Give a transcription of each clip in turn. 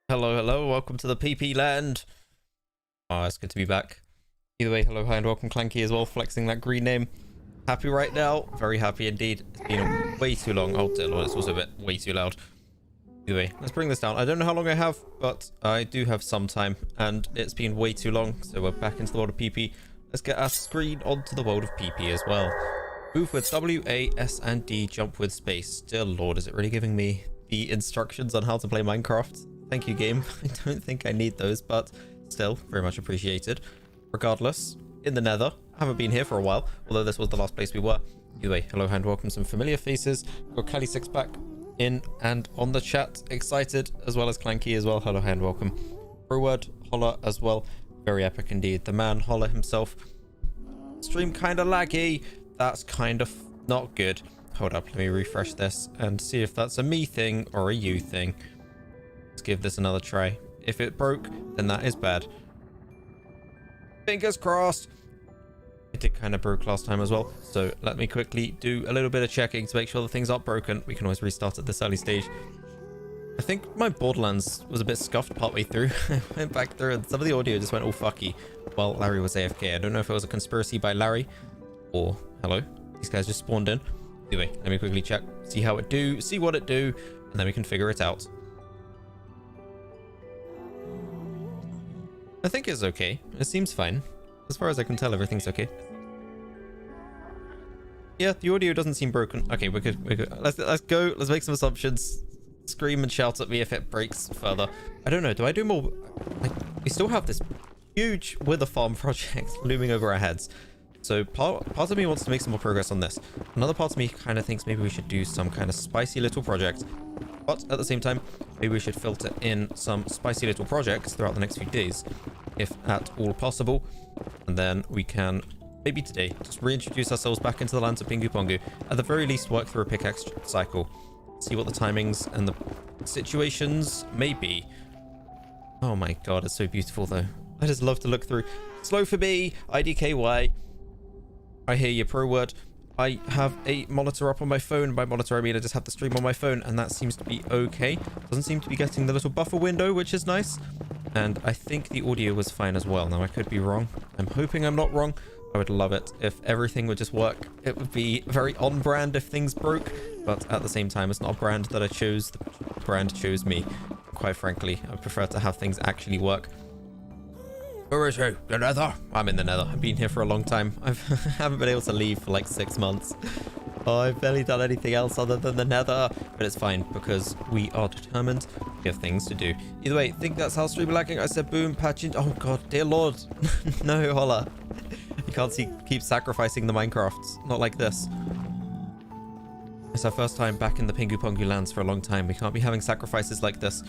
Hello, hello, welcome to the PP land. Oh, it's good to be back. Either way, hello, hi, and welcome Clanky as well, flexing that green name. Happy right now, very happy indeed. It's been way too long. Oh dear lord, it's also a bit way too loud. Either way, let's bring this down. I don't know how long I have, but I do have some time, and it's been way too long, so we're back into the world of PP. Let's get our screen onto the world of PP as well. Move with W, A, S, and D, jump with space. Dear lord, is it really giving me the instructions on how to play Minecraft? Thank you, game. I don't think I need those, but still, very much appreciated. Regardless, in the nether. I haven't been here for a while, although this was the last place we were. Either way, hello and welcome. Some familiar faces. Got Cali Six back in and on the chat. Excited, as well as Clanky as well. Hello and welcome. Breward, Holler as well. Very epic indeed. The man, Holler himself. Stream kind of laggy. That's kind of not good. Hold up, let me refresh this and see if that's a me thing or a you thing. Let's give this another try. If it broke, then that is bad. Fingers crossed. It did kind of broke last time as well, so let me quickly do a little bit of checking to make sure the things aren't broken. We can always restart at this early stage. I think my Borderlands was a bit scuffed partway through. I went back through and some of the audio just went all fucky while Larry was AFK. I don't know if it was a conspiracy by Larry or hello, these guys just spawned in. Anyway, let me quickly check, see how it do, see what it do, and then we can figure it out. I think it's okay. It seems fine. As far as I can tell, everything's okay. Yeah, the audio doesn't seem broken. Okay, we're good. Let's go. Let's make some assumptions. Scream and shout at me if it breaks further. I don't know. Do I do more? We still have this huge wither farm project looming over our heads. So part of me wants to make some more progress on this. Another part of me kind of thinks maybe we should do some kind of spicy little project. But at the same time, maybe we should filter in some spicy little projects throughout the next few days, if at all possible. And then we can, maybe today, just reintroduce ourselves back into the lands of PinguPongu. At the very least, work through a pickaxe cycle. See what the timings and the situations may be. Oh my god, it's so beautiful though. I just love to look through. Slow for me, IDKY. I hear you, pro word. I have a monitor up on my phone. By monitor, I mean I just have the stream on my phone, and that seems to be okay. Doesn't seem to be getting the little buffer window, which is nice. And I think the audio was fine as well. Now, I could be wrong. I'm hoping I'm not wrong. I would love it if everything would just work. It would be very on brand if things broke, but at the same time, it's not a brand that I chose. The brand chose me. Quite frankly, I prefer to have things actually work. Where is he? The nether? I'm in the nether. I've been here for a long time. I haven't been able to leave for like 6 months. Oh, I've barely done anything else other than the nether. But it's fine because we are determined. We have things to do. Either way, think that's how stream lagging. I said boom, patching. Oh god, dear lord. No, Holla. You can't keep sacrificing the Minecrafts. Not like this. It's our first time back in the PinguPongu lands for a long time. We can't be having sacrifices like this.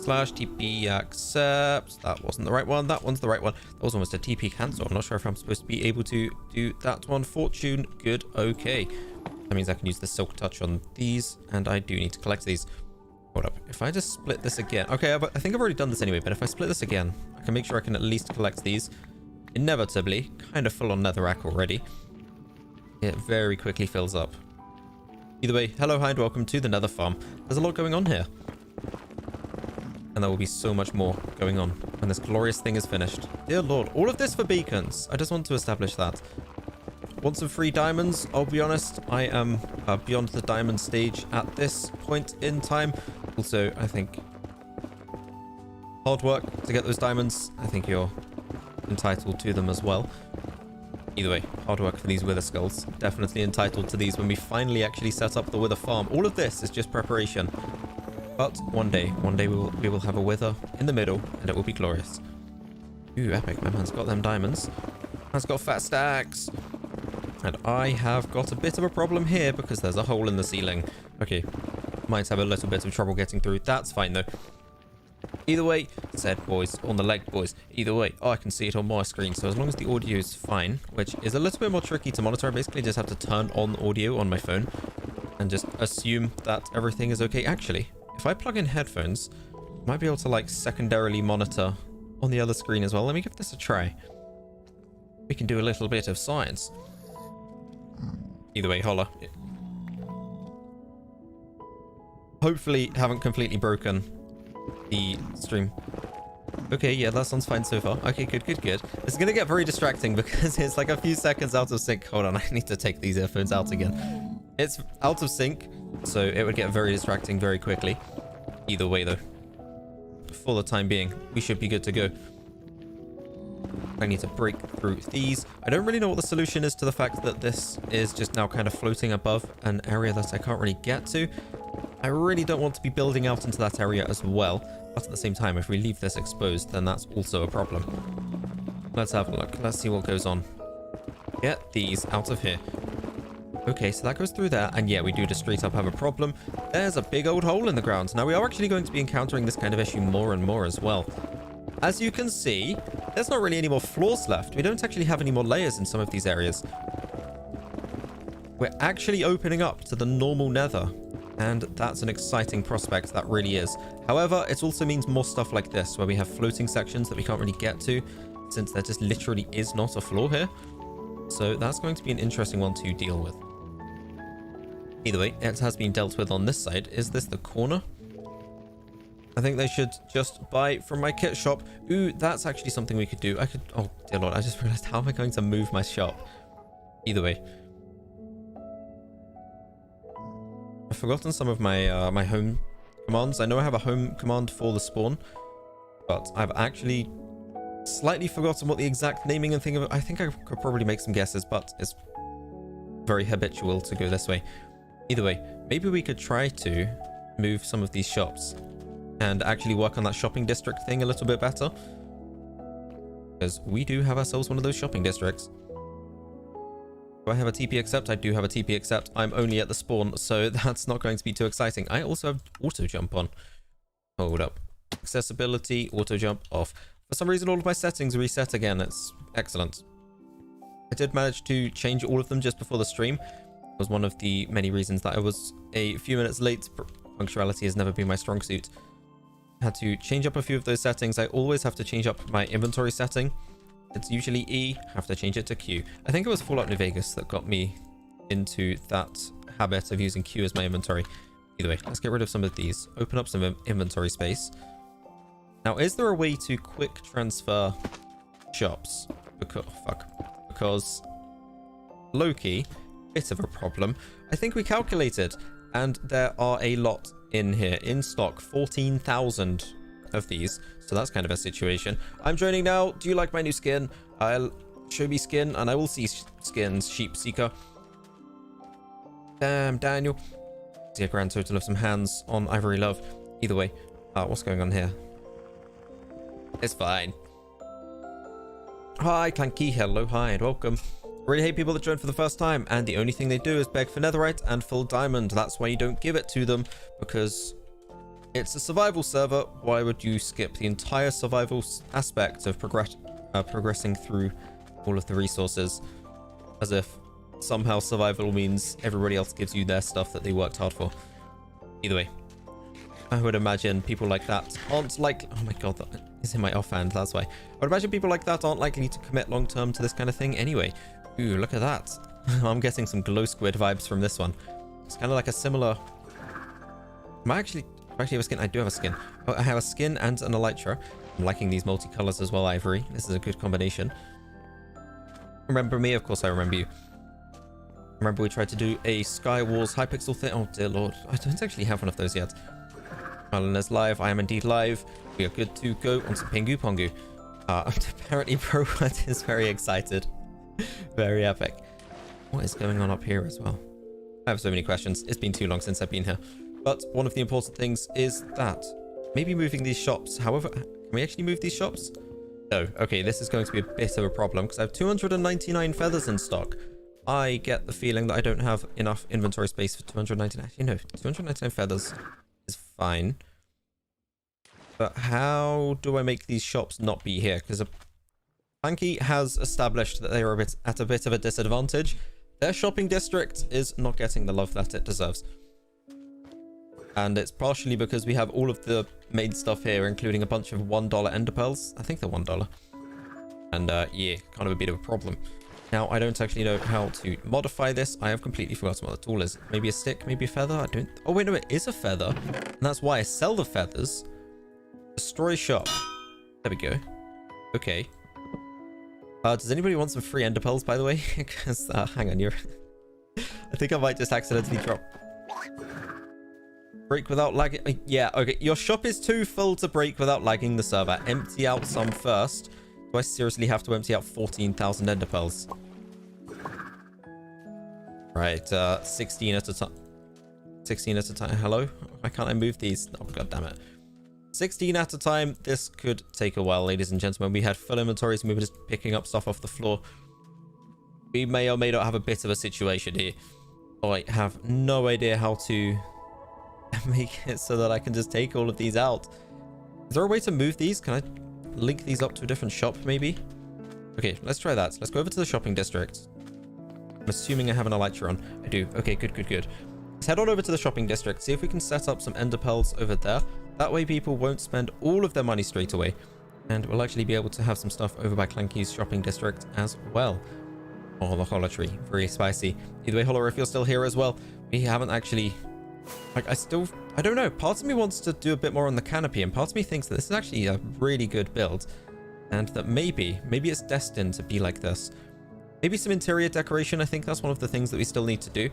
/TP accept. That wasn't the right one. That one's the right one. That was almost a TP cancel. I'm not sure if I'm supposed to be able to do that one. Fortune. Good. Okay. That means I can use the silk touch on these, and I do need to collect these. Hold up. If I just split this again. Okay, I think I've already done this anyway, but if I split this again, I can make sure I can at least collect these. Inevitably, kind of full on netherrack already. It very quickly fills up. Either way, hello, hi, and welcome to the nether farm. There's a lot going on here. And there will be so much more going on when this glorious thing is finished. Dear lord, all of this for beacons. I just want to establish that. Want some free diamonds? I'll be honest, I am beyond the diamond stage at this point in time. Also, I think hard work to get those diamonds. I think you're entitled to them as well. Either way, hard work for these wither skulls. Definitely entitled to these when we finally actually set up the wither farm. All of this is just preparation. But one day we will have a wither in the middle, and it will be glorious. Ooh, epic. My man's got them diamonds. Man's got fat stacks. And I have got a bit of a problem here because there's a hole in the ceiling. Okay. Might have a little bit of trouble getting through. That's fine, though. Either way, said boys, on the leg, boys. Either way, I can see it on my screen. So as long as the audio is fine, which is a little bit more tricky to monitor, I basically just have to turn on audio on my phone and just assume that everything is okay. Actually, if I plug in headphones, I might be able to like secondarily monitor on the other screen as well. Let me give this a try. We can do a little bit of science. Either way, holla. Hopefully haven't completely broken the stream. Okay, yeah, that sounds fine so far. Okay, good, good, good. It's gonna get very distracting because it's like a few seconds out of sync. Hold on, I need to take these earphones out again. It's out of sync, so it would get very distracting very quickly. Either way, though, for the time being, we should be good to go. I need to break through these. I don't really know what the solution is to the fact that this is just now kind of floating above an area that I can't really get to. I really don't want to be building out into that area as well. But at the same time, if we leave this exposed, then that's also a problem. Let's have a look. Let's see what goes on. Get these out of here. Okay, so that goes through there. And yeah, we do just straight up have a problem. There's a big old hole in the ground. Now, we are actually going to be encountering this kind of issue more and more as well. As you can see, there's not really any more floors left. We don't actually have any more layers in some of these areas. We're actually opening up to the normal nether. And that's an exciting prospect, that really is. However, it also means more stuff like this, where we have floating sections that we can't really get to, since there just literally is not a floor here. So that's going to be an interesting one to deal with. Either way, it has been dealt with on this side. Is this the corner? I think they should just buy from my kit shop. Ooh, that's actually something we could do. I could... Oh, dear Lord, I just realized, how am I going to move my shop? Either way. I've forgotten some of my my home commands. I know I have a home command for the spawn, but I've actually slightly forgotten what the exact naming and thing of it. I think I could probably make some guesses, but it's very habitual to go this way. Either way, maybe we could try to move some of these shops and actually work on that shopping district thing a little bit better, because we do have ourselves one of those shopping districts. Do I have a TP accept? I do have a TP accept. I'm only at the spawn, so that's not going to be too exciting. I also have auto jump on. Hold up. Accessibility, auto jump off. For some reason, all of my settings reset again. It's excellent. I did manage to change all of them just before the stream. It was one of the many reasons that I was a few minutes late. Punctuality has never been my strong suit. I had to change up a few of those settings. I always have to change up my inventory setting. It's usually E, have to change it to Q. I think it was Fallout New Vegas that got me into that habit of using Q as my inventory. Either way, let's get rid of some of these. Open up some inventory space. Now, is there a way to quick transfer shops? Because low-key, bit of a problem. I think we calculated, and there are a lot in here. In stock, 14,000 of these. So that's kind of a situation. I'm joining now. Do you like my new skin? I'll show me skin and I will see skins. Sheep Seeker. Damn, Daniel. See a grand total of some hands on Ivory Love. Either way, what's going on here? It's fine. Hi, Clanky. Hello, hi, and welcome. Really hate people that join for the first time, and the only thing they do is beg for netherite and full diamond. That's why you don't give it to them, because it's a survival server. Why would you skip the entire survival aspect of progressing through all of the resources, as if somehow survival means everybody else gives you their stuff that they worked hard for? Either way, I would imagine people like that aren't like... Oh my god, that is in my offhand, that's why. I would imagine people like that aren't likely to commit long term to this kind of thing anyway. Ooh, look at that. I'm getting some glow squid vibes from this one. It's kind of like a similar... Am I actually... Do I actually have a skin? I do have a skin. Oh, I have a skin and an elytra. I'm liking these multicolors as well, Ivory. This is a good combination. Remember me? Of course I remember you. Remember we tried to do a Sky Wars Hypixel thing? Oh dear lord. I don't actually have one of those yet. Merlin is live. I am indeed live. We are good to go on some Pingu-Pongu. Apparently ProWord is very excited. Very epic. What is going on up here as well? I have so many questions. It's been too long since I've been here. But one of the important things is that maybe moving these shops. However, can we actually move these shops? No. Okay, this is going to be a bit of a problem because I have 299 feathers in stock. I get the feeling that I don't have enough inventory space for 299. Actually, no, 299 feathers is fine. But how do I make these shops not be here? Because Planky has established that they are at a bit of a disadvantage. Their shopping district is not getting the love that it deserves. And it's partially because we have all of the main stuff here, including a bunch of $1 ender pearls. I think they're $1. And yeah, kind of a bit of a problem. Now, I don't actually know how to modify this. I have completely forgotten what the tool is. Maybe a stick, maybe a feather. I don't... Oh, wait, no, it is a feather. And that's why I sell the feathers. Destroy shop. There we go. Okay. Does anybody want some free ender pearls, by the way? Because, hang on, you're... I think I might just accidentally drop... Break without lagging... Yeah, okay. Your shop is too full to break without lagging the server. Empty out some first. Do I seriously have to empty out 14,000 ender pearls? Right, 16 at a time. 16 at a time. Hello? Why can't I move these? Oh, god damn it. 16 at a time. This could take a while, ladies and gentlemen. We had full inventories and we were just picking up stuff off the floor. We may or may not have a bit of a situation here. I have no idea how to make it so that I can just take all of these out. Is there a way to move these? Can I link these up to a different shop, maybe? Okay, let's try that. Let's go over to the shopping district. I'm assuming I have an elytra on. I do. Okay, good, good, good. Let's head on over to the shopping district, see if we can set up some ender pearls over there. That way people won't spend all of their money straight away. And we'll actually be able to have some stuff over by Clanky's shopping district as well. Oh, the hollow tree. Very spicy. Either way, Hollow, if you're still here as well, we haven't actually... Like, I don't know. Part of me wants to do a bit more on the canopy, and part of me thinks that this is actually a really good build. And that maybe it's destined to be like this. Maybe some interior decoration. I think that's one of the things that we still need to do.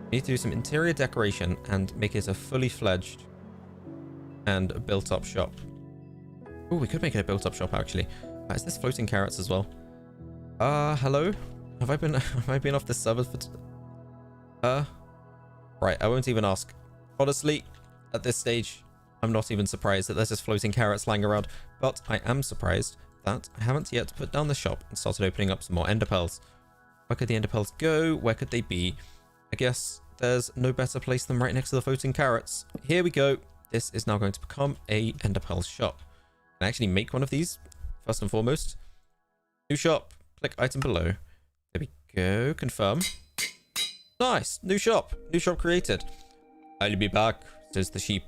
We need to do some interior decoration and make it a fully fledged and a built-up shop. Oh, we could make it a built-up shop, actually. Is this floating carrots as well? Hello? Have I been off this server for... Right, I won't even ask. Honestly, at this stage, I'm not even surprised that there's just floating carrots lying around. But I am surprised that I haven't yet put down the shop and started opening up some more ender pearls. Where could the ender pearls go? Where could they be? I guess there's no better place than right next to the floating carrots. Here we go. This is now going to become a ender pearl shop. Can I actually make one of these first and foremost? New shop. Click item below. There we go. Confirm. Nice. New shop. New shop created. I'll be back, says the sheep.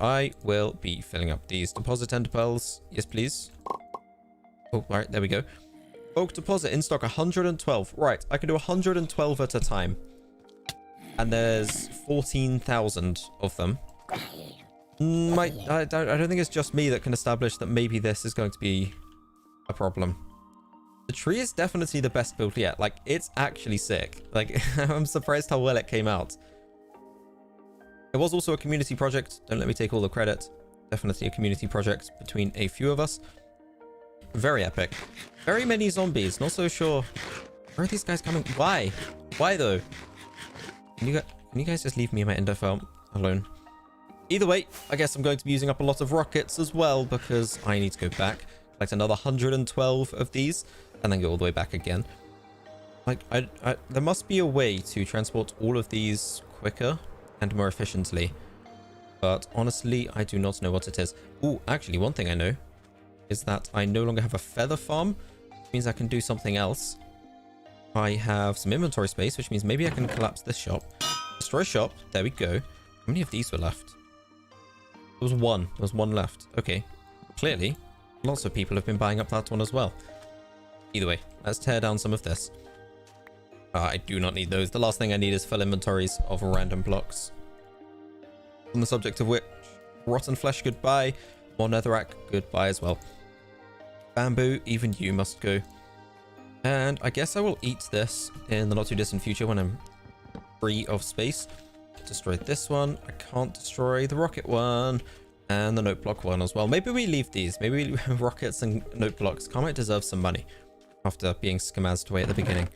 I will be filling up these deposit ender pearls. Yes, please. Oh, right. There we go. Bulk deposit in stock 112. Right. I can do 112 at a time. And there's 14,000 of them. I don't think it's just me that can establish that maybe this is going to be a problem. The tree is definitely the best build yet. Like, it's actually sick. Like, I'm surprised how well it came out. It was also a community project. Don't let me take all the credit. Definitely a community project between a few of us. Very epic. Very many zombies. Not so sure. Where are these guys coming? Why? Why though? Can you guys just leave me and my ender farm alone? Either way, I guess I'm going to be using up a lot of rockets as well because I need to go back, collect another 112 of these, and then go all the way back again. Like, there must be a way to transport all of these quicker and more efficiently. But honestly, I do not know what it is. Ooh, actually, one thing I know is that I no longer have a feather farm, which means I can do something else. I have some inventory space, which means maybe I can collapse this shop. Destroy shop. There we go. How many of these were left? There was one. There was one left. Okay. Clearly, lots of people have been buying up that one as well. Either way, let's tear down some of this. I do not need those. The last thing I need is full inventories of random blocks. On the subject of which, rotten flesh, goodbye. More netherrack, goodbye as well. Bamboo, even you must go. And I guess I will eat this in the not too distant future when I'm free of space. Destroy this one. I can't destroy the rocket one. And the note block one as well. Maybe we leave these. Maybe rockets and note blocks. Might deserve some money after being scammazed away at the beginning.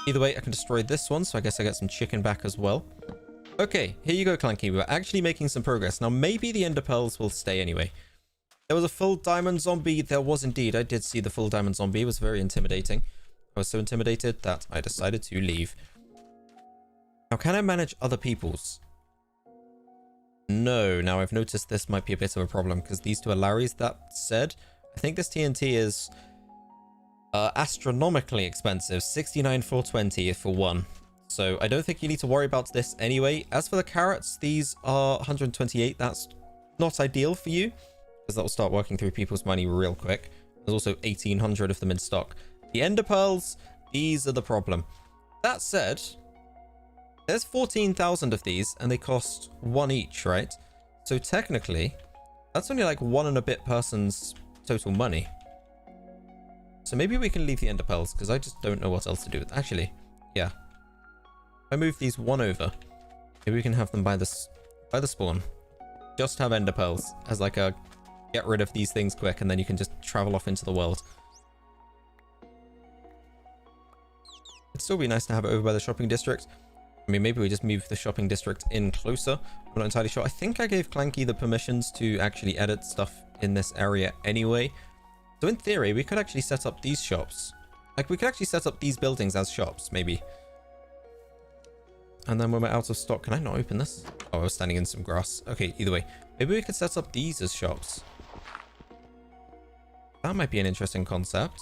Either way, I can destroy this one. So I guess I get some chicken back as well. Okay, here you go, Clanky. We're actually making some progress. Now, maybe the ender pearls will stay anyway. There was a full diamond zombie. There was indeed. I did see the full diamond zombie. It was very intimidating. I was so intimidated that I decided to leave. Now, can I manage other people's? No. Now, I've noticed this might be a bit of a problem because these two are Larry's. That said, I think this TNT is astronomically expensive. 69,420 for one. So I don't think you need to worry about this anyway. As for the carrots, these are 128. That's not ideal for you because that will start working through people's money real quick. There's also 1,800 of them in stock. The ender pearls, these are the problem. That said, there's 14,000 of these and they cost one each, right? So technically, That's only like 1 and a bit person's total money. So maybe we can leave the ender pearls, because I just don't know what else to do with. Actually, yeah. If I move these 1 over, maybe we can have them by the spawn. Just have ender pearls as like a get rid of these things quick, and then you can just travel off into the world. It'd still be nice to have it over by the shopping district. I mean, maybe we just move the shopping district in closer. I'm not entirely sure. I think I gave Clanky the permissions to actually edit stuff in this area anyway. So in theory, we could actually set up these shops. Like, we could actually set up these buildings as shops, maybe. And then when we're out of stock... Can I not open this? Oh, I was standing in some grass. Okay, either way. Maybe we could set up these as shops. That might be an interesting concept.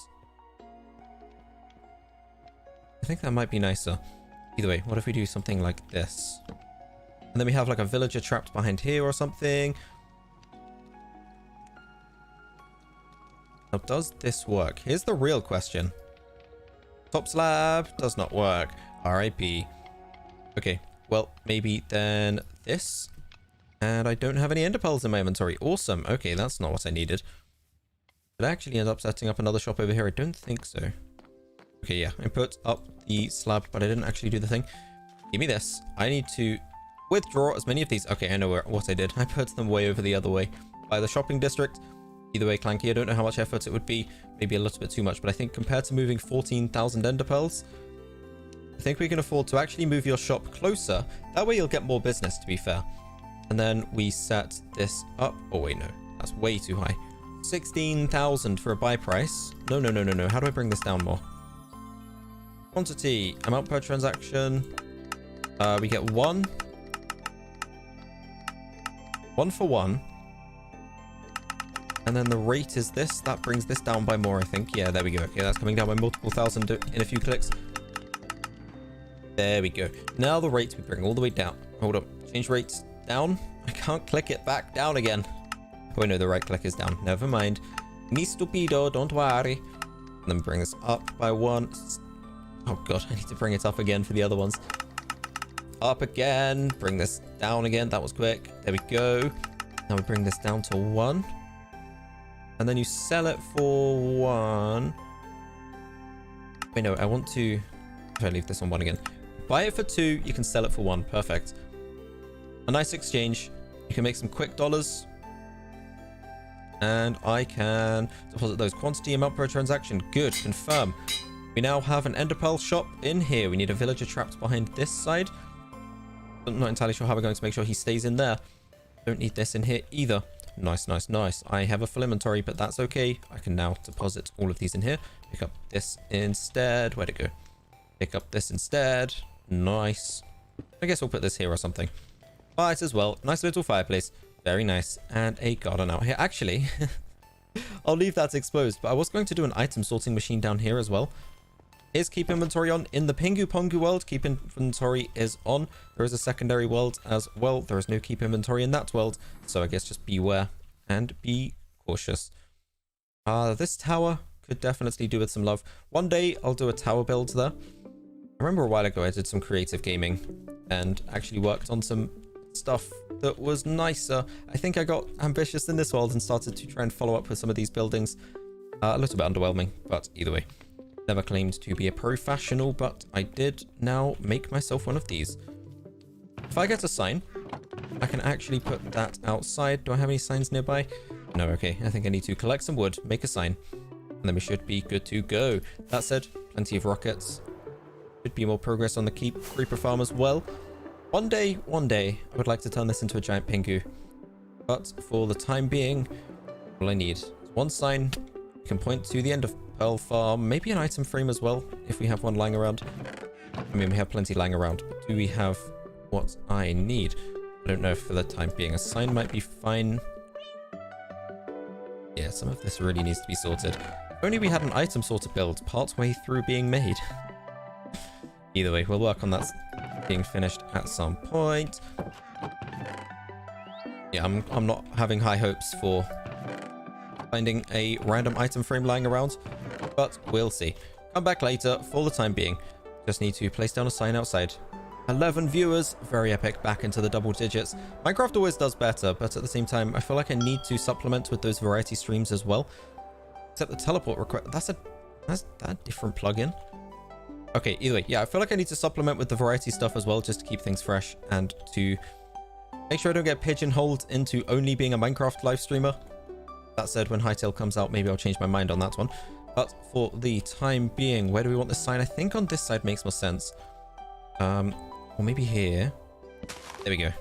I think that might be nicer. Either way, what if we do something like this? And then we have like a villager trapped behind here or something. Now, does this work? Here's the real question. Top slab does not work. RIP. Okay, well, maybe then this. And I don't have any ender pearls in my inventory. Awesome. Okay, that's not what I needed. Did I actually end up setting up another shop over here? I don't think so. Okay, yeah, I put up the slab, but I didn't actually do the thing. Give me this. I need to withdraw as many of these. Okay, I know what I did. I put them way over the other way by the shopping district. Either way, Clanky, I don't know how much effort it would be. Maybe a little bit too much, but I think compared to moving 14,000 ender pearls, I think we can afford to actually move your shop closer. That way you'll get more business, to be fair. And then we set this up. Oh, wait, no. That's way too high. 16,000 for a buy price. No, no, no, no, no. How do I bring this down more? Quantity. Amount per transaction. We get 1. 1 for 1. And then the rate is this. That brings this down by more, I think. Yeah, there we go. Okay, that's coming down by multiple thousand in a few clicks. There we go. Now the rates we bring all the way down. Hold up. Change rates down. I can't click it back down again. Oh, no, the right click is down. Never mind. Mi stupido, don't worry. And then bring this up by 1. Oh, God, I need to bring it up again for the other ones. Up again. Bring this down again. That was quick. There we go. Now we bring this down to 1. And then you sell it for 1. Wait, no, I want to... If I leave this on 1 again. Buy it for 2. You can sell it for 1. Perfect. A nice exchange. You can make some quick dollars. And I can deposit those. Quantity, amount per transaction. Good. Confirm. We now have an ender pearl shop in here. We need a villager trapped behind this side. I'm not entirely sure how we're going to make sure he stays in there. Don't need this in here either. Nice, nice, nice. I have a full inventory, but that's okay. I can now deposit all of these in here. Pick up this instead. Where'd it go? Pick up this instead. Nice. I guess we'll put this here or something. Might as well. Nice little fireplace. Very nice. And a garden out here. Actually, I'll leave that exposed, but I was going to do an item sorting machine down here as well. Is keep inventory on. In the PinguPongu world, keep inventory is on. There is a secondary world as well. There is no keep inventory in that world. So I guess just beware and be cautious. This tower could definitely do with some love. One day I'll do a tower build there. I remember a while ago I did some creative gaming and actually worked on some stuff that was nicer. I think I got ambitious in this world and started to try and follow up with some of these buildings. A little bit underwhelming, but either way. Never claimed to be a professional, but I did now make myself one of these. If I get a sign, I can actually put that outside. Do I have any signs nearby? No, okay. I think I need to collect some wood, make a sign, and then we should be good to go. That said, plenty of rockets. Should be more progress on the creeper farm as well. One day, I would like to turn this into a giant pingu. But for the time being, all I need is one sign. We can point to the end of Pearl Farm, maybe an item frame as well, if we have one lying around. I mean, we have plenty lying around, but do we have what I need? I don't know if for the time being. A sign might be fine. Yeah, some of this really needs to be sorted. If only we had an item sorter build partway through being made. Either way, we'll work on that being finished at some point. Yeah, I'm not having high hopes for finding a random item frame lying around, but we'll see. Come back later. For the time being, just need to place down a sign outside. 11 viewers, very epic, back into the double digits. Minecraft always does better, but at the same time, I feel like I need to supplement with those variety streams as well. Except the teleport request, that's that a different plugin. Okay, either way, yeah, I feel like I need to supplement with the variety stuff as well, just to keep things fresh and to make sure I don't get pigeonholed into only being a Minecraft live streamer. That said, when Hytale comes out, maybe I'll change my mind on that one. But for the time being, where do we want this sign? I think on this side makes more sense. Or maybe here. There we go.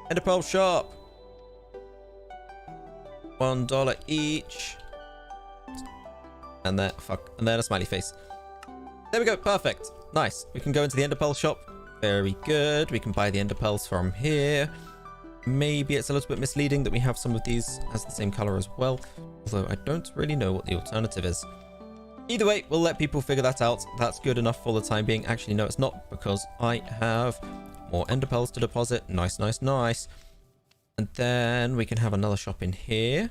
Enderpearl shop. $1 each. And then, and then a smiley face. There we go, perfect. Nice. We can go into the Enderpearl shop. Very good. We can buy the Enderpearls from here. Maybe it's a little bit misleading that we have some of these as the same color as well. Although I don't really know what the alternative is. Either way, we'll let people figure that out. That's good enough for the time being. Actually, no, it's not, because I have more enderpearls to deposit. Nice, nice, nice. And then we can have another shop in here.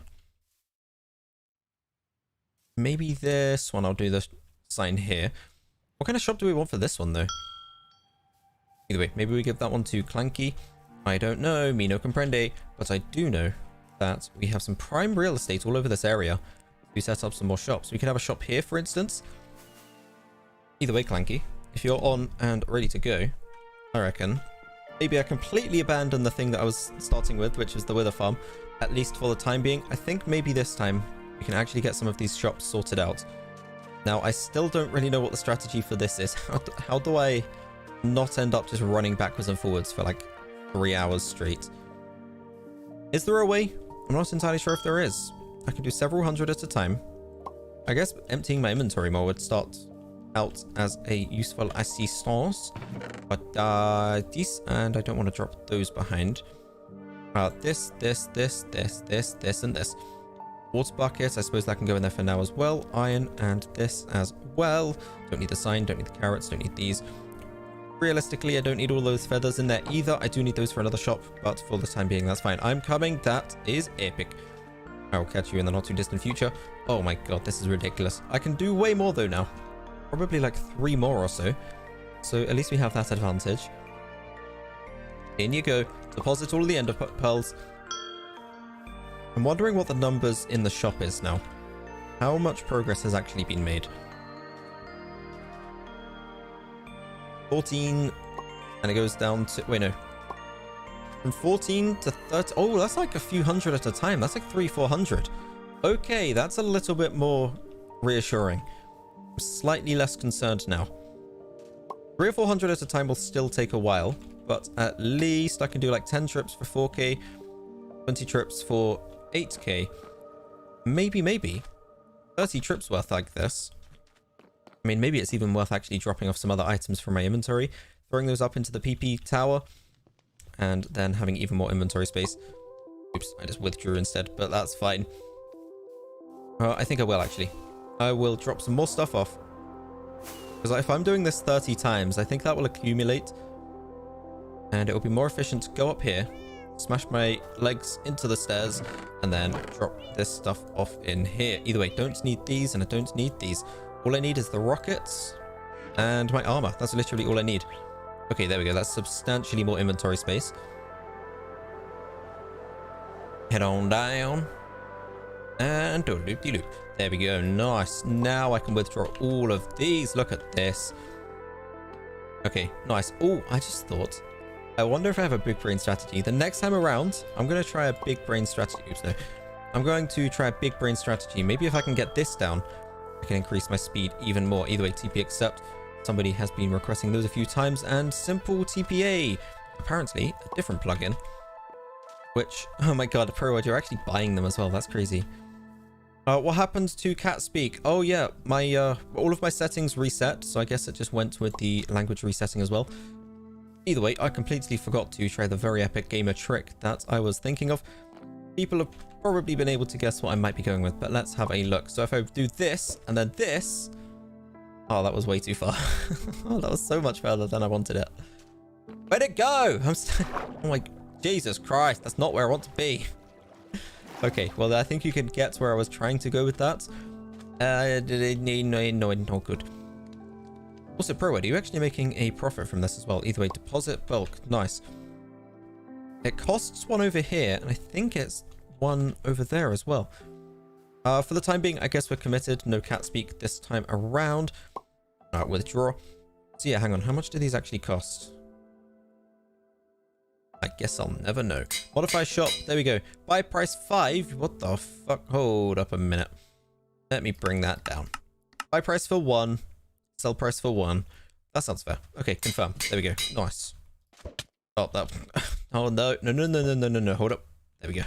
Maybe this one. I'll do the sign here. What kind of shop do we want for this one, though? Either way, maybe we give that one to Clanky. I don't know. Me no comprende. But I do know that we have some prime real estate all over this area. We set up some more shops. We could have a shop here, for instance. Either way, Clanky, if you're on and ready to go, I reckon maybe I completely abandon the thing that I was starting with, which is the wither farm, at least for the time being. I think maybe this time we can actually get some of these shops sorted out. Now, I still don't really know what the strategy for this is. How do I not end up just running backwards and forwards for like 3 hours straight? Is there a way? I'm not entirely sure if there is. I can do several hundred at a time. I guess emptying my inventory more would start out as a useful assistance. But this, and I don't want to drop those behind. This, and this. Water bucket, I suppose that can go in there for now as well. Iron and this as well. Don't need the sign, don't need the carrots, don't need these. Realistically, I don't need all those feathers in there either. I do need those for another shop, but for the time being, that's fine. I'm coming. That is epic. I'll catch you in the not too distant future. Oh my god, this is ridiculous. I can do way more though now. Probably like 3 more or so. So at least we have that advantage. In you go. Deposit all of the ender pearls. I'm wondering what the numbers in the shop is now. How much progress has actually been made? 14. And it goes down to... Wait, no. From 14 to 30. Oh, that's like a few hundred at a time. That's like 300-400. Okay, that's a little bit more reassuring. I'm slightly less concerned now. 300 or 400 at a time will still take a while, but at least I can do like 10 trips for 4k, 20 trips for 8k. Maybe 30 trips worth like this. I mean, maybe it's even worth actually dropping off some other items from my inventory, throwing those up into the PP tower, and then having even more inventory space. Oops, I just withdrew instead, but that's fine. I think I will actually. I will drop some more stuff off. Because if I'm doing this 30 times, I think that will accumulate. And it will be more efficient to go up here, smash my legs into the stairs, and then drop this stuff off in here. Either way, don't need these and I don't need these. All I need is the rockets and my armor. That's literally all I need. Okay, there we go. That's substantially more inventory space. Head on down. And do loop de loop. There we go. Nice. Now I can withdraw all of these. Look at this. Okay, nice. Oh, I just thought. I wonder if I have a big brain strategy. The next time around, I'm going to try a big brain strategy. Oops, no. I'm going to try a big brain strategy. Maybe if I can get this down, I can increase my speed even more. Either way, TP accept. Somebody has been requesting those a few times, and simple TPA, apparently a different plugin, which, oh my god, ProWord, you're actually buying them as well. That's crazy. What happened to cat speak? Oh yeah, my all of my settings reset, so I guess it just went with the language resetting as well. Either way, I completely forgot to try the very epic gamer trick that I was thinking of. People have probably been able to guess what I might be going with, but let's have a look. So if I do this and then this. Oh, that was way too far. Oh, that was so much further than I wanted it. Where'd it go? Oh my Jesus Christ, that's not where I want to be. Okay, well, I think you can get where I was trying to go with that. No good. Also, Pro, are you actually making a profit from this as well? Either way, deposit, bulk. Nice. It costs one over here, and I think it's one over there as well. For the time being, I guess we're committed. No cat speak this time around. Withdraw. So yeah, hang on. How much do these actually cost? I guess I'll never know. Modify shop. There we go. Buy price 5. What the fuck? Hold up a minute. Let me bring that down. Buy price for 1. Sell price for 1. That sounds fair. Okay, confirm. There we go. Nice. Oh, that. Oh, no. No. Hold up. There we go.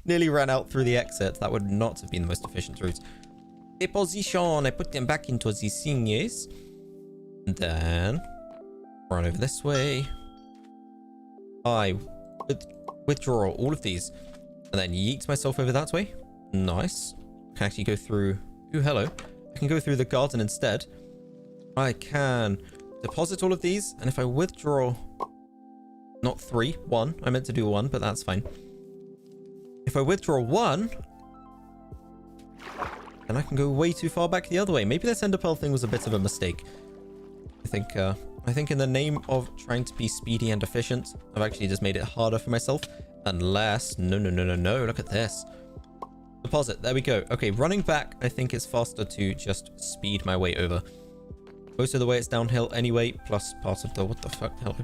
Nearly ran out through the exit. That would not have been the most efficient route. Deposition. I put them back into the thingies. And then run over this way. I withdraw all of these. And then yeet myself over that way. Nice. I can actually go through... Ooh, hello. I can go through the garden instead. I can deposit all of these. And if I withdraw... Not 3, 1. I meant to do 1, but that's fine. If I withdraw 1... then I can go way too far back the other way. Maybe this ender pearl thing was a bit of a mistake. I think in the name of trying to be speedy and efficient, I've actually just made it harder for myself. Unless... No. Look at this. Deposit. There we go. Okay, running back, I think it's faster to just speed my way over. Most of the way it's downhill anyway, plus part of the... What the fuck? Hello.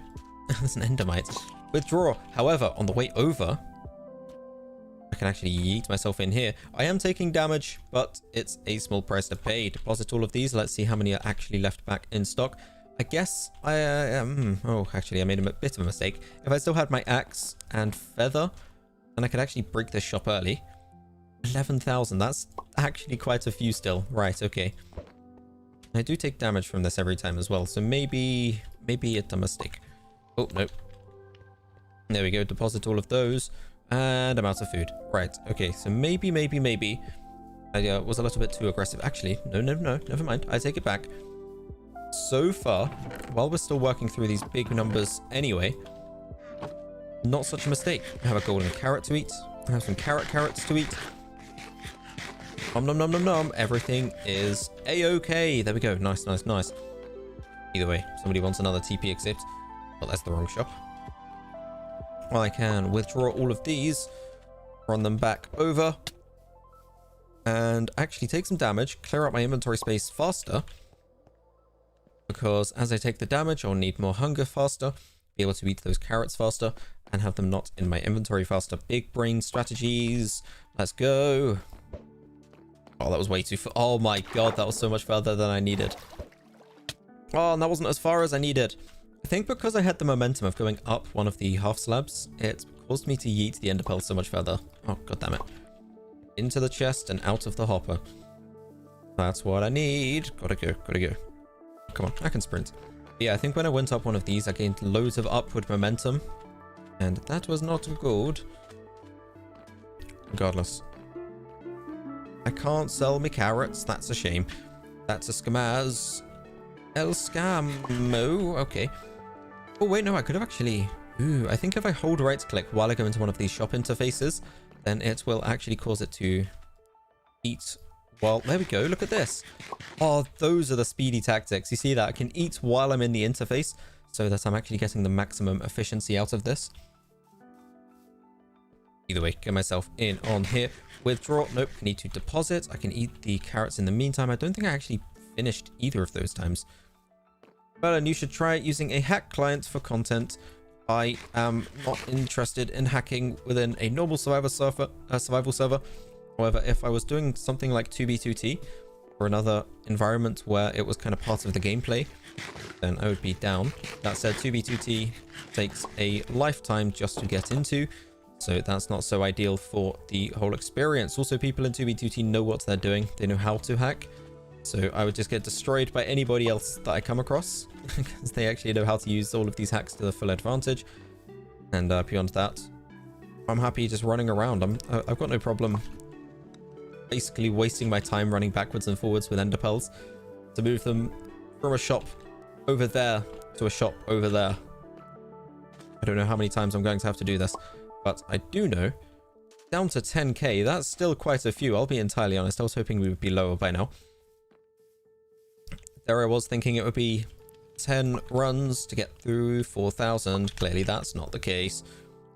There's an endermite. Withdraw. However, on the way over, I can actually yeet myself in here. I am taking damage, but it's a small price to pay. Deposit all of these. Let's see how many are actually left back in stock. I guess I am... oh, actually, I made a bit of a mistake. If I still had my axe and feather, then I could actually break this shop early. 11,000. That's actually quite a few still. Right, okay. I do take damage from this every time as well, so maybe it's a mistake. Oh, no. There we go. Deposit all of those. And I'm out of food. Right, okay. So maybe I was a little bit too aggressive. Actually, no. Never mind. I take it back. So far, while we're still working through these big numbers anyway, not such a mistake. I have a golden carrot to eat. I have some carrots to eat. Nom. Everything is a-okay. There we go. Nice. Either way, somebody wants another TP accept. Well, that's the wrong shop. I can withdraw all of these, run them back over, and actually take some damage, clear out my inventory space faster, because as I take the damage, I'll need more hunger faster, be able to eat those carrots faster, and have them not in my inventory faster. Big brain strategies. Let's go. Oh, that was way too far. Oh my god, that was so much further than I needed. Oh, and that wasn't as far as I needed. I think because I had the momentum of going up one of the half slabs, it caused me to yeet the ender pearl so much further. Oh, god damn it. Into the chest and out of the hopper. That's what I need. Gotta go. Come on, I can sprint. Yeah, I think when I went up one of these, I gained loads of upward momentum. And that was not good. Regardless. I can't sell me carrots. That's a shame. That's a scamaz. El scammo. Okay. Oh, wait, no, I could have actually... Ooh, I think if I hold right click while I go into one of these shop interfaces, then it will actually cause it to eat. Well, there we go. Look at this. Oh, those are the speedy tactics. You see that? I can eat while I'm in the interface so that I'm actually getting the maximum efficiency out of this. Either way, get myself in on here. Withdraw. Nope. I need to deposit. I can eat the carrots in the meantime. I don't think I actually finished either of those times. Well, and you should try using a hack client for content. I am not interested in hacking within a normal survival server. However, if I was doing something like 2b2t or another environment where it was kind of part of the gameplay, then I would be down. That said, 2b2t takes a lifetime just to get into, so that's not so ideal for the whole experience. Also, people in 2b2t know what they're doing. They know how to hack. So I would just get destroyed by anybody else that I come across because they actually know how to use all of these hacks to the full advantage. And beyond that, I'm happy just running around. I've got no problem basically wasting my time running backwards and forwards with ender pearls to move them from a shop over there to a shop over there. I don't know how many times I'm going to have to do this, but I do know down to 10k, that's still quite a few. I'll be entirely honest. I was hoping we would be lower by now. There I was thinking it would be 10 runs to get through 4,000. Clearly that's not the case.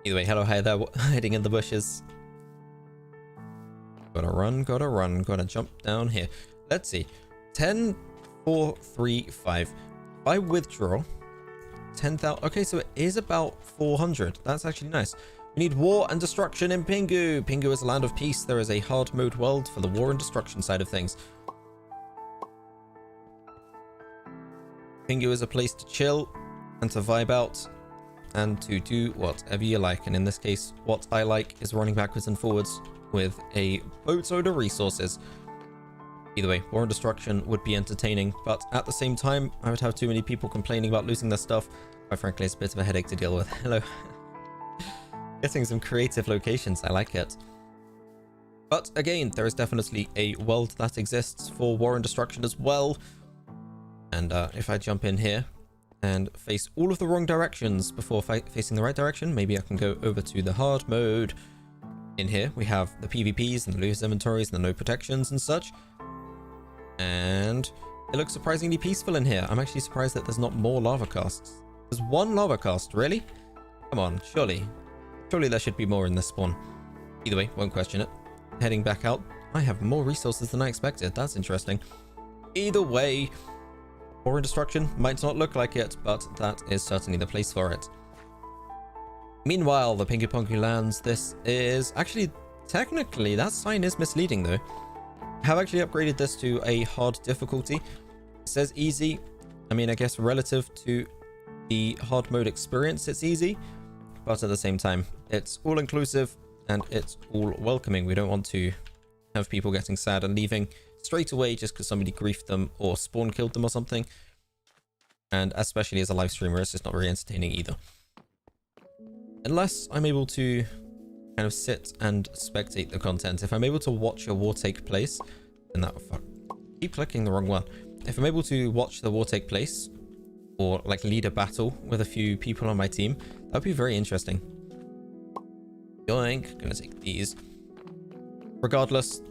Either way, hello, hi there, hiding in the bushes. Gotta run, gotta jump down here. Let's see. 10, 4, 3, 5. If I withdraw 10,000. Okay, so it is about 400. That's actually nice. We need war and destruction in Pingu. Pingu is a land of peace. There is a hard mode world for the war and destruction side of things. Pingu is a place to chill and to vibe out and to do whatever you like. And in this case, what I like is running backwards and forwards with a boatload of resources. Either way, war and destruction would be entertaining, but at the same time, I would have too many people complaining about losing their stuff. Quite frankly, it's a bit of a headache to deal with. Hello. Getting some creative locations, I like it. But again, there is definitely a world that exists for war and destruction as well. And if I jump in here and face all of the wrong directions before facing the right direction, maybe I can go over to the hard mode. In here, we have the PvPs and the loose inventories and the no protections and such. And it looks surprisingly peaceful in here. I'm actually surprised that there's not more lava casts. There's one lava cast, really? Come on, surely there should be more in this spawn. Either way, won't question it. Heading back out, I have more resources than I expected. That's interesting. Either way, war and destruction might not look like it, but that is certainly the place for it. Meanwhile, the PinguPongu lands, this is actually, technically, that sign is misleading though. I have actually upgraded this to a hard difficulty. It says easy. I mean, I guess relative to the hard mode experience, it's easy. But at the same time, it's all inclusive and it's all welcoming. We don't want to have people getting sad and leaving straight away just because somebody griefed them or spawn killed them or something. And especially as a live streamer, it's just not very entertaining either. Unless I'm able to kind of sit and spectate the content. If I'm able to watch a war take place, then that... Fuck. Keep clicking the wrong one. If I'm able to watch the war take place, or like lead a battle with a few people on my team, that would be very interesting. Yoink, gonna take these. Regardless,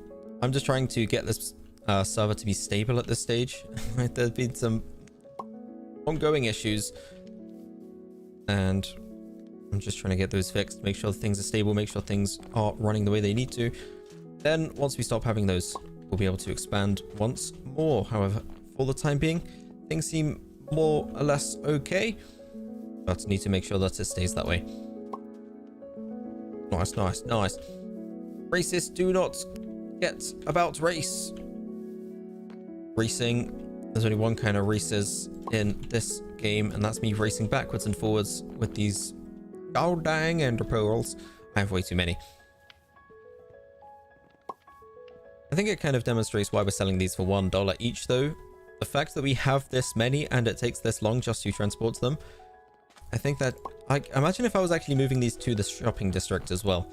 I'm just trying to get this server to be stable at this stage. There's been some ongoing issues, and I'm just trying to get those fixed, make sure things are stable, make sure things are running the way they need to. Then once we stop having those, we'll be able to expand once more. However, for the time being, things seem more or less okay, but need to make sure that it stays that way. Nice, nice, nice. Racists do not get about race. Racing, there's only one kind of races in this game, and that's me racing backwards and forwards with these oh dang ender pearls. I have way too many. I think it kind of demonstrates why we're selling these for $1 each though. The fact that we have this many and it takes this long just to transport them. I think that... imagine if I was actually moving these to the shopping district as well.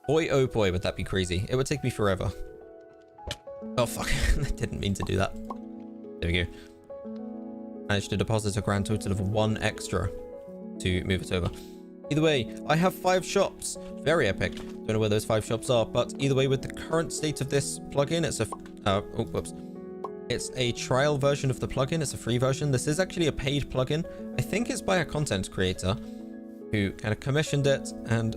Boy, oh boy, would that be crazy. It would take me forever. Oh, fuck. I didn't mean to do that. There we go. Managed to deposit a grand total of 1 extra to move it over. Either way, I have 5 shops. Very epic. Don't know where those 5 shops are, but either way, with the current state of this plugin, it's a... oh, whoops. It's a trial version of the plugin. It's a free version. This is actually a paid plugin. I think it's by a content creator who kind of commissioned it, and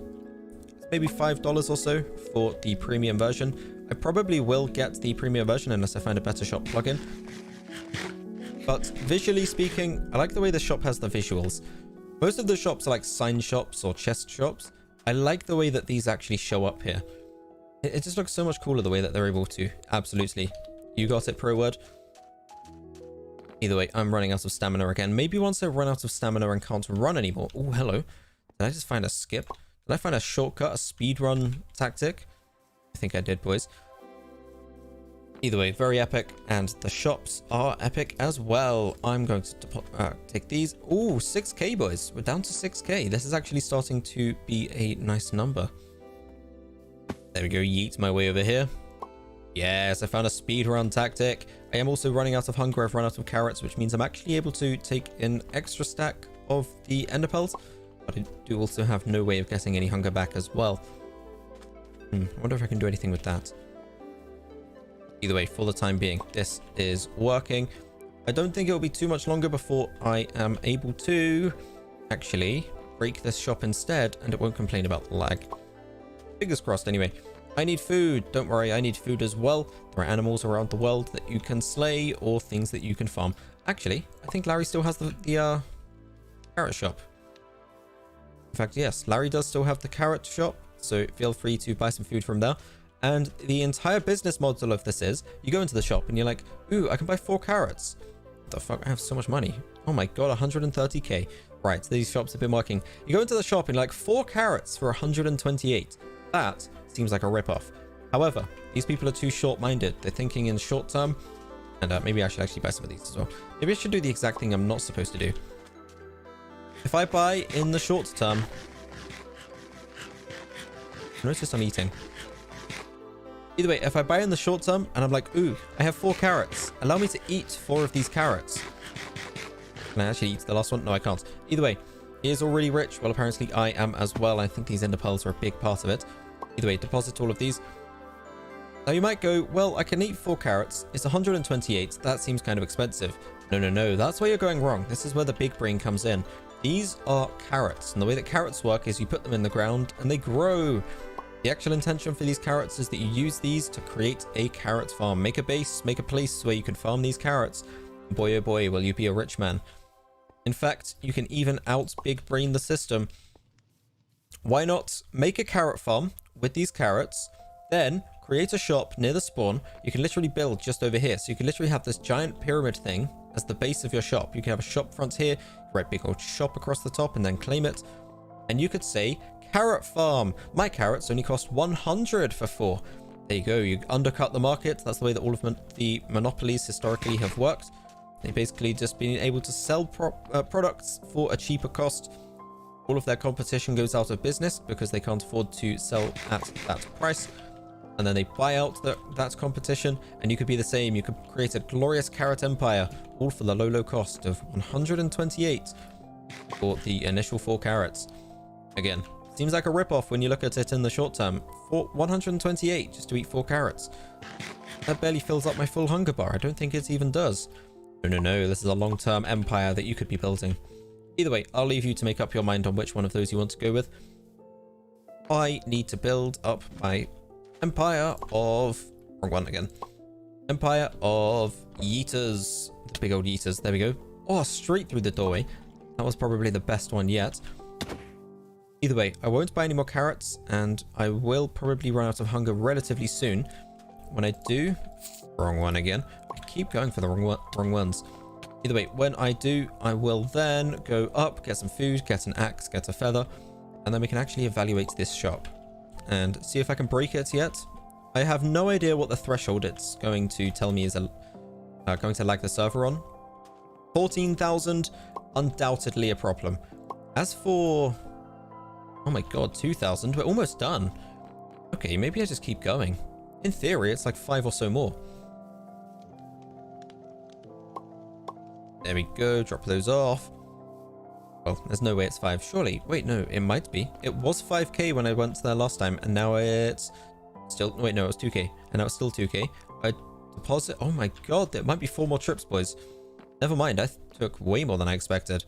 maybe $5 or so for the premium version. I probably will get the premium version unless I find a better shop plugin. But visually speaking, I like the way the shop has the visuals. Most of the shops are like sign shops or chest shops. I like the way that these actually show up here. It just looks so much cooler the way that they're able to. Absolutely. You got it, pro word. Either way, I'm running out of stamina again. Maybe once I run out of stamina and can't run anymore. Oh, hello. Did I just find a skip? Did I find a shortcut, a speed run tactic? I think I did, boys. Either way, very epic. And the shops are epic as well. I'm going to take these. Oh, 6k, boys. We're down to 6k. This is actually starting to be a nice number. There we go. Yeet my way over here. Yes, I found a speedrun tactic. I am also running out of hunger. I've run out of carrots, which means I'm actually able to take an extra stack of the ender pearls. But I do also have no way of getting any hunger back as well. I wonder if I can do anything with that. Either way, for the time being, this is working. I don't think it will be too much longer before I am able to actually break this shop instead, and it won't complain about the lag. Fingers crossed anyway. I need food. Don't worry, I need food as well. There are animals around the world that you can slay or things that you can farm. Actually, I think Larry still has the carrot shop. In fact, yes, Larry does still have the carrot shop, so feel free to buy some food from there. And the entire business model of this is, you go into the shop and you're like, ooh, I can buy 4 carrots. What the fuck? I have so much money. Oh my god, 130k. Right, these shops have been working. You go into the shop and you're like, 4 carrots for 128. That seems like a ripoff. However, these people are too short-minded. They're thinking in short term. And maybe I should actually buy some of these as well. Maybe I should do the exact thing I'm not supposed to do. If I buy in the short term... Notice I'm eating. Either way, if I buy in the short term and I'm like, ooh, I have 4 carrots. Allow me to eat 4 of these carrots. Can I actually eat the last one? No, I can't. Either way, he is already rich. Well, apparently I am as well. I think these ender pearls are a big part of it. Either way, deposit all of these. Now you might go, well, I can eat 4 carrots. It's 128. That seems kind of expensive. No, no, no. That's where you're going wrong. This is where the big brain comes in. These are carrots. And the way that carrots work is you put them in the ground and they grow. The actual intention for these carrots is that you use these to create a carrot farm. Make a base, make a place where you can farm these carrots. Boy, oh boy, will you be a rich man. In fact, you can even out big brain the system. Why not make a carrot farm with these carrots, then create a shop near the spawn. You can literally build just over here. So you can literally have this giant pyramid thing as the base of your shop. You can have a shop front here, write big old shop across the top and then claim it. And you could say, carrot farm. My carrots only cost 100 for 4. There you go. You undercut the market. That's the way that all of the monopolies historically have worked. They basically just been able to sell products for a cheaper cost. All of their competition goes out of business because they can't afford to sell at that price. And then they buy out that competition. And you could be the same. You could create a glorious carrot empire, all for the low, low cost of 128 for the initial 4 carrots. Again, seems like a ripoff when you look at it in the short term. For 128 just to eat 4 carrots. That barely fills up my full hunger bar. I don't think it even does. No, no, no. This is a long-term empire that you could be building. Either way, I'll leave you to make up your mind on which one of those you want to go with. I need to build up my empire of... Wrong one again. Empire of yeeters. The big old yeeters. There we go. Oh, straight through the doorway. That was probably the best one yet. Either way, I won't buy any more carrots, and I will probably run out of hunger relatively soon. When I do... Wrong one again. I keep going for the wrong ones. Either way, when I do, I will then go up, get some food, get an axe, get a feather, and then we can actually evaluate this shop and see if I can break it yet. I have no idea what the threshold it's going to tell me is going to lag the server on. 14,000, undoubtedly a problem. As for... Oh my god, 2,000, we're almost done. Okay, maybe I just keep going. In theory, it's like 5 or so more. There we go, drop those off. Well, there's no way it's 5, surely. Wait, no, it might be. It was 5k when I went there last time, and now it's still... Wait, no, it was 2k, and now it's still 2k. I deposit... Oh my god, there might be 4 more trips, boys. Never mind, I took way more than I expected.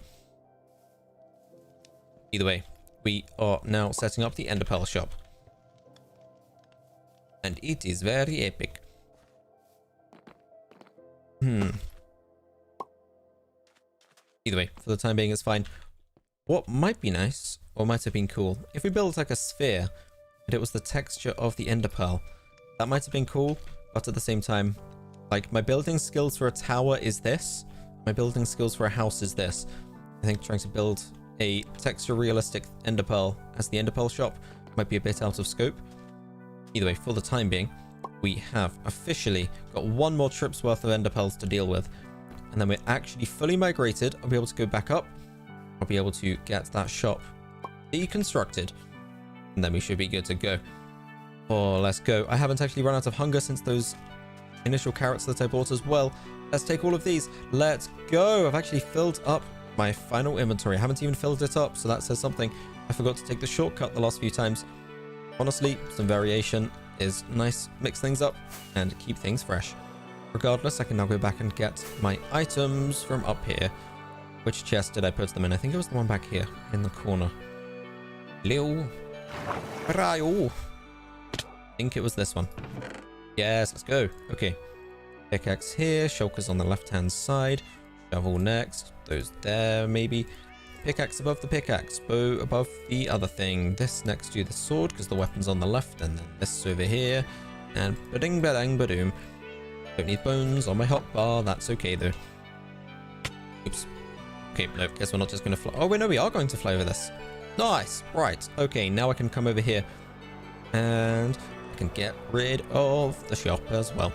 Either way, we are now setting up the Ender Pearl shop. And it is very epic. Either way, for the time being, it's fine. What might be nice, or might have been cool, if we built like a sphere, and it was the texture of the Ender Pearl. That might have been cool, but at the same time, like, my building skills for a tower is this. My building skills for a house is this. I think trying to build a texture realistic Ender Pearl as the Ender Pearl shop might be a bit out of scope. Either way, for the time being, we have officially got 1 more trip's worth of Ender Pearls to deal with. And then we're actually fully migrated. I'll be able to go back up. I'll be able to get that shop deconstructed. And then we should be good to go. Oh, let's go. I haven't actually run out of hunger since those initial carrots that I bought as well. Let's take all of these. Let's go. I've actually filled up my final inventory. I haven't even filled it up, so that says something. I forgot to take the shortcut the last few times. Honestly, some variation is nice. Mix things up and keep things fresh. Regardless, I can now go back and get my items from up here. Which chest did I put them in? I think it was the one back here in the corner. Hello. I think it was this one. Yes, let's go. Okay. Pickaxe here. Shulker's on the left-hand side. Shovel next. Those there, maybe. Pickaxe above the pickaxe. Bow above the other thing. This next to the sword, because the weapon's on the left. And then this over here. And ba-ding, ba-dang, ba-doom. Don't need bones on my hotbar. That's okay, though. Oops. Okay, no, guess we're not just going to fly. Oh, wait, no, we are going to fly over this. Nice. Right. Okay, now I can come over here. And I can get rid of the shop as well.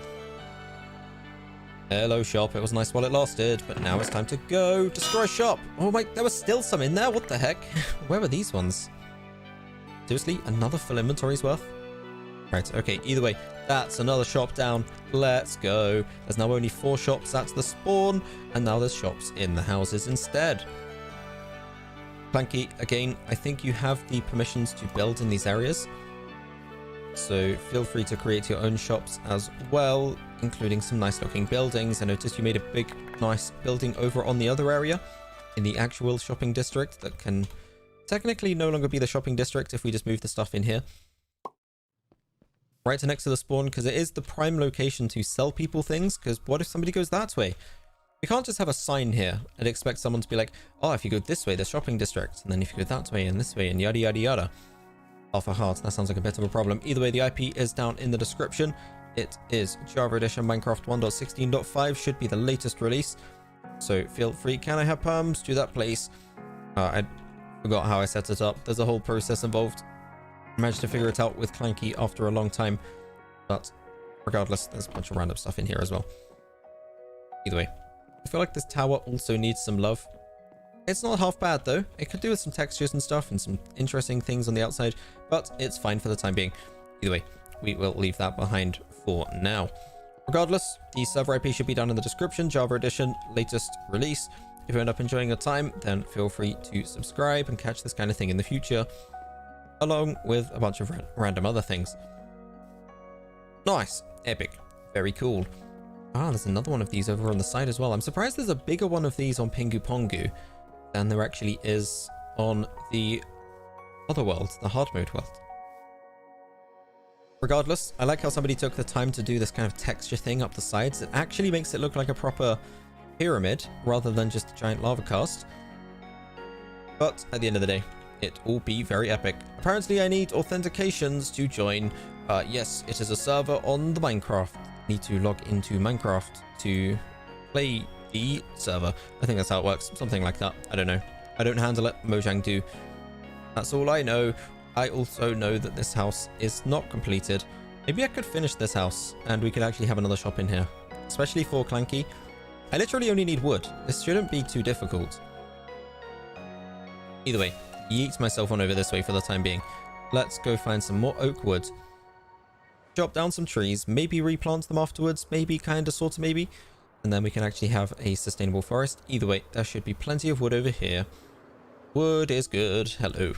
Hello, shop. It was nice while it lasted, but now it's time to go destroy shop. Oh my, there was still some in there. What the heck? Where were these ones? Seriously? Another full inventory's worth? Right, okay. Either way, that's another shop down. Let's go. There's now only 4 shops at the spawn, and now there's shops in the houses instead. Planky, again, I think you have the permissions to build in these areas. So feel free to create your own shops as well, including some nice looking buildings. I noticed you made a big, nice building over on the other area in the actual shopping district that can technically no longer be the shopping district if we just move the stuff in here. Right next to the spawn, because it is the prime location to sell people things, because what if somebody goes that way? We can't just have a sign here and expect someone to be like, oh, if you go this way, the shopping district, and then if you go that way and this way and yada yada yada. Half a heart, that sounds like a bit of a problem. Either way, the IP is down in the description. It is Java Edition Minecraft 1.16.5, should be the latest release. So feel free. Can I have perms? Do that, please. I forgot how I set it up. There's a whole process involved. I managed to figure it out with Clanky after a long time. But regardless, there's a bunch of random stuff in here as well. Either way, I feel like this tower also needs some love. It's not half bad though. It could do with some textures and stuff and some interesting things on the outside, but it's fine for the time being. Either way, we will leave that behind for now. Regardless, the server IP should be down in the description. Java Edition, latest release. If you end up enjoying your time, then feel free to subscribe and catch this kind of thing in the future, along with a bunch of random other things. Nice. Epic. Very cool. Ah, there's another one of these over on the side as well. I'm surprised there's a bigger one of these on PinguPongu than there actually is on the other world, the hard mode world. Regardless, I like how somebody took the time to do this kind of texture thing up the sides. It actually makes it look like a proper pyramid rather than just a giant lava cast. But at the end of the day, it will be very epic. Apparently I need authentications to join. Yes, it is a server on the Minecraft. Need to log into Minecraft to play the server. I think that's how it works. Something like that. I don't know. I don't handle it. Mojang do. That's all I know. I also know that this house is not completed. Maybe I could finish this house and we could actually have another shop in here. Especially for Clanky. I literally only need wood. This shouldn't be too difficult. Either way, yeet myself on over this way for the time being. Let's go find some more oak wood. Chop down some trees. Maybe replant them afterwards. Maybe, kind of, sort of, maybe. And then we can actually have a sustainable forest. Either way, there should be plenty of wood over here. Wood is good. Hello.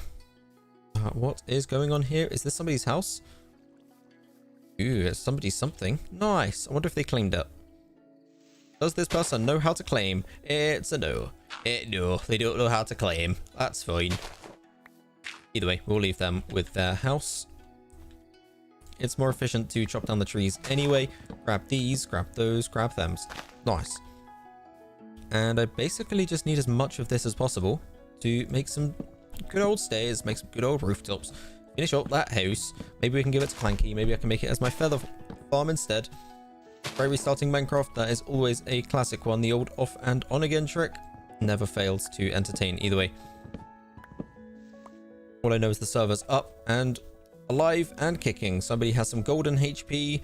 What is going on here? Is this somebody's house? Ooh, it's somebody's something. Nice. I wonder if they claimed it. Does this person know how to claim? It's a no. No, they don't know how to claim. That's fine. Either way, we'll leave them with their house. It's more efficient to chop down the trees anyway. Grab these, grab those, grab them. Nice. And I basically just need as much of this as possible to make some good old stairs, make some good old rooftops, finish up that house. Maybe we can give it to Clanky. Maybe I can make it as my feather farm instead. By restarting Minecraft, that is always a classic one. The old off and on again trick never fails to entertain either way. All I know is the server's up and alive and kicking. Somebody has some golden HP.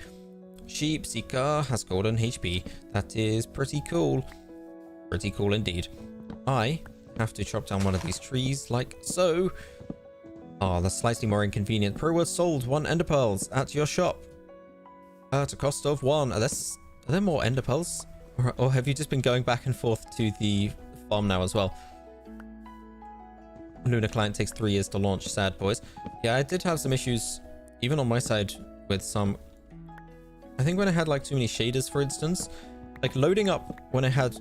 Sheep Seeker has golden HP. That is pretty cool. Pretty cool indeed. I have to chop down one of these trees like so. Ah, that's slightly more inconvenient. Pro word sold 1 ender pearls at your shop. At a cost of 1. Are there more ender pearls? Or have you just been going back and forth to the farm now as well? Lunar client takes 3 years to launch. Sad boys. Yeah, I did have some issues, even on my side, with some... I think when I had like too many shaders, for instance, like loading up when I had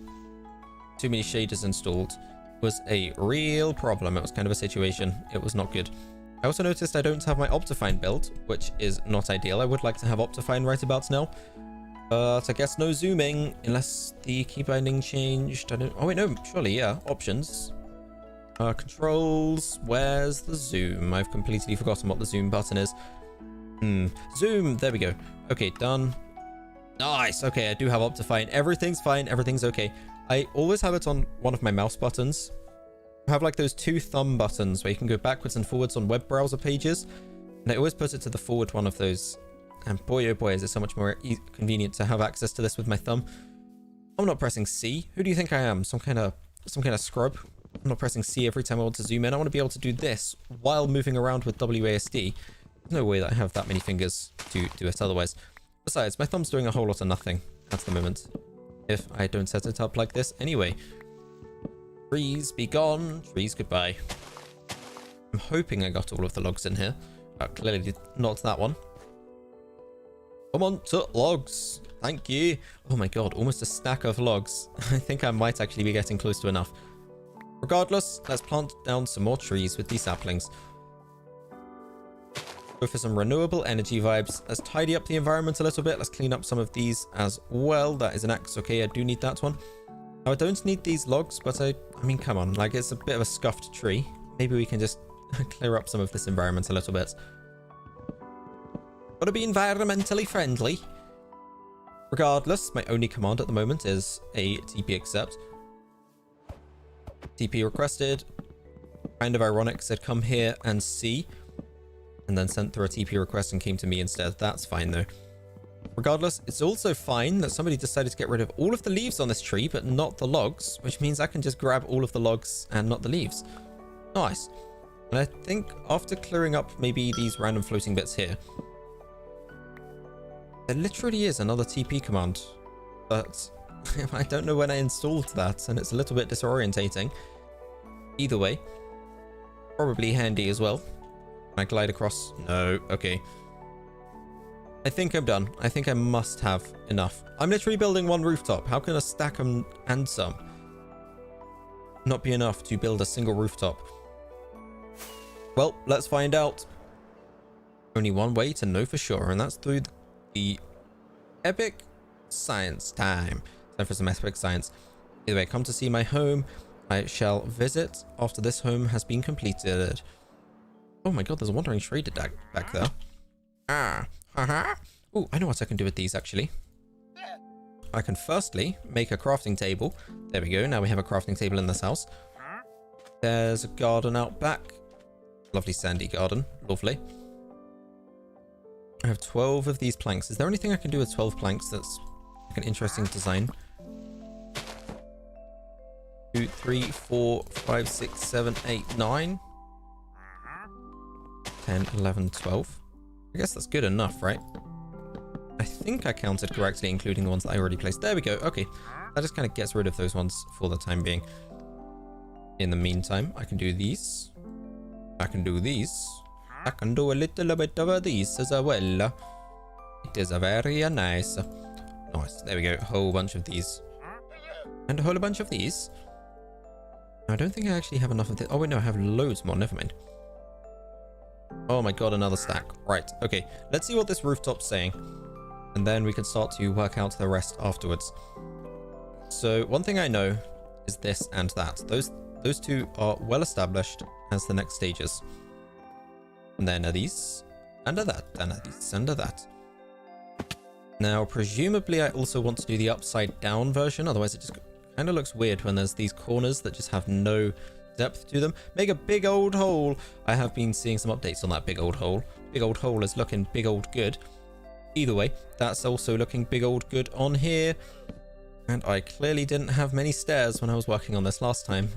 too many shaders installed was a real problem. It was kind of a situation. It was not good. I also noticed I don't have my Optifine built, which is not ideal. I would like to have Optifine right about now. But I guess no zooming unless the key binding changed. I don't... Oh wait, no, surely, yeah. Options. Controls. Where's the zoom? I've completely forgotten what the zoom button is. Zoom. There we go. Okay, done. Nice. Okay, I do have Optifine. Everything's fine. Everything's okay. I always have it on one of my mouse buttons. I have like those two thumb buttons where you can go backwards and forwards on web browser pages. And I always put it to the forward one of those. And boy, oh boy, is it so much more convenient to have access to this with my thumb. I'm not pressing C. Who do you think I am? Some kind of scrub? I'm not pressing C every time I want to zoom in. I want to be able to do this while moving around with WASD. There's no way that I have that many fingers to do it otherwise. Besides, my thumb's doing a whole lot of nothing at the moment, if I don't set it up like this anyway. Trees be gone. Trees goodbye. I'm hoping I got all of the logs in here. Clearly not that one. Come on to logs. Thank you. Oh my god, almost a stack of logs. I think I might actually be getting close to enough. Regardless, let's plant down some more trees with these saplings. Go for some renewable energy vibes. Let's tidy up the environment a little bit. Let's clean up some of these as well. That is an axe. Okay, I do need that one. Now, I don't need these logs, but I mean, come on. Like, it's a bit of a scuffed tree. Maybe we can just clear up some of this environment a little bit. Gotta be environmentally friendly. Regardless, my only command at the moment is a TP accept. TP requested. Kind of ironic, said come here and see. And then sent through a TP request and came to me instead. That's fine though. Regardless, it's also fine that somebody decided to get rid of all of the leaves on this tree, but not the logs, which means I can just grab all of the logs and not the leaves. Nice. And I think after clearing up maybe these random floating bits here, there literally is another TP command, but I don't know when I installed that, and it's a little bit disorientating. Either way, probably handy as well. Can I glide across? No. Okay. I think I'm done. I think I must have enough. I'm literally building one rooftop. How can a stack and some not be enough to build a single rooftop? Well, let's find out. Only one way to know for sure, and that's through the epic science time. Time for some epic science. Either way, come to see my home. I shall visit after this home has been completed. Oh my god, there's a wandering trader back there. Oh, I know what I can do with these actually. I can firstly make a crafting table. There we go. Now we have a crafting table in this house. There's a garden out back. Lovely sandy garden. Lovely. I have 12 of these planks. Is there anything I can do with 12 planks that's like an interesting design? 2, 3, 4, 5, 6, 7, 8, 9. 10, 11, 12. I guess that's good enough, right? I think I counted correctly, including the ones that I already placed. There we go. Okay. That just kind of gets rid of those ones for the time being. In the meantime, I can do these. I can do these. I can do a little bit of these as well. It is a very nice. Nice. There we go. A whole bunch of these. And a whole bunch of these. I don't think I actually have enough of this. Oh, wait, no, I have loads more. Never mind. Oh my god, another stack. Right, okay. Let's see what this rooftop's saying. And then we can start to work out the rest afterwards. So, one thing I know is this and that. Those two are well established as the next stages. And then are these, and are that, and are these, and are that. Now, presumably I also want to do the upside down version, otherwise it just kind of looks weird when there's these corners that just have no depth to them. Make a big old hole. I have been seeing some updates on that big old hole. Big old hole is looking big old good. Either way, that's also looking big old good on here. And I clearly didn't have many stairs when I was working on this last time.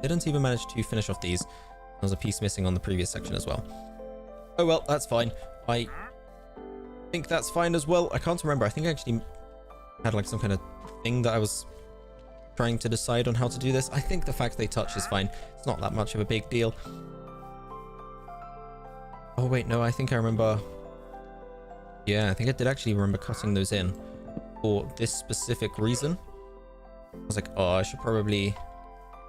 Didn't even manage to finish off these. There was a piece missing on the previous section as well. Oh well, that's fine. I think that's fine as well. I can't remember. I think I actually had like some kind of thing that I was trying to decide on how to do this. I think the fact they touch is fine. It's not that much of a big deal. Oh wait, no, I think I remember Yeah, I think I did actually remember cutting those in for this specific reason. I was like, oh, I should probably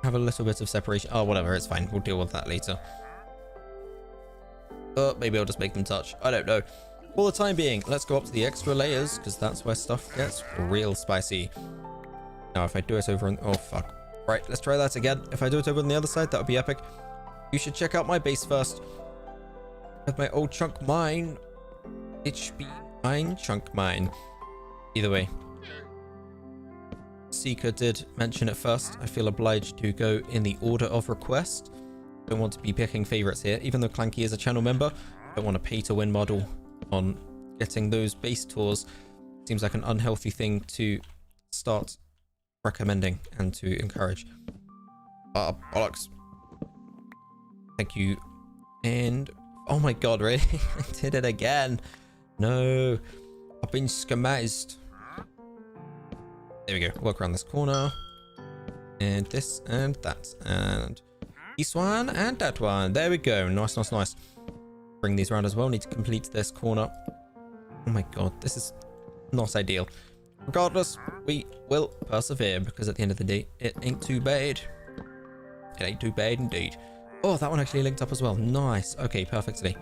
have a little bit of separation. Oh, whatever, it's fine. We'll deal with that later. Maybe I'll just make them touch. I don't know. For the time being, let's go up to the extra layers, because that's where stuff gets real spicy. Now, if I do it over on... Oh, fuck. Right, let's try that again. If I do it over on the other side, that would be epic. You should check out my base first. With my old chunk mine. HB mine, chunk mine. Either way. Seeker did mention it first. I feel obliged to go in the order of request. Don't want to be picking favorites here. Even though Clanky is a channel member, I don't want to pay to win model on getting those base tours. Seems like an unhealthy thing to start recommending and to encourage. Bollocks. Thank you. And oh my god, really? I did it again. No, I've been scammized. There we go. Walk around this corner. And this and that. And this one and that one. There we go. Nice, nice, nice. Bring these around as well. Need to complete this corner. Oh my god, this is not ideal. Regardless, we will persevere because at the end of the day, it ain't too bad. It ain't too bad indeed. Oh, that one actually linked up as well. Nice. Okay, perfectly.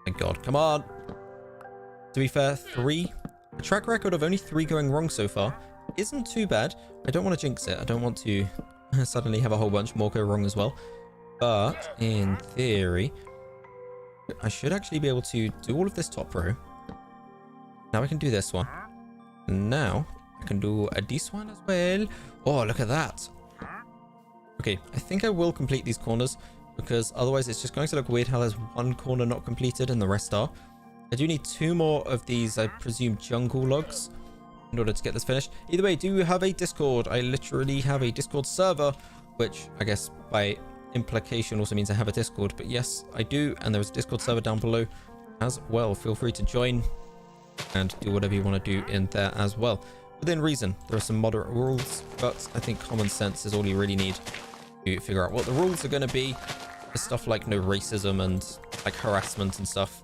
Thank god. Come on. To be fair, 3. A track record of only 3 going wrong so far isn't too bad. I don't want to jinx it. I don't want to suddenly have a whole bunch more go wrong as well. But in theory, I should actually be able to do all of this top row. Now I can do this one. And now I can do this one as well. Oh, look at that. Okay, I think I will complete these corners because otherwise it's just going to look weird how there's one corner not completed and the rest are. I do need 2 more of these, I presume, jungle logs in order to get this finished. Either way, do you have a Discord? I literally have a Discord server, which I guess by implication also means I have a Discord. But yes, I do, and there's a Discord server down below as well. Feel free to join and do whatever you want to do in there as well. Within reason, there are some moderate rules, but I think common sense is all you really need to figure out what the rules are going to be. There's stuff like no racism and like harassment and stuff.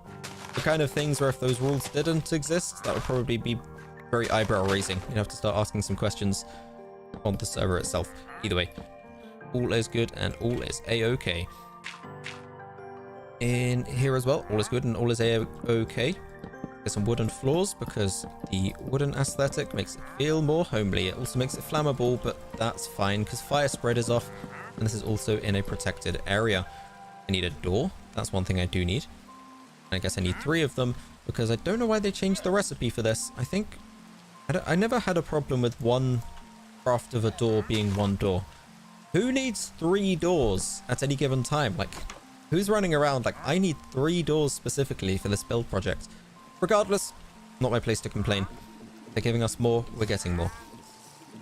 The kind of things where if those rules didn't exist, that would probably be very eyebrow raising. You'd have to start asking some questions on the server itself. Either way, all is good and all is a-okay. In here as well, all is good and all is a-okay. There's some wooden floors because the wooden aesthetic makes it feel more homely. It also makes it flammable, but that's fine because fire spread is off. And this is also in a protected area. I need a door. That's one thing I do need. And I guess I need 3 of them because I don't know why they changed the recipe for this. I think I never had a problem with one craft of a door being 1 door. Who needs 3 doors at any given time? Like, who's running around like, I need 3 doors specifically for this build project? Regardless, not my place to complain. They're giving us more, we're getting more.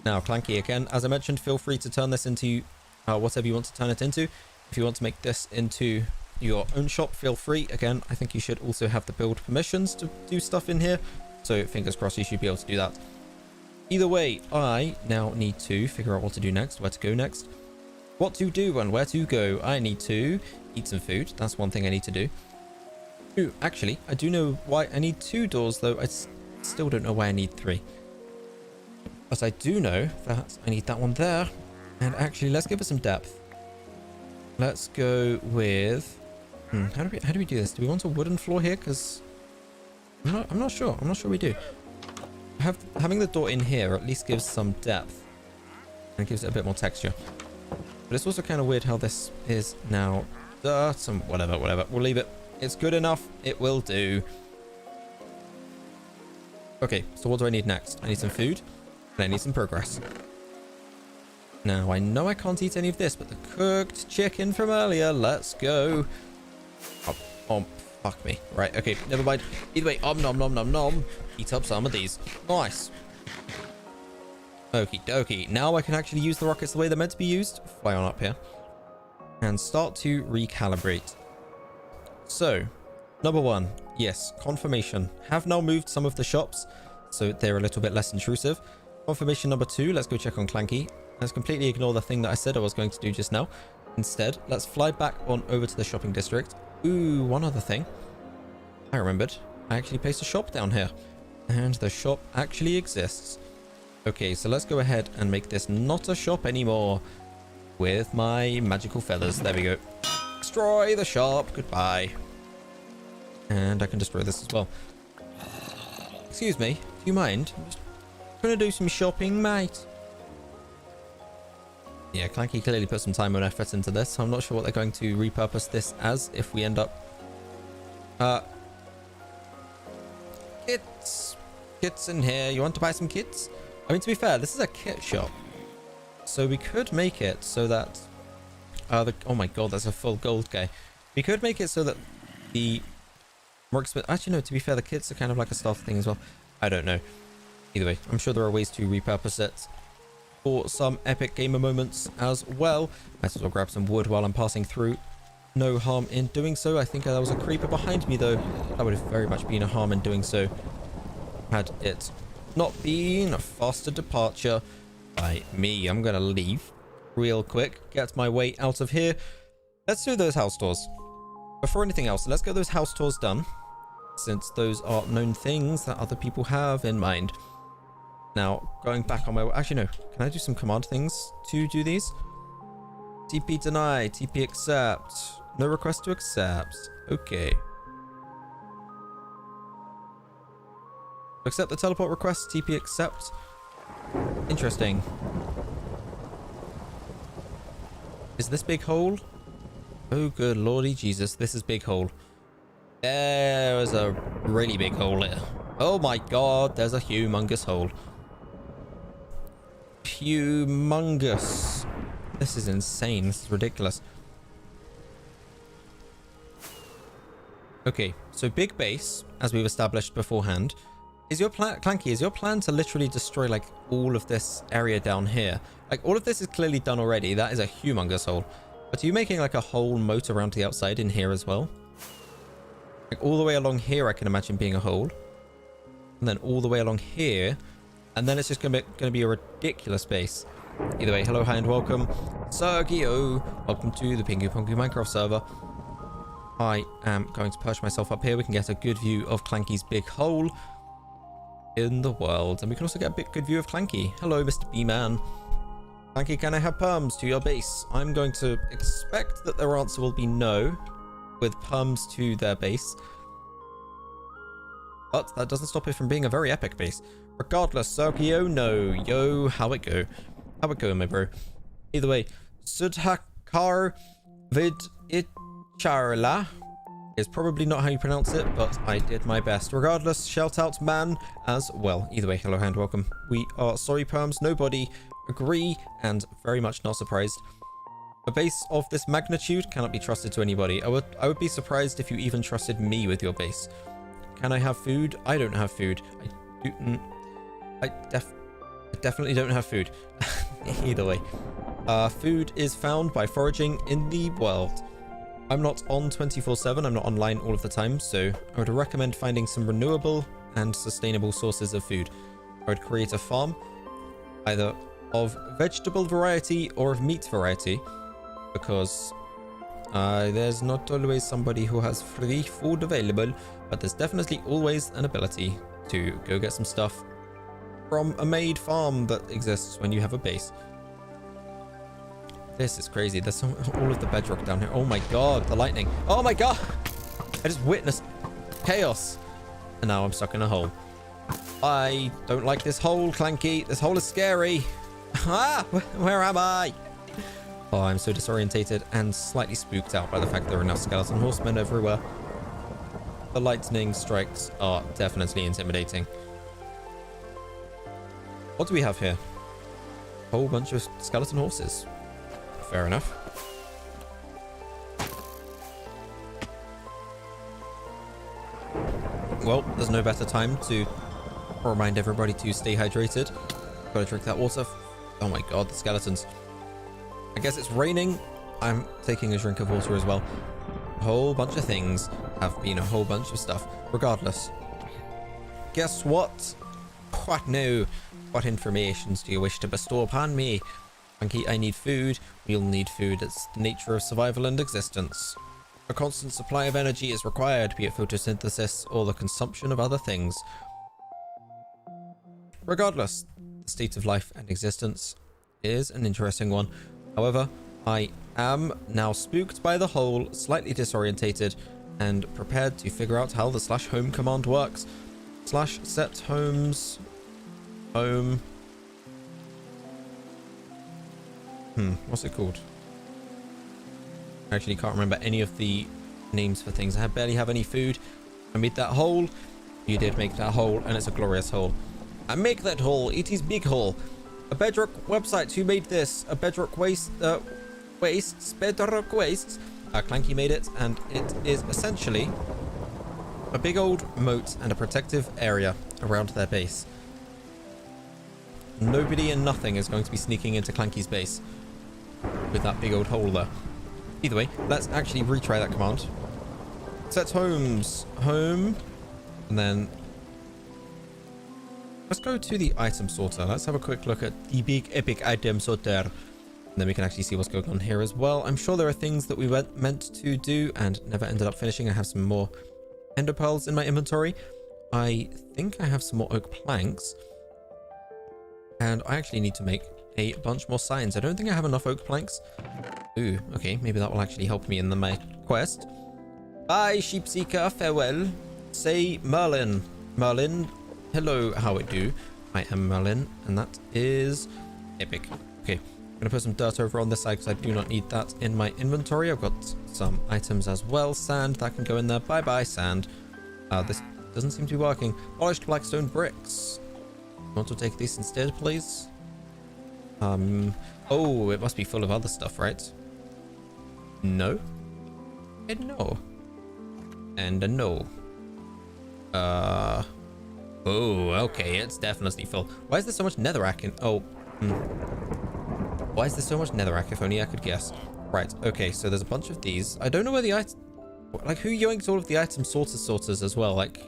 Now, Clanky, again, as I mentioned, feel free to turn this into whatever you want to turn it into. If you want to make this into your own shop, feel free. Again, I think you should also have the build permissions to do stuff in here. So fingers crossed you should be able to do that. Either way, I now need to figure out what to do next, where to go next. What to do and where to go. I need to eat some food. That's one thing I need to do. Ooh, actually, I do know why I need 2 doors, though I still don't know why I need 3. But I do know that I need that one there. And actually, let's give it some depth. Let's go with... How do we do this? Do we want a wooden floor here? Because I'm not sure. I'm not sure we do. Having the door in here at least gives some depth. And it gives it a bit more texture. But it's also kind of weird how this is now dirt and whatever. We'll leave it. It's good enough. It will do. Okay, so what do I need next? I need some food. And I need some progress. Now, I know I can't eat any of this, but the cooked chicken from earlier, let's go. Oh, fuck me. Right, okay, never mind. Either way, nom nom nom nom. Eat up some of these. Nice. Okie dokie. Now I can actually use the rockets the way they're meant to be used. Fly on up here. And start to recalibrate. So, number 1. Yes, confirmation. Have now moved some of the shops, so they're a little bit less intrusive. Confirmation number 2. Let's go check on Clanky. Let's completely ignore the thing that I said I was going to do just now. Instead, let's fly back on over to the shopping district. Ooh, one other thing. I remembered. I actually placed a shop down here. And the shop actually exists. Okay, so let's go ahead and make this not a shop anymore. With my magical feathers. There we go. Destroy the shop. Goodbye. And I can destroy this as well. Excuse me. Do you mind? I'm just trying to do some shopping, mate. Yeah, Clanky clearly put some time and effort into this. I'm not sure what they're going to repurpose this as if we end up... Kits in here. You want to buy some kits? I mean, to be fair, this is a kit shop. So we could make it so that... oh my god, that's a full gold guy. We could make it so that the more expensive... Actually, no, to be fair, the kits are kind of like a stealth thing as well. I don't know. Either way, I'm sure there are ways to repurpose it for some epic gamer moments as well. Might as well grab some wood while I'm passing through. No harm in doing so. I think there was a creeper behind me, though. That would have very much been a harm in doing so. Had it not been a faster departure by me. I'm going to leave real quick. Get my way out of here. Let's do those house tours. Before anything else, let's get those house tours done. Since those are known things that other people have in mind. Now, going back on my... Actually, no. Can I do some command things to do these? TP deny. TP accept. No request to accept. Okay. Accept the teleport request. TP accept. Interesting. Is this big hole? Oh, good lordy Jesus. This is big hole. There is a really big hole here. Oh my god. There's a humongous hole. Humongous. This is insane. This is ridiculous. Okay, so big base, as we've established beforehand. Is your plan, Clanky, is your plan to literally destroy like all of this area down here? Like all of this is clearly done already. That is a humongous hole. But are you making like a whole moat around the outside in here as well? Like all the way along here, I can imagine being a hole. And then all the way along here. And then it's just going to be a ridiculous base. Either way, hello, hi, and welcome. Sergio, welcome to the PinguPongu Minecraft server. I am going to perch myself up here. We can get a good view of Clanky's big hole in the world. And we can also get a good view of Clanky. Hello, Mr. B-Man. Clanky, can I have perms to your base? I'm going to expect that their answer will be no, with perms to their base. But that doesn't stop it from being a very epic base. Regardless, Sergio, no. Yo, how it go? How it go, my bro? Either way, Sudhakar vid Icharla is probably not how you pronounce it, but I did my best. Regardless, shout out man as well. Either way, hello and welcome. We are sorry perms, nobody agree, and very much not surprised. A base of this magnitude cannot be trusted to anybody. I would be surprised if you even trusted me with your base. Can I have food? I don't have food. I definitely don't have food. Either way. Food is found by foraging in the world. I'm not on 24/7. I'm not online all of the time, so I would recommend finding some renewable and sustainable sources of food. I would create a farm, either of vegetable variety or of meat variety, because there's not always somebody who has free food available, but there's definitely always an ability to go get some stuff from a made farm that exists when you have a base. This is crazy. There's all of the bedrock down here. Oh my god, the lightning. Oh my god! I just witnessed chaos. And now I'm stuck in a hole. I don't like this hole, Clanky. This hole is scary. Ah! Where am I? Oh, I'm so disorientated and slightly spooked out by the fact there are now skeleton horsemen everywhere. The lightning strikes are definitely intimidating. What do we have here? A whole bunch of skeleton horses. Fair enough. Well, there's no better time to remind everybody to stay hydrated. Gotta drink that water. Oh my god, the skeletons. I guess it's raining. I'm taking a drink of water as well. A whole bunch of things have been a whole bunch of stuff. Regardless. Guess what? What new? What informations do you wish to bestow upon me? Monkey, I need food. We'll need food. It's the nature of survival and existence. A constant supply of energy is required, be it photosynthesis or the consumption of other things. Regardless, the state of life and existence is an interesting one. However, I am now spooked by the hole, slightly disorientated, and prepared to figure out how the /home command works. /set homes home. What's it called? I actually can't remember any of the names for things. I barely have any food. I made that hole. You did make that hole, and it's a glorious hole. I make that hole. It is big hole. A bedrock website. Who made this? A bedrock wastes. Bedrock wastes. Clanky made it, and it is essentially a big old moat and a protective area around their base. Nobody and nothing is going to be sneaking into Clanky's base with that big old hole there. Either way, let's actually retry that command. Set homes home, and then let's go to the item sorter. Let's have a quick look at the big epic item sorter. And then we can actually see what's going on here as well. I'm sure there are things that we meant to do and never ended up finishing. I have some more ender pearls in my inventory. I think I have some more oak planks. And I actually need to make a bunch more signs. I don't think I have enough oak planks. Ooh, okay. Maybe that will actually help me in my quest. Bye, sheepseeker. Farewell. Say Merlin. Merlin. Hello, how it do? I am Merlin, and that is epic. Okay. I'm going to put some dirt over on this side because I do not need that in my inventory. I've got some items as well. Sand, that can go in there. Bye-bye, sand. This doesn't seem to be working. Polished blackstone bricks. Want to take these instead, please? Oh, it must be full of other stuff, right? No. And no. And a no. Oh, okay. It's definitely full. Why is there so much netherrack in... Oh, Why is there so much netherrack? If only I could guess. Right, okay, so there's a bunch of these. I don't know where the item... Like, who yoinked all of the item sorters as well? Like...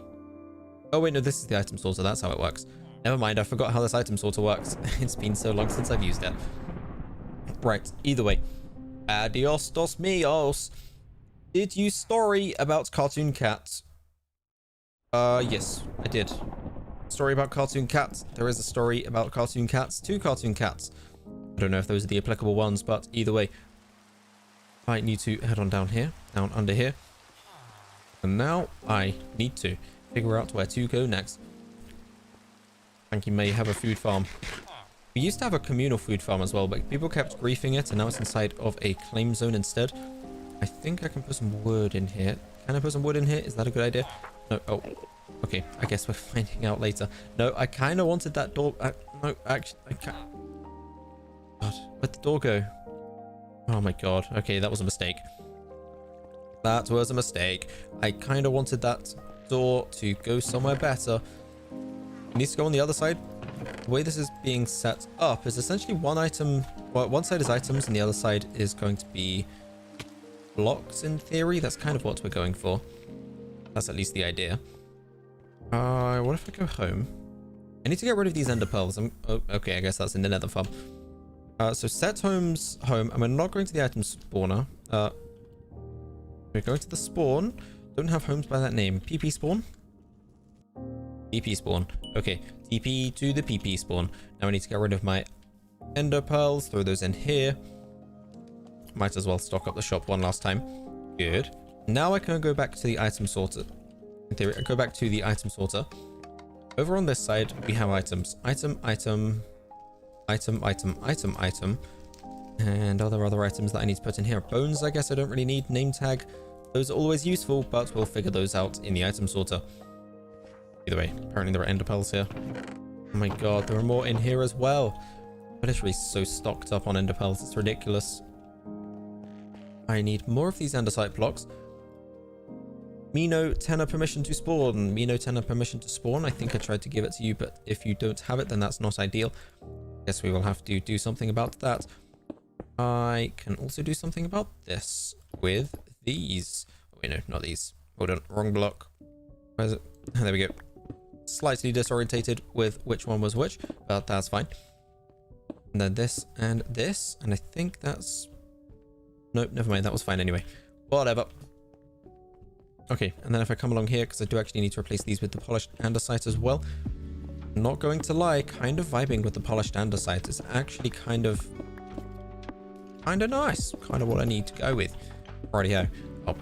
Oh, wait, no, this is the item sorter. That's how it works. Never mind, I forgot how this item sorter works. It's been so long since I've used it. Right, either way. Adios dos mios. Did you story about cartoon cats? Yes, I did. Story about cartoon cats. There is a story about cartoon cats. 2 cartoon cats. I don't know if those are the applicable ones, but either way. I need to head on down here, down under here. And now I need to figure out where to go next. I think you may have a food farm. We used to have a communal food farm as well, but people kept griefing it, and now it's inside of a claim zone instead. I think I can put some wood in here. Can I put some wood in here? Is that a good idea? No. Oh, okay. I guess we're finding out later. No, I kind of wanted that door. No, actually, I can't. God, where'd the door go? Oh my god. Okay, that was a mistake. That was a mistake. I kind of wanted that door to go somewhere better. It needs to go on the other side. The way this is being set up is essentially one item. Well, one side is items and the other side is going to be blocks in theory. That's kind of what we're going for. That's at least the idea. What if I go home? I need to get rid of these ender pearls. Oh, okay, I guess that's in the nether farm. So set homes home, and we're not going to the item spawner. We're going to the spawn. Don't have homes by that name. PP spawn? PP spawn. Okay, TP to the PP spawn. Now I need to get rid of my ender pearls. Throw those in here. Might as well stock up the shop one last time. Good. Now I can go back to the item sorter. In theory, I go back to the item sorter. Over on this side, we have items. Item, item, item, item, item, item. And are there other items that I need to put in here? Bones, I guess I don't really need. Name tag. Those are always useful, but we'll figure those out in the item sorter. Either way, apparently there are ender pearls here. Oh my god, there are more in here as well. We're literally so stocked up on ender pearls, it's ridiculous. I need more of these andesite blocks. Mino tenor permission to spawn. Mino tenor permission to spawn. I think I tried to give it to you, but if you don't have it, then that's not ideal. Guess we will have to do something about that. I can also do something about this with these. Oh, wait, no, not these. Hold on, wrong block. Where is it? There we go. Slightly disorientated with which one was which, but that's fine. And then this and this, and I think that's... Nope, never mind, that was fine anyway. Whatever. Okay, and then if I come along here, because I do actually need to replace these with the polished andesite as well. Not going to lie, kind of vibing with the polished andesite. It's actually kind of nice. Kind of what I need to go with. Rightio. Oh,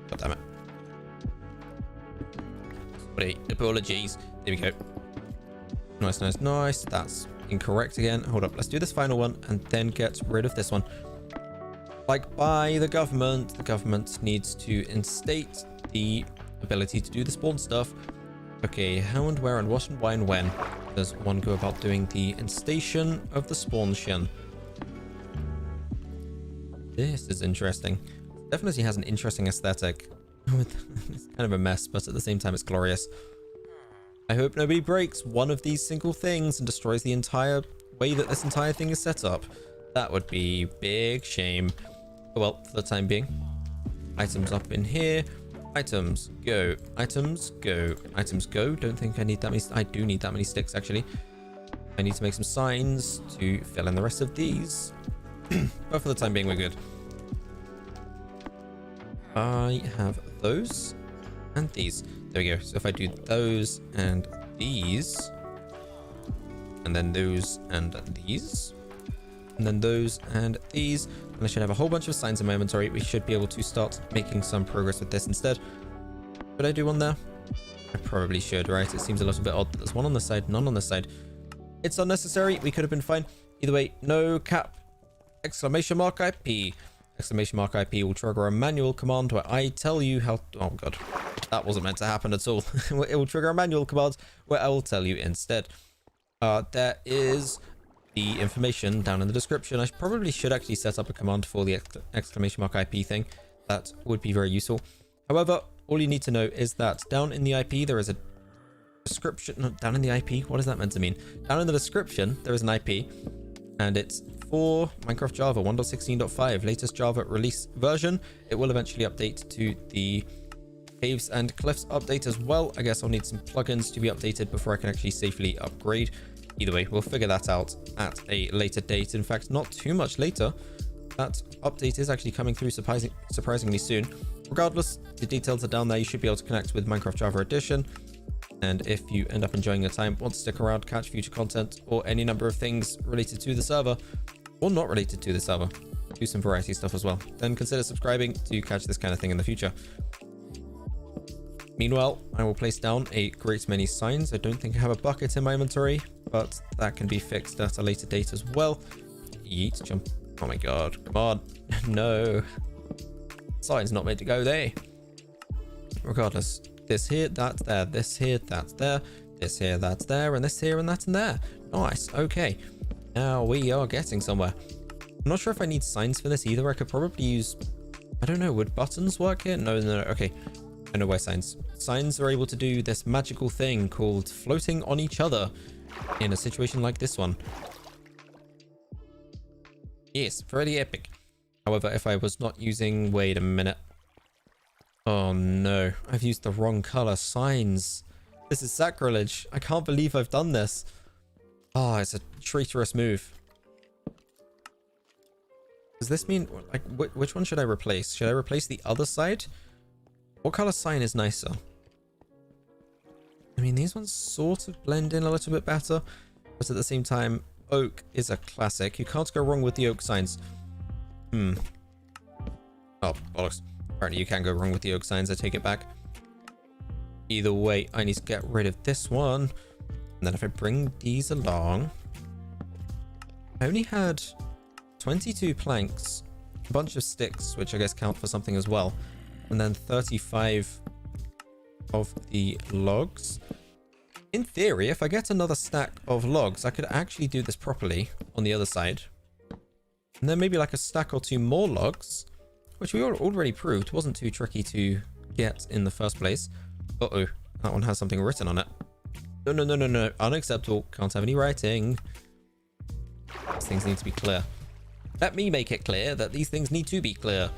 god damn it. Sorry, apologies. There we go. Nice, nice, nice. That's incorrect again. Hold up. Let's do this final one and then get rid of this one. Like by the government needs to instate the ability to do the spawn stuff. Okay, how and where and what and why and when does one go about doing the instation of the spawn shen? This is interesting. Definitely has an interesting aesthetic. It's kind of a mess, but at the same time it's glorious. I hope nobody breaks one of these single things and destroys the entire way that this entire thing is set up. That would be big shame. Oh well, for the time being. Items up in here. Items, go. Items, go. Items, go. Don't think I need that many. I do need that many sticks, actually. I need to make some signs to fill in the rest of these. But for the time being, we're good. I have those and these. There we go. So if I do those and these, and then those and these, and then those and these, and I should have a whole bunch of signs in my inventory. We should be able to start making some progress with this instead. Should I do one there? I probably should, right? It seems a little bit odd that there's one on the side, none on the side. It's unnecessary. We could have been fine. Either way, no cap. Exclamation mark IP. Exclamation mark IP will trigger a manual command where I tell you how... Oh, God. That wasn't meant to happen at all. It will trigger a manual command where I will tell you instead. There is the information down in the description. I probably should actually set up a command for the exclamation mark IP thing. That would be very useful. However, all you need to know is that down in the IP, there is a description. No, down in the IP? What is that meant to mean? Down in the description, there is an IP, and it's for Minecraft Java 1.16.5, latest Java release version. It will eventually update to the Caves and Cliffs update as well. I guess I'll need some plugins to be updated before I can actually safely upgrade. Either way, we'll figure that out at a later date. In fact, not too much later. That update is actually coming through surprisingly soon. Regardless, the details are down there. You should be able to connect with Minecraft Java Edition. And if you end up enjoying your time, want to stick around, catch future content, or any number of things related to the server, or not related to the server, do some variety stuff as well, then consider subscribing to catch this kind of thing in the future. Meanwhile, I will place down a great many signs. I don't think I have a bucket in my inventory, but that can be fixed at a later date as well. Yeet, jump. Oh my god, come on. No. Sign's not meant to go there. Regardless, this here, that's there, this here, that's there, this here, that's there, and this here, and that's in there. Nice, okay. Now we are getting somewhere. I'm not sure if I need signs for this either. I could probably use, I don't know, would buttons work here? No, okay. I know why signs. Signs are able to do this magical thing called floating on each other in a situation like this one. Yes, pretty epic. However, if I was not using, wait a minute. Oh no, I've used the wrong color signs. This is sacrilege. I can't believe I've done this. Oh, it's a traitorous move. Does this mean, like, which one should I replace? Should I replace the other side? What color sign is nicer? I mean, these ones sort of blend in a little bit better, but at the same time, oak is a classic. You can't go wrong with the oak signs. Oh, bollocks. Apparently you can go wrong with the oak signs. I take it back. Either way, I need to get rid of this one. And then if I bring these along... I only had 22 planks, a bunch of sticks, which I guess count for something as well, and then 35 of the logs. In theory, if I get another stack of logs, I could actually do this properly on the other side. And then maybe like a stack or two more logs, which we already proved wasn't too tricky to get in the first place. Uh-oh, that one has something written on it. No, no, no, no, no. Unacceptable. Can't have any writing. These things need to be clear. Let me make it clear that these things need to be clear.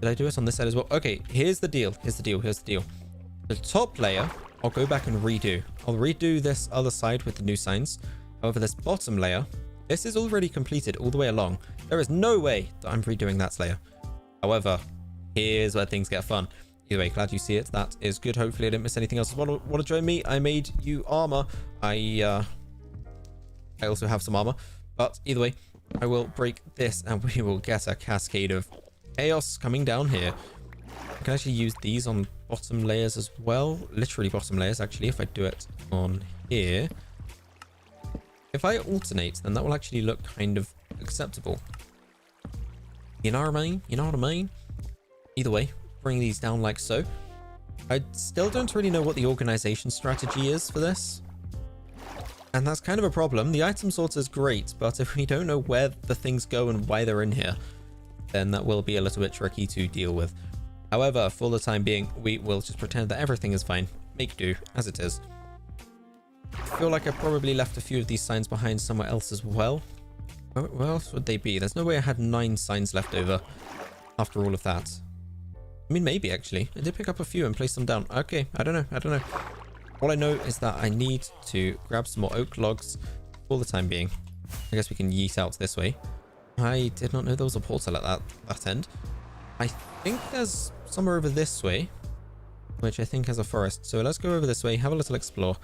Did I do it on this side as well? Okay, here's the deal. Here's the deal. Here's the deal. The top layer, I'll go back and redo. I'll redo this other side with the new signs. However, this bottom layer, this is already completed all the way along. There is no way that I'm redoing that layer. However, here's where things get fun. Either way, glad you see it. That is good. Hopefully I didn't miss anything else. Want to join me? I made you armor. I also have some armor. But either way, I will break this and we will get a cascade of chaos coming down here. I can actually use these on bottom layers as well. Literally bottom layers, actually, if I do it on here. If I alternate, then that will actually look kind of acceptable. You know what I mean? You know what I mean? Either way, bring these down like so. I still don't really know what the organization strategy is for this. And that's kind of a problem. The item sorter is great, but if we don't know where the things go and why they're in here, then that will be a little bit tricky to deal with. However, for the time being, we will just pretend that everything is fine. Make do, as it is. I feel like I probably left a few of these signs behind somewhere else as well. Where else would they be? There's no way I had 9 signs left over after all of that. I mean, maybe actually. I did pick up a few and place them down. Okay, I don't know. All I know is that I need to grab some more oak logs for the time being. I guess we can yeet out this way. I did not know there was a portal at that end. I think there's somewhere over this way, which I think has a forest. So let's go over this way, have a little explore.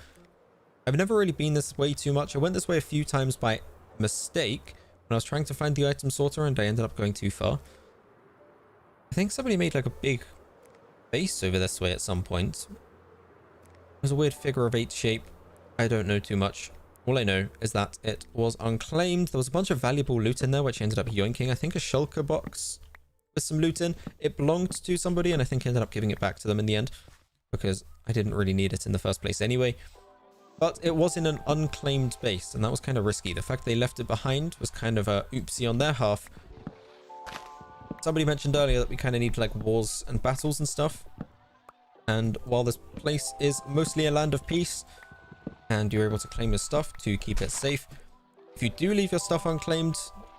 I've never really been this way too much. I went this way a few times by mistake when I was trying to find the item sorter and I ended up going too far. I think somebody made like a big base over this way at some point. There's a weird figure of 8 shape. I don't know too much. All I know is that it was unclaimed. There was a bunch of valuable loot in there, which ended up yoinking. I think a shulker box with some loot in. It belonged to somebody, and I think I ended up giving it back to them in the end because I didn't really need it in the first place anyway. But it was in an unclaimed base, and that was kind of risky. The fact they left it behind was kind of a oopsie on their half. Somebody mentioned earlier that we kind of need like wars and battles and stuff. And while this place is mostly a land of peace, and you're able to claim your stuff to keep it safe, if you do leave your stuff unclaimed,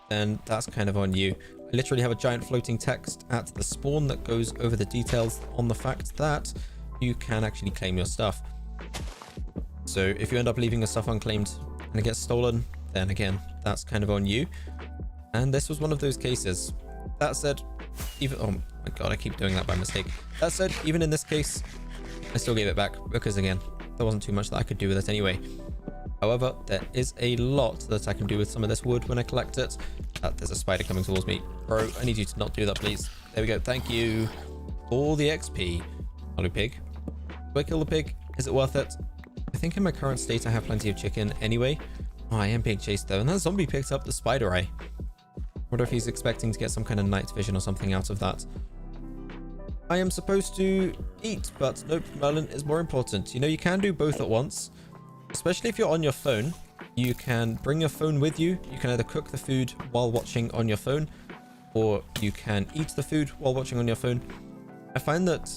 then that's kind of on you. I literally have a giant floating text at the spawn that goes over the details on the fact that you can actually claim your stuff. So if you end up leaving your stuff unclaimed and it gets stolen, then again, that's kind of on you. And this was one of those cases. That said, even... oh my god, I keep doing that by mistake. That said, even in this case, I still gave it back because again, there wasn't too much that I could do with it anyway. However, there is a lot that I can do with some of this wood when I collect it. There's a spider coming towards me. Bro, I need you to not do that, please. There we go. Thank you for the XP. Hello, pig. Do I kill the pig? Is it worth it? I think in my current state, I have plenty of chicken anyway. Oh, I am being chased though. And that zombie picked up the spider eye. Wonder if he's expecting to get some kind of night vision or something out of that. I am supposed to eat, but nope, Merlin is more important. You know, you can do both at once, especially if you're on your phone. You can bring your phone with you. You can either cook the food while watching on your phone, or you can eat the food while watching on your phone. I find that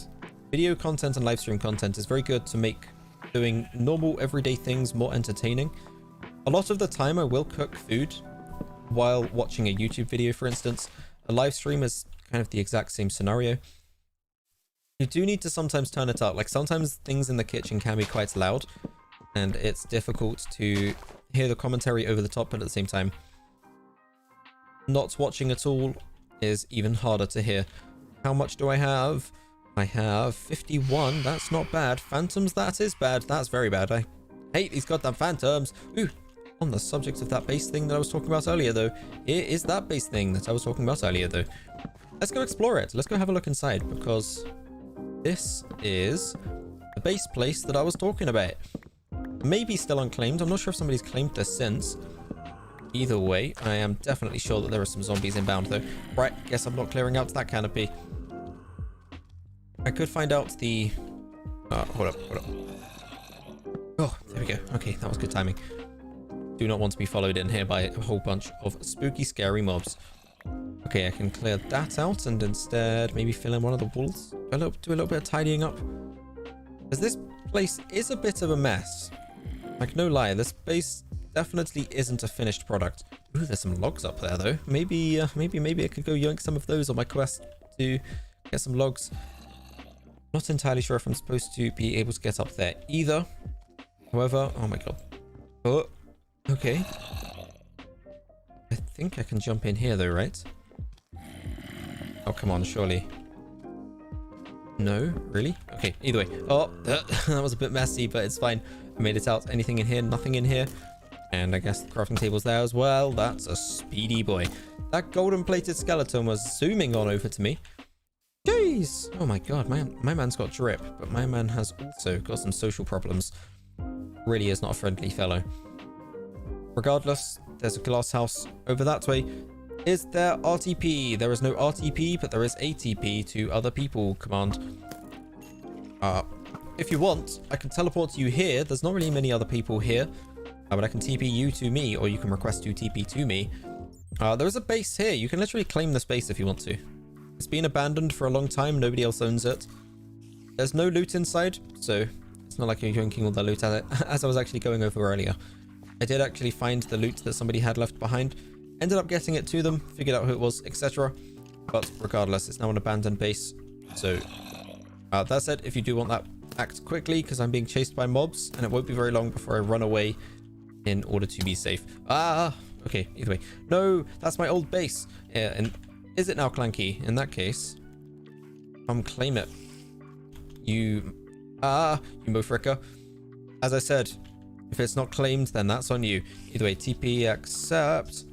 video content and live stream content is very good to make doing normal everyday things more entertaining. A lot of the time I will cook food while watching a YouTube video, for instance. A live stream is kind of the exact same scenario. You do need to sometimes turn it up. Like sometimes things in the kitchen can be quite loud and it's difficult to hear the commentary over the top, but at the same time, not watching at all is even harder to hear. How much do I have? I have 51. That's not bad. Phantoms, that is bad. That's very bad. I hate these goddamn phantoms. Ooh. On the subject of that base thing that I was talking about earlier though, here is that base thing that I was talking about earlier though. Let's go explore it. Let's go have a look inside because this is the base place that I was talking about. Maybe still unclaimed. I'm not sure if somebody's claimed this since. Either way, I am definitely sure that there are some zombies inbound though. Right, guess I'm not clearing out that canopy. I could find out the... hold up. Oh, there we go. Okay, that was good timing. Do not want to be followed in here by a whole bunch of spooky, scary mobs. Okay, I can clear that out and instead maybe fill in one of the walls. Do a little bit of tidying up. Because this place is a bit of a mess. Like, no lie, this base definitely isn't a finished product. Ooh, there's some logs up there though. Maybe I could go yoink some of those on my quest to get some logs. Not entirely sure if I'm supposed to be able to get up there either. However, oh my god. Oh. Okay. I think I can jump in here though, right? Oh, come on, surely. No, really? Okay, either way. Oh, that was a bit messy, but it's fine. I made it out. Anything in here? Nothing in here. And I guess the crafting table's there as well. That's a speedy boy. That golden-plated skeleton was zooming on over to me. Jeez! Oh my god, my man's got drip, but my man has also got some social problems. Really is not a friendly fellow. Regardless, there's a glass house over that way. Is there RTP? There is no RTP, but there is ATP to other people command. If you want, I can teleport you here. There's not really many other people here, but I can TP you to me, or you can request you TP to me. There is a base here. You can literally claim this base if you want to. It's been abandoned for a long time. Nobody else owns it. There's no loot inside, so it's not like you're yanking all the loot at it, as I was actually going over earlier. I did actually find the loot that somebody had left behind. Ended up getting it to them, figured out who it was, etc. But regardless, it's now an abandoned base. So, that said, if you do want that, act quickly, because I'm being chased by mobs, and it won't be very long before I run away in order to be safe. Okay, either way. No, that's my old base. And is it now Clanky? In that case, claim it. You mofricker. As I said, if it's not claimed, then that's on you. Either way, TP accept.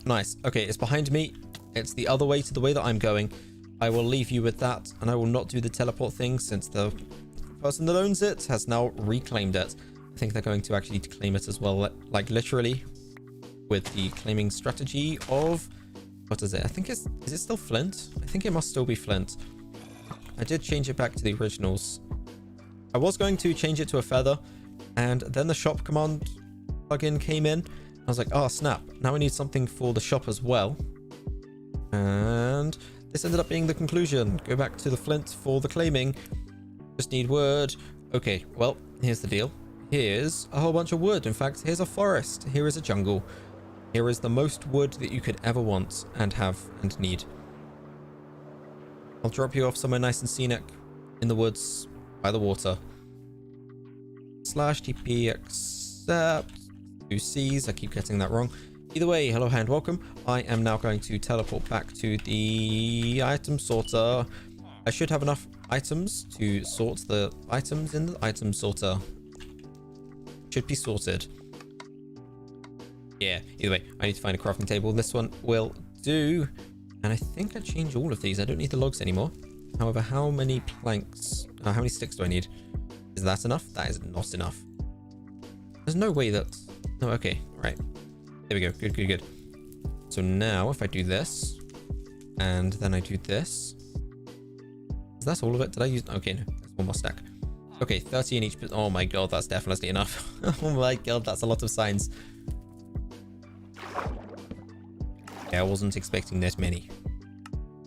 Nice. Okay, it's behind me. It's the other way to the way that I'm going. I will leave you with that, and I will not do the teleport thing since the person that owns it has now reclaimed it. I think they're going to actually claim it as well, like literally, with the claiming strategy of... What is it? I think is it still Flint? I think it must still be Flint. I did change it back to the originals. I was going to change it to a feather, and then the shop command plugin came in. I was like, oh snap, now I need something for the shop as well. And this ended up being the conclusion. Go back to the Flint for the claiming. Just need wood. Okay, well, here's the deal. Here's a whole bunch of wood. In fact, here's a forest. Here is a jungle. Here is the most wood that you could ever want and have and need. I'll drop you off somewhere nice and scenic in the woods by the water. /TP accept 2Cs. I keep getting that wrong. Either way, hello and welcome. I am now going to teleport back to the item sorter. I should have enough items to sort the items in the item sorter. Should be sorted. Yeah, either way, I need to find a crafting table. This one will do. And I think I changed all of these. I don't need the logs anymore. However, how many planks, how many sticks do I need? Is that enough? That is not enough. There's no way that... No, okay, right. There we go. Good, good, good. So now if I do this, and then I do this. Is that all of it? Did I use... Okay, no, that's one more stack. Okay, 30 in each... Oh my god, that's definitely enough. Oh my god, that's a lot of signs. Yeah, I wasn't expecting that many.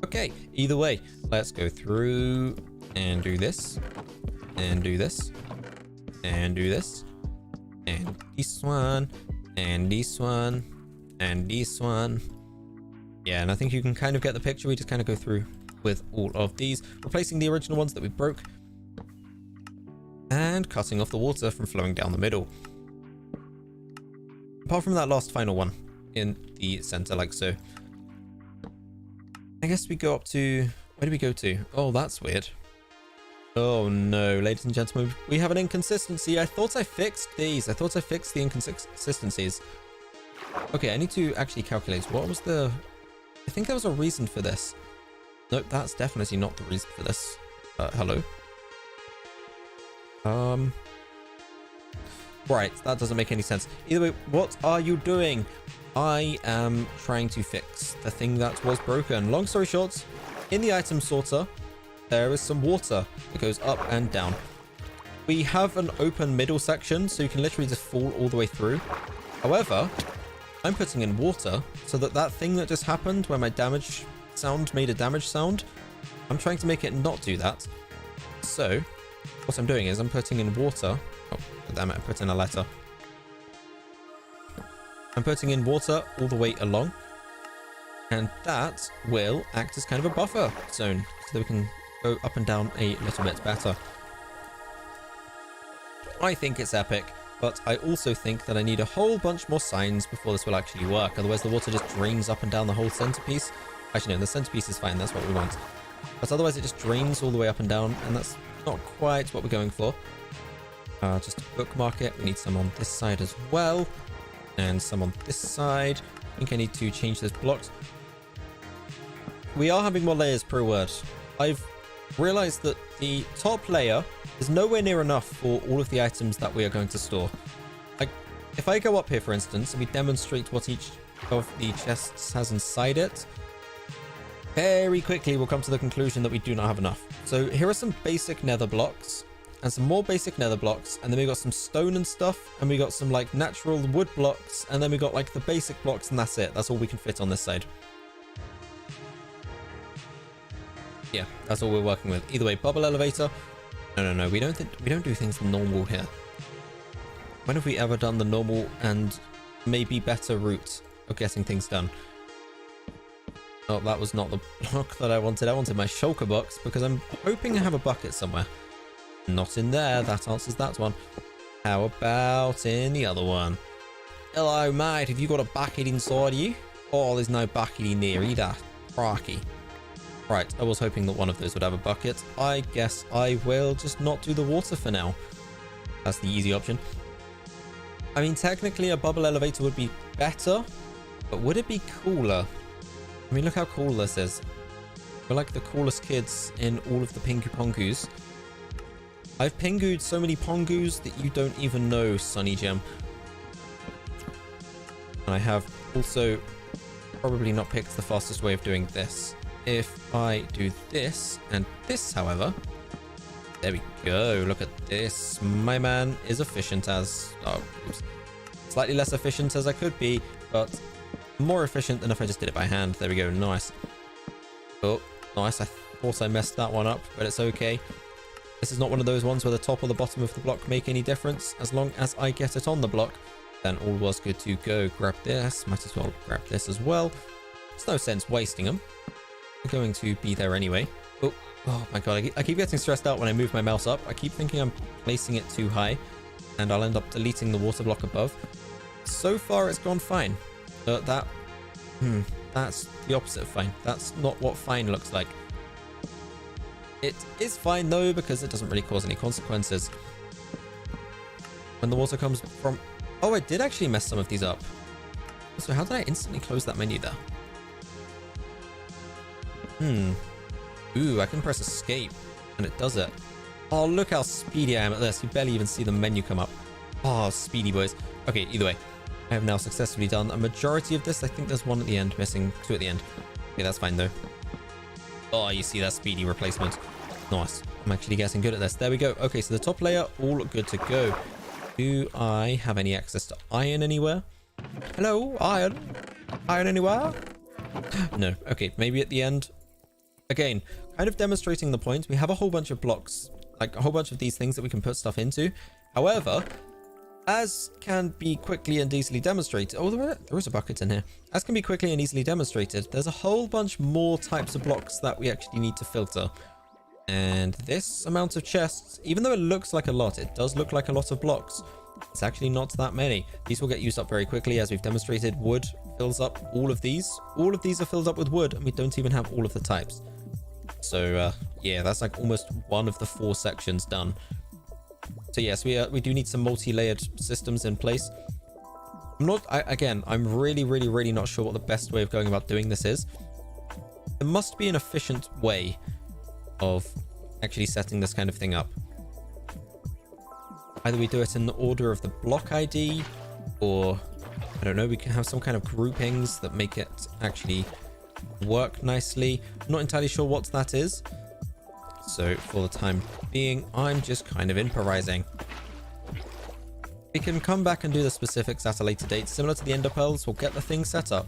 Okay, either way, let's go through and do this, and do this, and do this, and this one, and this one, and this one. Yeah, and I think you can kind of get the picture. We just kind of go through with all of these, replacing the original ones that we broke, and cutting off the water from flowing down the middle. Apart from that last final one in the center, like so. I guess we go up to... Where do we go to? Oh, that's weird. Oh no, ladies and gentlemen, we have an inconsistency. I thought I fixed these. I thought I fixed the inconsistencies. Okay, I need to actually calculate. What was the... I think there was a reason for this. Nope, that's definitely not the reason for this. Hello? Right, that doesn't make any sense. Either way, what are you doing? I am trying to fix the thing that was broken. Long story short, in the item sorter, there is some water that goes up and down. We have an open middle section, so you can literally just fall all the way through. However, I'm putting in water so that that thing that just happened where my damage sound made a damage sound, I'm trying to make it not do that. So what I'm doing is I'm putting in water. Oh, damn it, I put in a letter. I'm putting in water all the way along, and that will act as kind of a buffer zone so that we can go up and down a little bit better. I think it's epic, but I also think that I need a whole bunch more signs before this will actually work. Otherwise the water just drains up and down the whole centerpiece. Actually no, the centerpiece is fine, that's what we want. But otherwise it just drains all the way up and down, and that's not quite what we're going for. Just to bookmark it. We need some on this side as well, and some on this side. I think I need to change those blocks. We are having more layers per word. I've realized that the top layer is nowhere near enough for all of the items that we are going to store. Like, if I go up here, for instance, and we demonstrate what each of the chests has inside it, very quickly we'll come to the conclusion that we do not have enough. So here are some basic nether blocks, and some more basic nether blocks, and then we got some stone and stuff, and we got some like natural wood blocks, and then we got like the basic blocks, and that's it. That's all we can fit on this side. Yeah, that's all we're working with. Either way, bubble elevator. No, we don't do things normal here. When have we ever done the normal and maybe better route of getting things done? Oh, that was not the block that I wanted. I wanted my shulker box because I'm hoping I have a bucket somewhere. Not in there. That answers that one. How about in the other one? Hello, mate. Have you got a bucket inside you? Oh, there's no bucket in there either. Crikey. Right, I was hoping that one of those would have a bucket. I guess I will just not do the water for now. That's the easy option. I mean, technically a bubble elevator would be better, but would it be cooler? I mean, look how cool this is. We're like the coolest kids in all of the PinguPongus. I've pingued so many pongus that you don't even know, Sunny Gem. And I have also probably not picked the fastest way of doing this. If I do this and this, however, there we go. Look at this. My man is efficient as... Oh, oops. Slightly less efficient as I could be, but more efficient than if I just did it by hand. There we go. Nice. Oh, nice. I thought I messed that one up, but it's okay. This is not one of those ones where the top or the bottom of the block make any difference. As long as I get it on the block, then all was good to go. Grab this. Might as well grab this as well. There's no sense wasting them. They're going to be there anyway. Oh my god, I keep getting stressed out when I move my mouse up. I keep thinking I'm placing it too high, and I'll end up deleting the water block above. So far, it's gone fine. That's the opposite of fine. That's not what fine looks like. It is fine though, because it doesn't really cause any consequences. When the water comes from... Oh, I did actually mess some of these up. So how did I instantly close that menu there? Ooh, I can press escape and it does it. Oh, look how speedy I am at this. You barely even see the menu come up. Oh, speedy boys. Okay, either way, I have now successfully done a majority of this. I think there's one at the end, missing two at the end. Okay, that's fine though. Oh, you see that speedy replacement. Nice. I'm actually getting good at this. There we go. Okay, so the top layer, all good to go. Do I have any access to iron anywhere? Hello, iron? Iron anywhere? No. Okay, maybe at the end. Again, kind of demonstrating the point. We have a whole bunch of blocks, like a whole bunch of these things that we can put stuff into. However, as can be quickly and easily demonstrated... Oh, there is a bucket in here. As can be quickly and easily demonstrated, there's a whole bunch more types of blocks that we actually need to filter. And this amount of chests, even though it looks like a lot, it does look like a lot of blocks. It's actually not that many. These will get used up very quickly, as we've demonstrated. Wood fills up all of these. All of these are filled up with wood, and we don't even have all of the types. So, yeah, that's like almost one of the 4 sections done. So yes, we do need some multi-layered systems in place. I'm really not sure what the best way of going about doing this is. There must be an efficient way of actually setting this kind of thing up. Either we do it in the order of the block ID, or I don't know, we can have some kind of groupings that make it actually work nicely. I'm not entirely sure what that is. So for the time being, I'm just kind of improvising. We can come back and do the specifics at a later date. Similar to the ender pearls, we'll get the thing set up.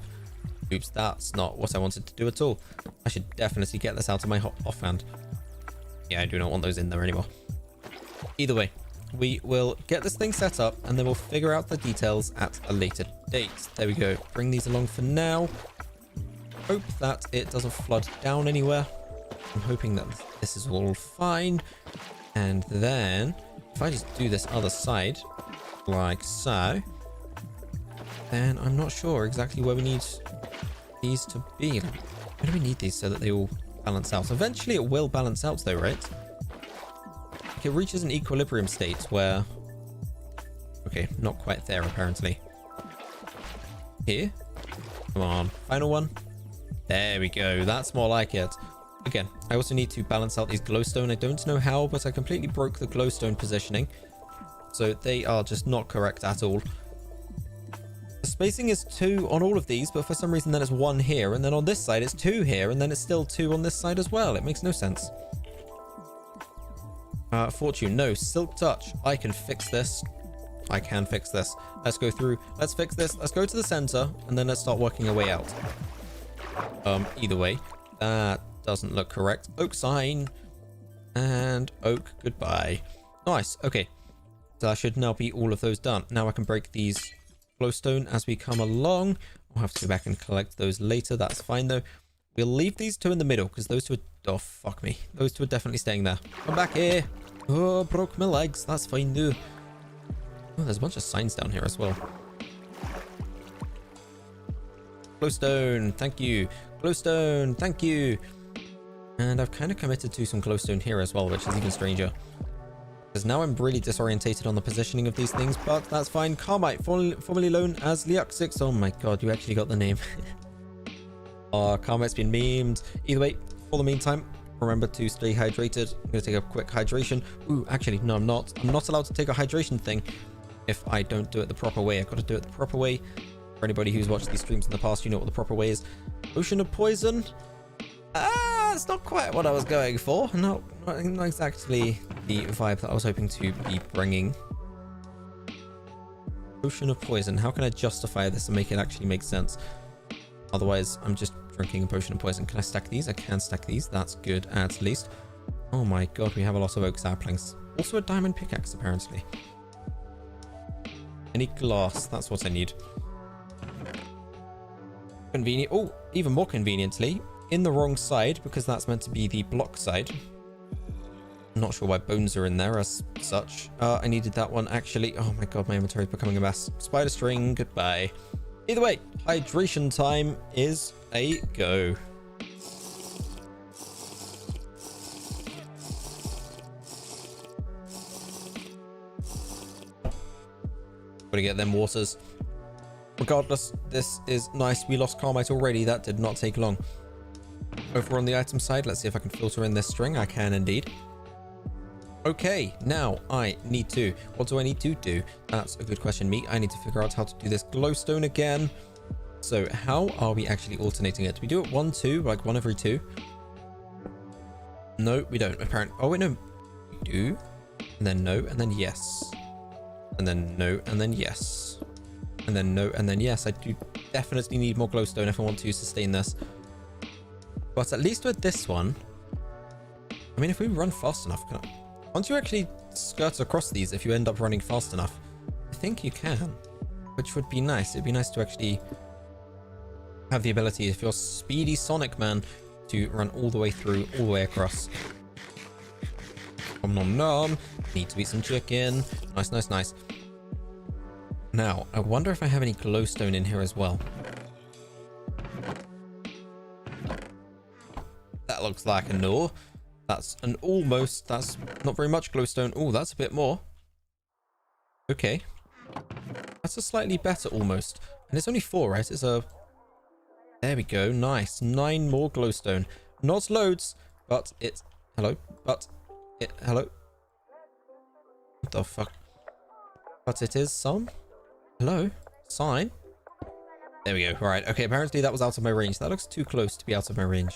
Oops, that's not what I wanted to do at all. I should definitely get this out of my offhand. Yeah, I do not want those in there anymore. Either way, we will get this thing set up and then we'll figure out the details at a later date. There we go. Bring these along for now. Hope that it doesn't flood down anywhere. I'm hoping that this is all fine. And then if I just do this other side like so, then I'm not sure exactly where we need these to be. Where do we need these so that they all balance out. Eventually it will balance out though, right? Like it reaches an equilibrium state where... Okay, not quite there apparently. Here. Come on. Final one. There we go. That's more like it. Again, I also need to balance out these glowstone. I don't know how, but I completely broke the glowstone positioning. So they are just not correct at all. The spacing is 2 on all of these, but for some reason then it's 1 here, and then on this side it's 2 here, and then it's still 2 on this side as well. It makes no sense. Fortune, no. Silk touch. I can fix this. I can fix this. Let's go through. Let's fix this. Let's go to the center, and then let's start working our way out. Either way, that doesn't look correct. Oak sign. And oak, goodbye. Nice. Okay. So that should now be all of those done. Now I can break these glowstone as we come along. I'll have to go back and collect those later. That's fine though. We'll leave these 2 in the middle because those 2 are... Oh, fuck me. Those 2 are definitely staying there. Come back here. Oh, broke my legs. That's fine though. Oh, there's a bunch of signs down here as well. Glowstone, thank you. Glowstone, thank you. And I've kind of committed to some glowstone here as well, which is even stranger. Because now I'm really disorientated on the positioning of these things, but that's fine. Carmite, formerly known as Liaxix. Oh my god, you actually got the name. Oh, Carmite's been memed. Either way, for the meantime, remember to stay hydrated. I'm going to take a quick hydration. Ooh, actually, no, I'm not. I'm not allowed to take a hydration thing if I don't do it the proper way. I've got to do it the proper way. For anybody who's watched these streams in the past, you know what the proper way is. Ocean of poison. It's not quite what I was going for. Not exactly the vibe that I was hoping to be bringing. Ocean of poison. How can I justify this and make it actually make sense? Otherwise, I'm just drinking a potion of poison. Can I stack these? I can stack these. That's good, at least. Oh my god, we have a lot of oak saplings. Also a diamond pickaxe, apparently. Any glass. That's what I need. Convenient. Oh, even more conveniently, in the wrong side, because that's meant to be the block side. I'm not sure why bones are in there as such. I needed that one, actually. Oh my god, my inventory is becoming a mess. Spider string, goodbye. Either way, hydration time is a go. Gotta get them waters. Regardless, this is nice. We lost Carmite already. That did not take long. Over on the item side, let's see if I can filter in this string. I can indeed. Okay, now I need to... What do I need to do? That's a good question, me. I need to figure out how to do this glowstone again. So how are we actually alternating it? Do we do it 1, 2, like 1 every 2? No, we don't. Apparently. Oh, wait, no. We do. And then no, and then yes. And then no, and then yes. And then no, and then yes. I do definitely need more glowstone if I want to sustain this. But at least with this one... I mean, if we run fast enough... Once you actually skirt across these, if you end up running fast enough, I think you can. Which would be nice. It'd be nice to actually have the ability, if you're speedy Sonic Man, to run all the way through, all the way across. Nom nom nom. Need to eat some chicken. Nice, nice, nice. Now, I wonder if I have any glowstone in here as well. That looks like a no. That's an almost. That's not very much glowstone. Oh, that's a bit more. Okay. That's a slightly better almost. And it's only 4, right? It's a... There we go. Nice. 9 more glowstone. Not loads, but it's... Hello? But... Hello? What the fuck? But it is some... Hello? Sign? There we go. Alright. Okay, apparently that was out of my range. That looks too close to be out of my range.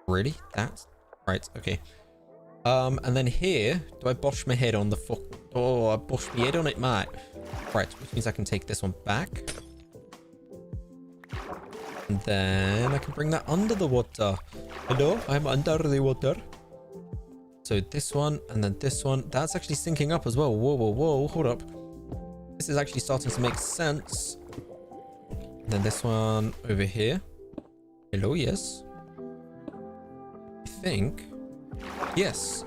Really? That? Right, okay. And then here, do I bosh my head on the fuck? Oh, I boshed my head on it, mate. Right, which means I can take this one back. And then I can bring that under the water. Hello, I'm under the water. So this one, and then this one. That's actually syncing up as well. Whoa, whoa, whoa, hold up. This is actually starting to make sense. And then this one over here. Hello, yes. I think. Yes.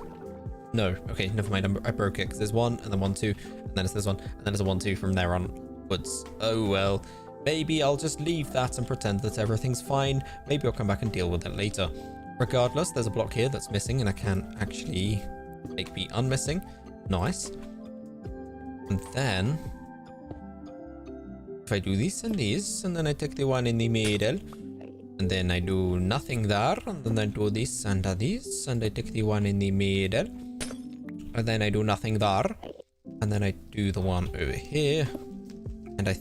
No. Okay, never mind. I broke it because there's 1 and then 1, 2, and then it's this one, and then there's a 1, 2 from there onwards. Oh well. Maybe I'll just leave that and pretend that everything's fine. Maybe I'll come back and deal with it later. Regardless, there's a block here that's missing, and I can actually make me unmissing. Nice. And then if I do this and this, and then I take the one in the middle, and then I do nothing there, and then I do this and this, and I take the one in the middle, and then I do nothing there, and then I do the one over here, and I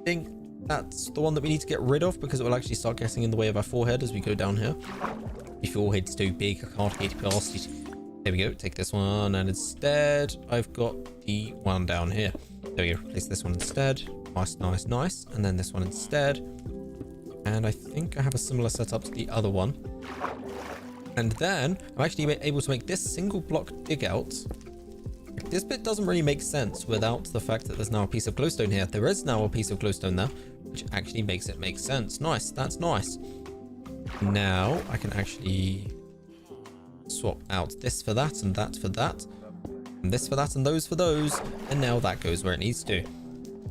think that's the one that we need to get rid of because it will actually start getting in the way of our forehead as we go down here. My forehead's too big, I can't get past it. There we go, take this one, and instead I've got the one down here. There we go, place this one instead. Nice, nice, nice. And then this one instead. And I think I have a similar setup to the other one. And then I'm actually able to make this single block dig out. This bit doesn't really make sense without the fact that there's now a piece of glowstone here. There is now a piece of glowstone there, which actually makes it make sense. Nice, that's nice. Now I can actually swap out this for that and that for that. And this for that and those for those. And now that goes where it needs to.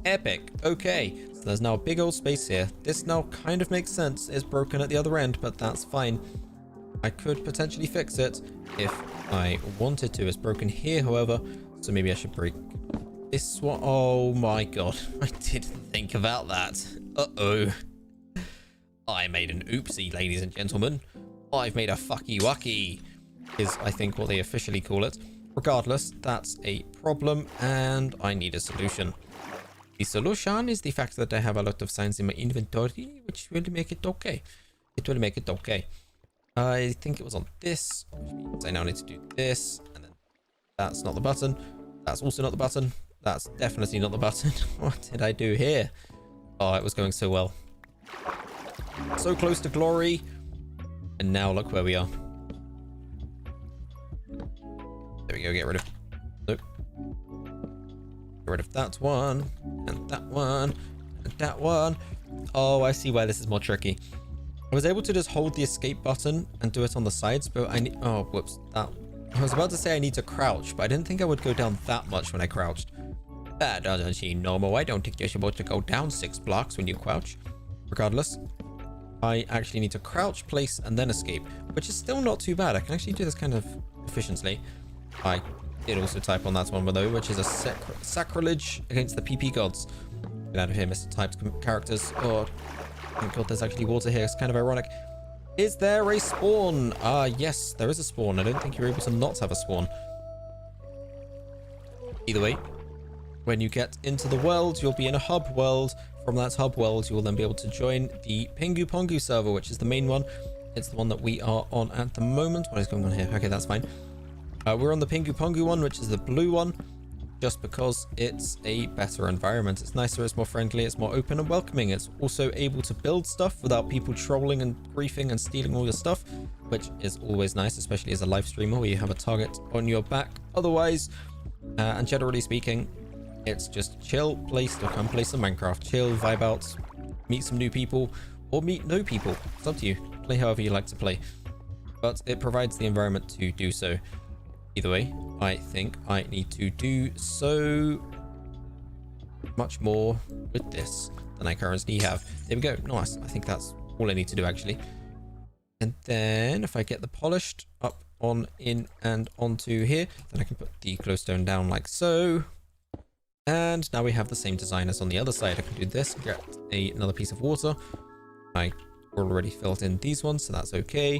Epic. Okay, so there's now a big old space here. This now kind of makes sense. It's broken at the other end, but that's fine. I could potentially fix it if I wanted to. It's broken here, however, so maybe I should break this one. Oh my god, I didn't think about that. Uh-oh. I made an oopsie, ladies and gentlemen. I've made a fucky wucky, is I think what they officially call it. Regardless, that's a problem, and I need a solution. The solution is the fact that I have a lot of signs in my inventory, which will make it okay. It will make it okay. I think it was on this, which means I now need to do this, and then that's not the button. That's also not the button. That's definitely not the button. What did I do here? Oh, it was going so well. So close to glory. And now look where we are. There we go, get rid of... Nope. Get rid of that one, and that one, and that one. Oh, I see why this is more tricky. I was able to just hold the escape button and do it on the sides, but I need... Oh, whoops. That... I was about to say I need to crouch, but I didn't think I would go down that much when I crouched. That doesn't seem normal. I don't think you're supposed to go down 6 blocks when you crouch. Regardless, I actually need to crouch, place, and then escape, which is still not too bad. I can actually do this kind of efficiently. I did also type on that one though, which is a sacrilege against the PP gods. Get out of here, Mr. Typed characters. Oh, thank god there's actually water here. It's kind of ironic. Is there a spawn? Yes, there is a spawn. I don't think you're able to not have a spawn. Either way, when you get into the world, you'll be in a hub world. From that hub world, you will then be able to join the PinguPongu server, which is the main one. It's the one that we are on at the moment. What is going on here? Okay, that's fine. We're on the PinguPongu one, which is the blue one, just because it's a better environment. It's nicer, it's more friendly, it's more open and welcoming. It's also able to build stuff without people trolling and griefing and stealing all your stuff, which is always nice, especially as a live streamer where you have a target on your back. Otherwise, and generally speaking, it's just chill place to come play some Minecraft. Chill, vibe out, meet some new people, or meet no people. It's up to you. Play however you like to play. But it provides the environment to do so. Either way, I think I need to do so much more with this than I currently have. There we go. Nice. I think that's all I need to do, actually. And then if I get the polished up on in and onto here, then I can put the glowstone down like so. And now we have the same design as on the other side. I can do this, get another piece of water. I already filled in these ones, so that's okay.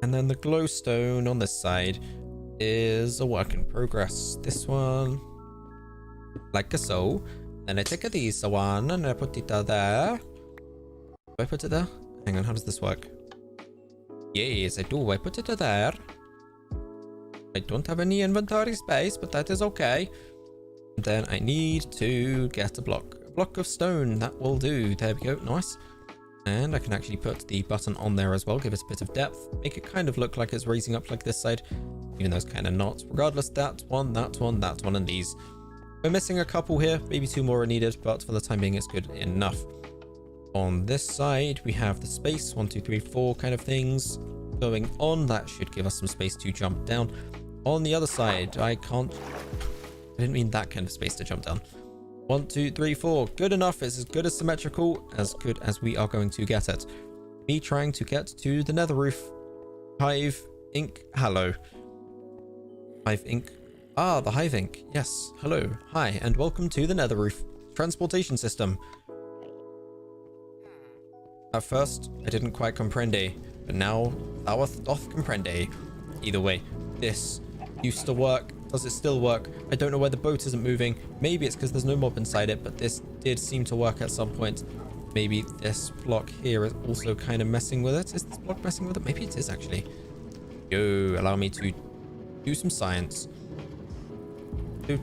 And then the glowstone on this side is a work in progress. This one, like so. Then I take this one and I put it there. Do I put it there? Hang on, how does this work? Yes, I do. I put it there. I don't have any inventory space, but that is okay. And then I need to get a block of stone. That will do. There we go. Nice. And I can actually put the button on there as well, give it a bit of depth, make it kind of look like it's raising up like this side, even though it's kind of not. Regardless, that one, that one, that one, and these. We're missing a couple here, maybe 2 more are needed, but for the time being, it's good enough. On this side, we have the space, 1, 2, 3, 4 kind of things going on. That should give us some space to jump down. On the other side, I didn't mean that kind of space to jump down. 1, 2, 3, 4. Good enough. It's as good as symmetrical, as good as we are going to get it. Me trying to get to the nether roof Hive Ink. Hello. Hive Ink. Ah, the Hive Ink. Yes. Hello. Hi, and welcome to the Nether Roof transportation system. At first, I didn't quite comprende, but now thou doth comprende. Either way, this used to work. Does it still work? I don't know why the boat isn't moving. Maybe it's because there's no mob inside it, but this did seem to work at some point. Maybe this block here is also kind of messing with it. Is this block messing with it? Maybe it is actually. Yo, allow me to do some science. Do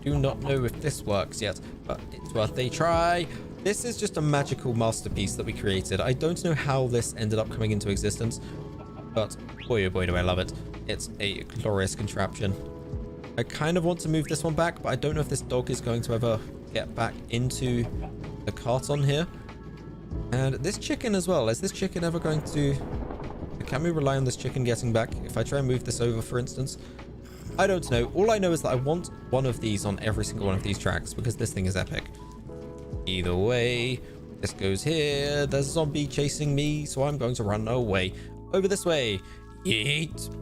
not know if this works yet, but it's worth a try. This is just a magical masterpiece that we created. I don't know how this ended up coming into existence, but boy oh boy do I love it. It's a glorious contraption. I kind of want to move this one back, but I don't know if this dog is going to ever get back into the cart on here. And this chicken as well. Is this chicken ever going to... Can we rely on this chicken getting back? If I try and move this over, for instance? I don't know. All I know is that I want one of these on every single one of these tracks because this thing is epic. Either way, this goes here. There's a zombie chasing me, so I'm going to run away. Over this way. Yeet.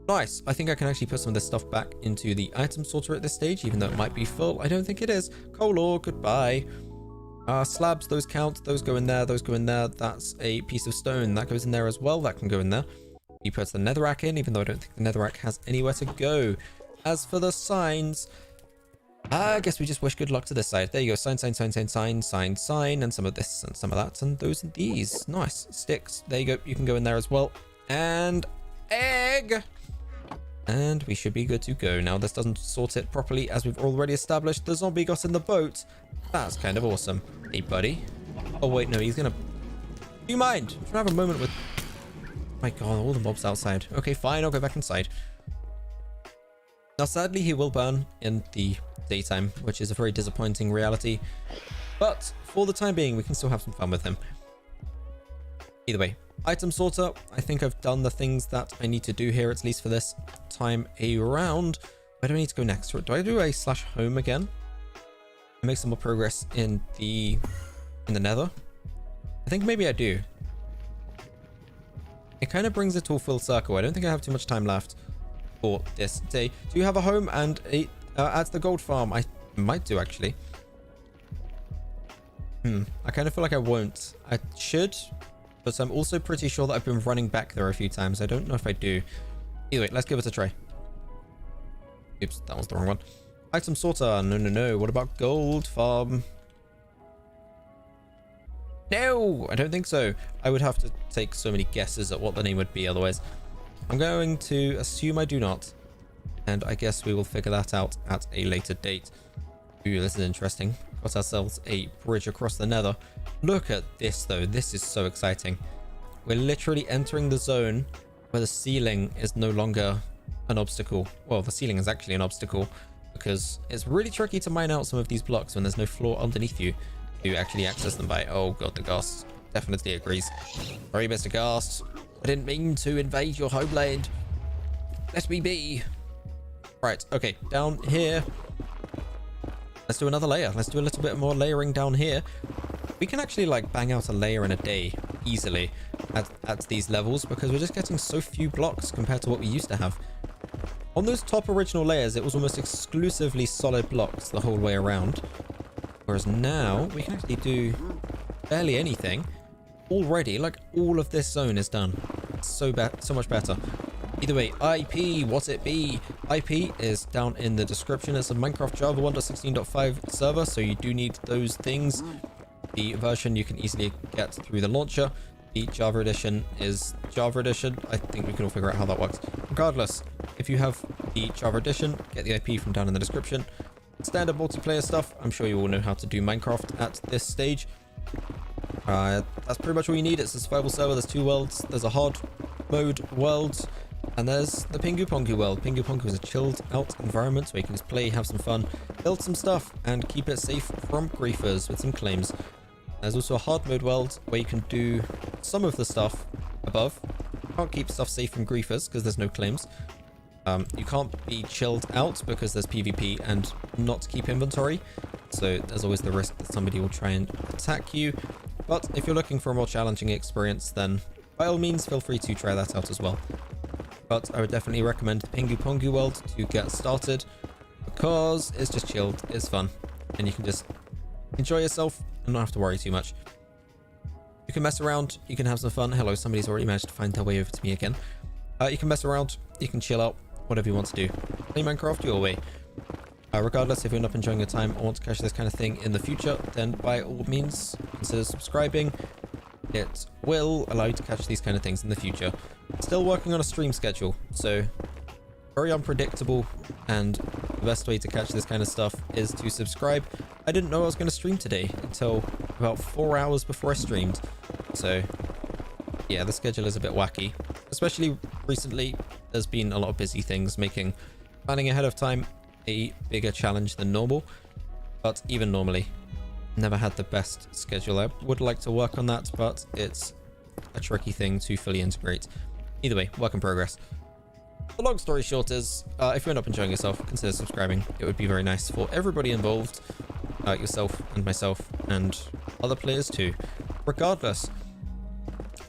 Nice. I think I can actually put some of this stuff back into the item sorter at this stage, even though it might be full. I don't think it is. Coal ore, goodbye. Slabs, those count. Those go in there. Those go in there. That's a piece of stone. That goes in there as well. That can go in there. He puts the netherrack in, even though I don't think the netherrack has anywhere to go. As for the signs, I guess we just wish good luck to this side. There you go. Sign, sign, sign, sign, sign, sign, sign, and some of this and some of that, and those and these. Nice. Sticks. There you go. You can go in there as well. And egg. And we should be good to go. Now, this doesn't sort it properly, as we've already established. The zombie got in the boat. That's kind of awesome. Hey, buddy. Oh, wait, no, he's gonna... Do you mind? I'm trying to have a moment with... My god, all the mobs outside. Okay, fine, I'll go back inside. Now, sadly, he will burn in the daytime, which is a very disappointing reality. But for the time being, we can still have some fun with him. Either way, item sorter. I think I've done the things that I need to do here, at least for this time around. Where do I need to go next? Do I do a /home again? Make some more progress in the nether? I think maybe I do. It kind of brings it all full circle. I don't think I have too much time left for this day. Do you have a home and add to the gold farm? I might do, actually. I kind of feel like I won't. I should, but I'm also pretty sure that I've been running back there a few times. I don't know if I do. Either way, let's give it a try. Oops, that was the wrong one. Item sorter. No, no, no. What about gold farm? No, I don't think so. I would have to take so many guesses at what the name would be otherwise. I'm going to assume I do not. And I guess we will figure that out at a later date. Ooh, this is interesting. Got ourselves a bridge across the nether. Look at this, though. This is so exciting. We're literally entering the zone where the ceiling is no longer an obstacle. Well, the ceiling is actually an obstacle because it's really tricky to mine out some of these blocks when there's no floor underneath you to actually access them by. Oh god, the Ghast definitely agrees. Sorry, Mr. Ghast. I didn't mean to invade your homeland. Let me be. Right, okay, down here. Let's do another layer. Let's do a little bit more layering down here. We can actually like bang out a layer in a day easily at these levels because we're just getting so few blocks compared to what we used to have. On those top original layers, it was almost exclusively solid blocks the whole way around. Whereas now, we can actually do barely anything. Already, like, all of this zone is done. It's so much better. Either way, IP, what's it be? IP is down in the description. It's a Minecraft Java 1.16.5 server, so you do need those things. The version you can easily get through the launcher. The Java edition is Java edition. I think we can all figure out how that works. Regardless, if you have the Java edition, get the IP from down in the description. Standard multiplayer stuff. I'm sure you all know how to do Minecraft at this stage. That's pretty much all you need. It's a survival server. There's 2 worlds. There's a hard mode world, and there's the PinguPongu world. PinguPongu is a chilled out environment where you can just play, have some fun, build some stuff, and keep it safe from griefers with some claims. There's also a hard mode world where you can do some of the stuff above. Can't keep stuff safe from griefers because there's no claims. You can't be chilled out because there's PvP and not keep inventory. So there's always the risk that somebody will try and attack you. But if you're looking for a more challenging experience, then by all means, feel free to try that out as well. But I would definitely recommend PinguPongu World to get started because it's just chilled, it's fun, and you can just enjoy yourself and not have to worry too much. You can mess around, you can have some fun. Hello, somebody's already managed to find their way over to me again. You can mess around, you can chill out, whatever you want to do. Play Minecraft your way. Regardless, if you're not enjoying your time or want to catch this kind of thing in the future, then by all means, consider subscribing. It will allow you to catch these kind of things in the future. Still working on a stream schedule, so very unpredictable, and the best way to catch this kind of stuff is to subscribe. I didn't know I was going to stream today until about 4 hours before I streamed, so yeah, the schedule is a bit wacky. Especially recently, there's been a lot of busy things, making planning ahead of time a bigger challenge than normal. But even normally, never had the best schedule. I would like to work on that, but it's a tricky thing to fully integrate. Either way, work in progress. The long story short is, if you're not enjoying yourself, consider subscribing. It would be very nice for everybody involved, yourself and myself and other players too. Regardless,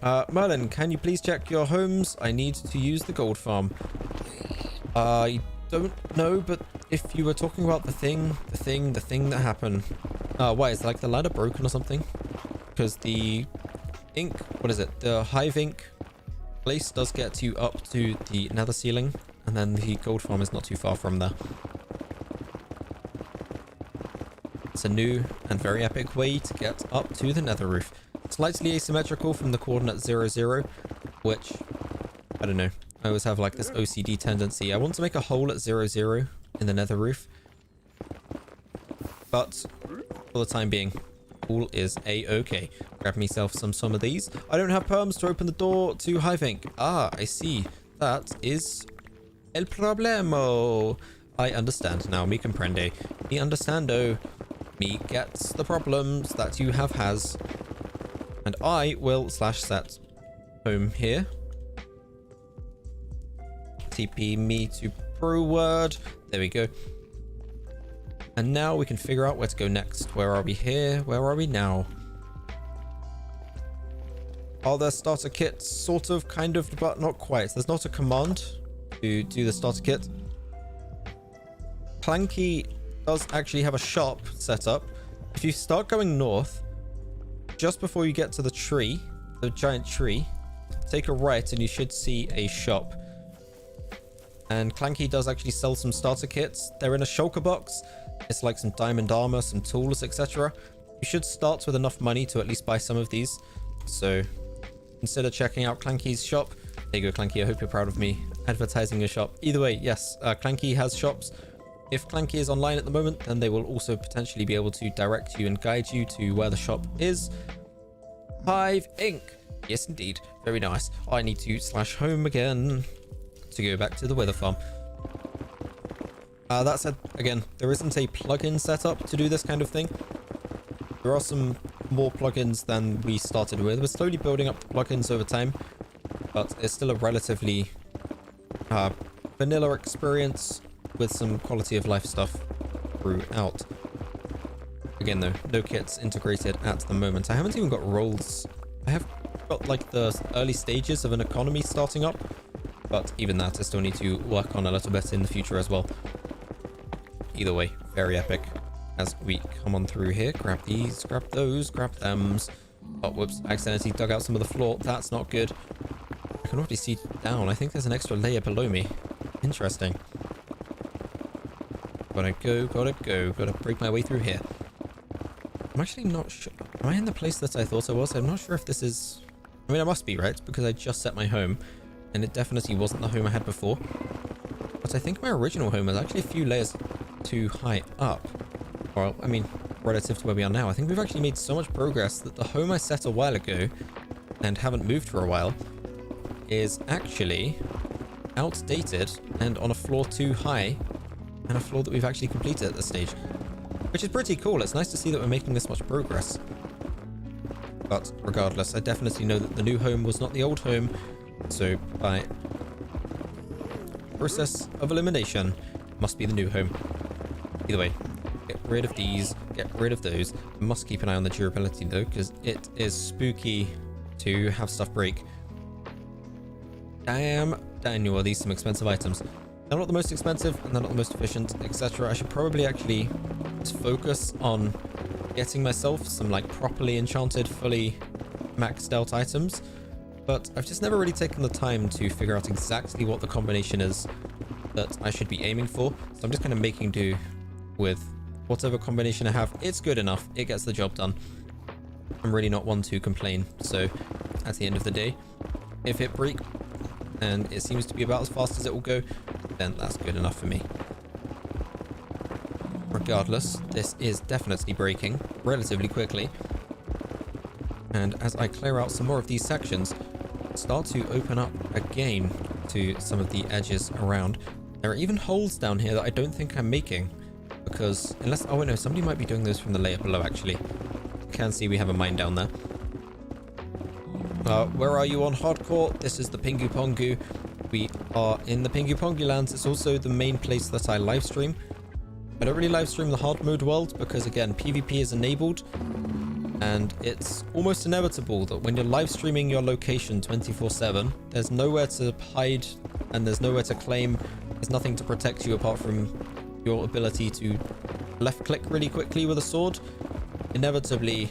Merlin, can you please check your homes? I need to use the gold farm. I don't know, but if you were talking about the thing that happened, why is like the ladder broken or something? Because the ink, what is it? The hive ink place does get you up to the nether ceiling, and then the gold farm is not too far from there. It's a new and very epic way to get up to the nether roof. Slightly asymmetrical from the coordinate 0, 0, which, I don't know, I always have like this OCD tendency. I want to make a hole at 0, 0 in the nether roof, but for the time being, all is a-okay. Grab myself some of these. I don't have perms to open the door to hive ink. Ah, I see. That is el problemo. I understand now. Mi comprende. Mi understando. Me gets the problems that you have has. And I will /set home here. TP me to brewword. There we go. And now we can figure out where to go next. Where are we here? Where are we now? Are there starter kits? Sort of, kind of, but not quite. There's not a command to do the starter kit. Clanky does actually have a shop set up. If you start going north, just before you get to the tree, the giant tree, take a right and you should see a shop. And Clanky does actually sell some starter kits. They're in a shulker box. It's like some diamond armor, some tools, etc. You should start with enough money to at least buy some of these. So consider checking out Clanky's shop. There you go, Clanky. I hope you're proud of me advertising your shop. Either way, yes, Clanky has shops. If Clanky is online at the moment, then they will also potentially be able to direct you and guide you to where the shop is. Hive ink. Yes, indeed. Very nice. I need to /home again to go back to the wither farm. That said, again, there isn't a plugin set up to do this kind of thing. There are some more plugins than we started with. We're slowly building up the plugins over time, but it's still a relatively vanilla experience with some quality of life stuff throughout. Again though, no kits integrated at the moment. I haven't even got rolls. I have got like the early stages of an economy starting up, but even that I still need to work on a little bit in the future as well. Either way, very epic. As we come on through here, grab these, grab those, grab thems. Oh, whoops, I accidentally dug out some of the floor. That's not good. I can already see down. I think there's an extra layer below me. Interesting. Gotta go, gotta break my way through here. I'm actually not sure. Am I in the place that I thought I was? I'm not sure if this is... I mean, I must be, right? Because I just set my home, and it definitely wasn't the home I had before. But I think my original home is actually a few layers too high up. Well, I mean, relative to where we are now. I think we've actually made so much progress that the home I set a while ago, and haven't moved for a while, is actually outdated and on a floor too high, and a floor that we've actually completed at this stage. Which is pretty cool. It's nice to see that we're making this much progress. But regardless, I definitely know that the new home was not the old home, so by process of elimination, must be the new home. Either way, get rid of these, get rid of those. I must keep an eye on the durability though, because it is spooky to have stuff break Damn, Daniel, are these some expensive items? They're not the most expensive, and they're not the most efficient, etc. I should probably actually just focus on getting myself some, like, properly enchanted, fully maxed out items. But I've just never really taken the time to figure out exactly what the combination is that I should be aiming for. So I'm just kind of making do with whatever combination I have. It's good enough. It gets the job done. I'm really not one to complain. So at the end of the day, if it breaks and it seems to be about as fast as it will go, then that's good enough for me. Regardless, this is definitely breaking relatively quickly. And as I clear out some more of these sections, start to open up again to some of the edges around. There are even holes down here that I don't think I'm making, because unless, oh no, somebody might be doing those from the layer below actually. You can see we have a mine down there. Where are you on hardcore? This is the PinguPongu. We are in the PinguPongu lands. It's also the main place that I live stream. I don't really live stream the hard mode world because, again, PvP is enabled, and it's almost inevitable that when you're live streaming your location 24/7, there's nowhere to hide and there's nowhere to claim. There's nothing to protect you apart from your ability to left click really quickly with a sword. Inevitably,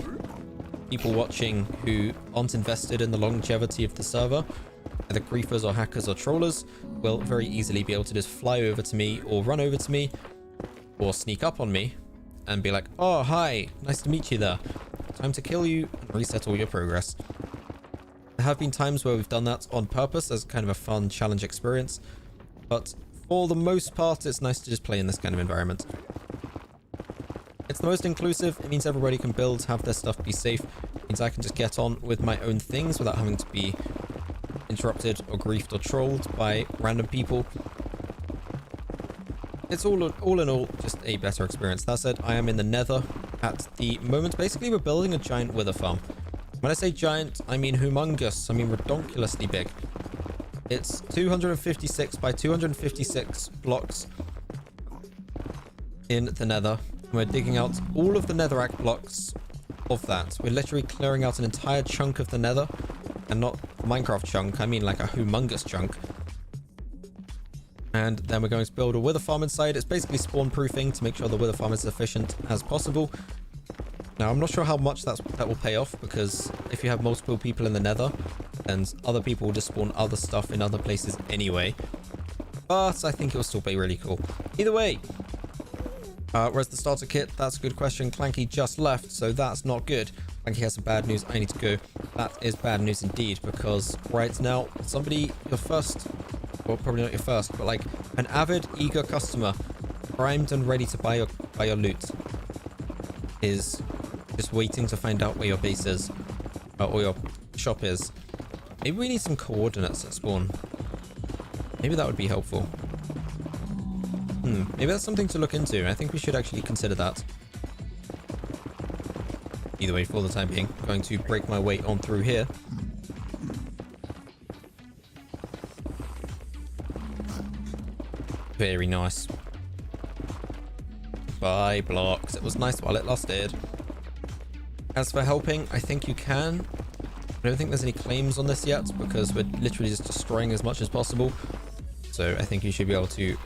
people watching who aren't invested in the longevity of the server, either griefers or hackers or trollers, will very easily be able to just fly over to me or run over to me or sneak up on me and be like, oh, hi, nice to meet you there. Time to kill you and reset all your progress. There have been times where we've done that on purpose as kind of a fun challenge experience, but for the most part, it's nice to just play in this kind of environment. It's the most inclusive. It means everybody can build, have their stuff be safe. It means I can just get on with my own things without having to be interrupted or griefed or trolled by random people. It's all in all just a better experience. That said, I am in the nether at the moment. Basically, we're building a giant wither farm. When I say giant, I mean humongous. I mean redonkulously big. It's 256 by 256 blocks in the nether. We're digging out all of the netherrack blocks of that. We're literally clearing out an entire chunk of the nether, and not a Minecraft chunk, I mean like a humongous chunk. And then we're going to build a wither farm inside. It's basically spawn proofing to make sure the wither farm is as efficient as possible. Now, I'm not sure how much that will pay off, because if you have multiple people in the nether, then other people will just spawn other stuff in other places anyway. But I think it will still be really cool. Either way, where's the starter kit? That's a good question. Clanky just left, so that's not good. Clanky has some bad news. I need to go. That is bad news indeed, because right now, somebody, your first, well, probably not your first, but like an avid, eager customer, primed and ready to buy your loot, is just waiting to find out where your base is, or your shop is. Maybe we need some coordinates at spawn. Maybe that would be helpful. Maybe that's something to look into. I think we should actually consider that. Either way, for the time being, I'm going to break my way on through here. Very nice. Buy blocks. It was nice while it lasted. As for helping, I think you can. I don't think there's any claims on this yet, because we're literally just destroying as much as possible. So I think you should be able to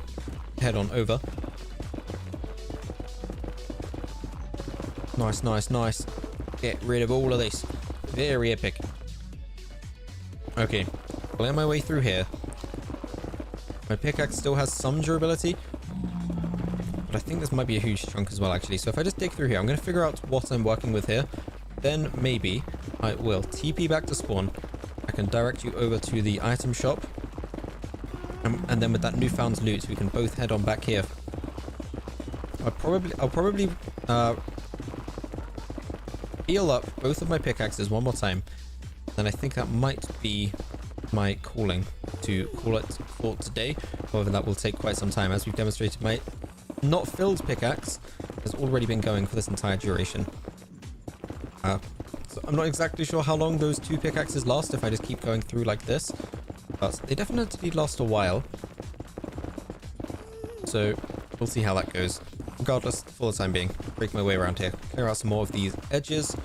head on over. Nice, nice, nice. Get rid of all of this. Very epic. Okay, playing my way through here. My pickaxe still has some durability, but I think this might be a huge chunk as well, actually. So if I just dig through here, I'm going to figure out what I'm working with here. Then maybe I will TP back to spawn. I can direct you over to the item shop. And then with that newfound loot, we can both head on back here. I'll probably heal up both of my pickaxes one more time. Then I think that might be my calling to call it for today. However, that will take quite some time. As we've demonstrated, my not filled pickaxe has already been going for this entire duration. So I'm not exactly sure how long those two pickaxes last if I just keep going through like this. But they definitely last a while. So we'll see how that goes. Regardless, for the time being, break my way around here. Clear out some more of these edges.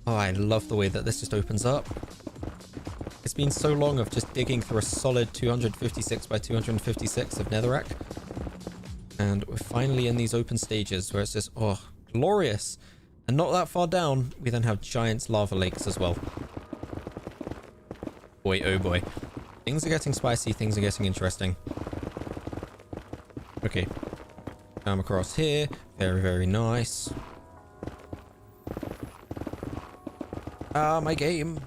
Oh, I love the way that this just opens up. It's been so long of just digging through a solid 256 by 256 of netherrack. And we're finally in these open stages where it's just, oh, glorious. And not that far down, we then have giant lava lakes as well. Boy, oh boy. Things are getting spicy, things are getting interesting. Okay. Come across here. Very, very nice. My game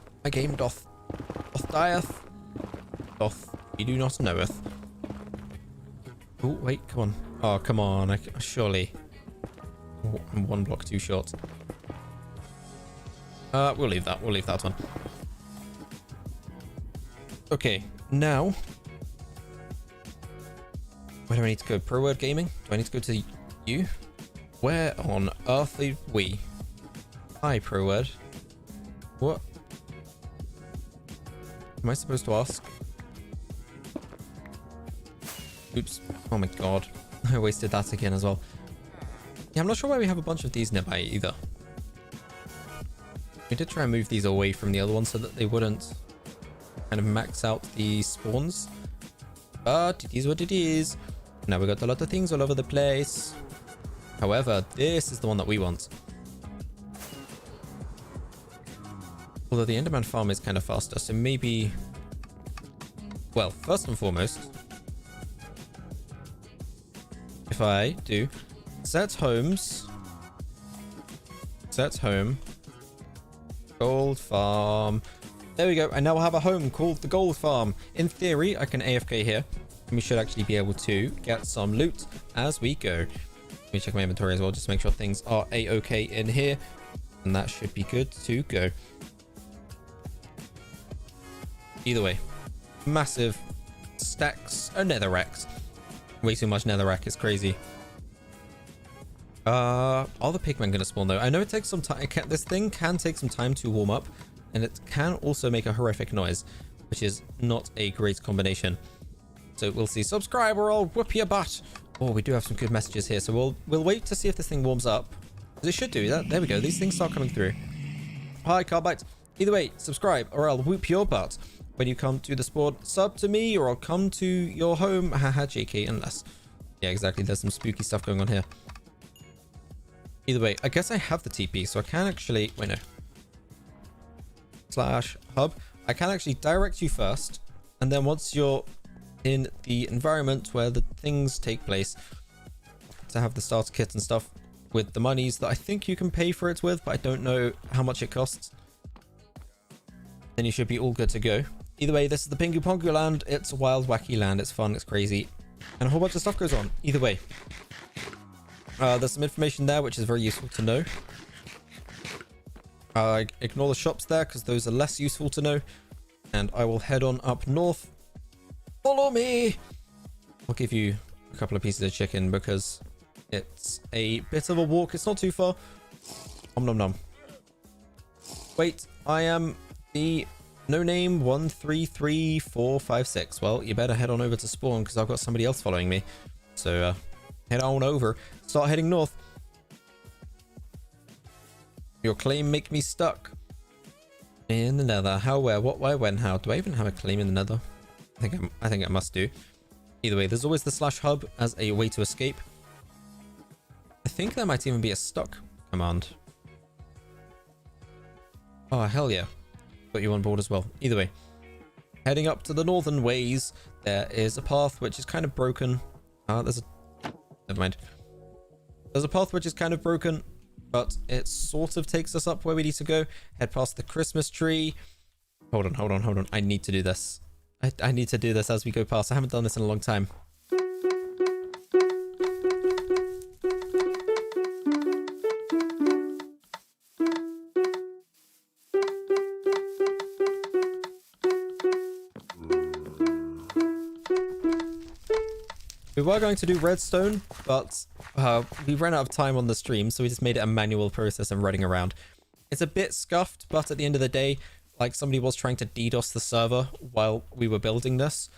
doth dieth. Doth, you do not knoweth. Oh, wait, come on. Oh, come on, surely. Oh, I'm one block too short. We'll leave that one. Okay, now... Where do I need to go? Pro Word Gaming? Do I need to go to you? Where on earth are we? Hi, Pro Word. What? Am I supposed to ask? Oops. Oh my god. I wasted that again as well. Yeah, I'm not sure why we have a bunch of these nearby either. We did try and move these away from the other ones so that they wouldn't kind of max out the spawns. But it is what it is. Now we got a lot of things all over the place. However, this is the one that we want. Although the Enderman farm is kind of faster, so maybe... Well, first and foremost, if I do set homes, set home, gold farm. There we go. I now have a home called the gold farm. In theory, I can AFK here. And we should actually be able to get some loot as we go. Let me check my inventory as well, just to make sure things are a-okay in here. And that should be good to go. Either way, massive stacks of netherracks. Way too much netherrack, it's crazy. Are the pigmen gonna spawn though? I know it takes some time. This thing can take some time to warm up, and it can also make a horrific noise, which is not a great combination. So we'll see. Subscribe or I'll whoop your butt. Oh, we do have some good messages here, so we'll wait to see if this thing warms up. Because it should do that. There we go. These things start coming through. Hi, Carbite. Either way, subscribe or I'll whoop your butt. When you come to the spawn, sub to me or I'll come to your home. Haha, JK, unless. Yeah, exactly. There's some spooky stuff going on here. Either way, I guess I have the TP, so I can actually... Wait, no. /hub. I can actually direct you first, and then once you're in the environment where the things take place, to have the starter kit and stuff with the monies that I think you can pay for it with, but I don't know how much it costs, then you should be all good to go. Either way, this is the PinguPongu land. It's a wild, wacky land. It's fun. It's crazy. And a whole bunch of stuff goes on. Either way. There's some information there, which is very useful to know. Ignore the shops there, because those are less useful to know. And I will head on up north. Follow me! I'll give you a couple of pieces of chicken, because it's a bit of a walk. It's not too far. Nom nom nom. Wait, I am the no-name 133456. Well, you better head on over to spawn, because I've got somebody else following me. So, head on over. Start heading north. Your claim make me stuck. In the nether. How, where, what, why, when, how? Do I even have a claim in the nether? I think I must do. Either way, there's always the /hub as a way to escape. I think there might even be a stuck command. Oh, hell yeah. Got you on board as well. Either way. Heading up to the northern ways, there is a path which is kind of broken. Never mind. There's a path which is kind of broken, but it sort of takes us up where we need to go. Head past the Christmas tree. Hold on. I need to do this. I need to do this as we go past. I haven't done this in a long time. We were going to do redstone, but we ran out of time on the stream, so we just made it a manual process of running around. It's a bit scuffed, but at the end of the day, like somebody was trying to DDoS the server while we were building this.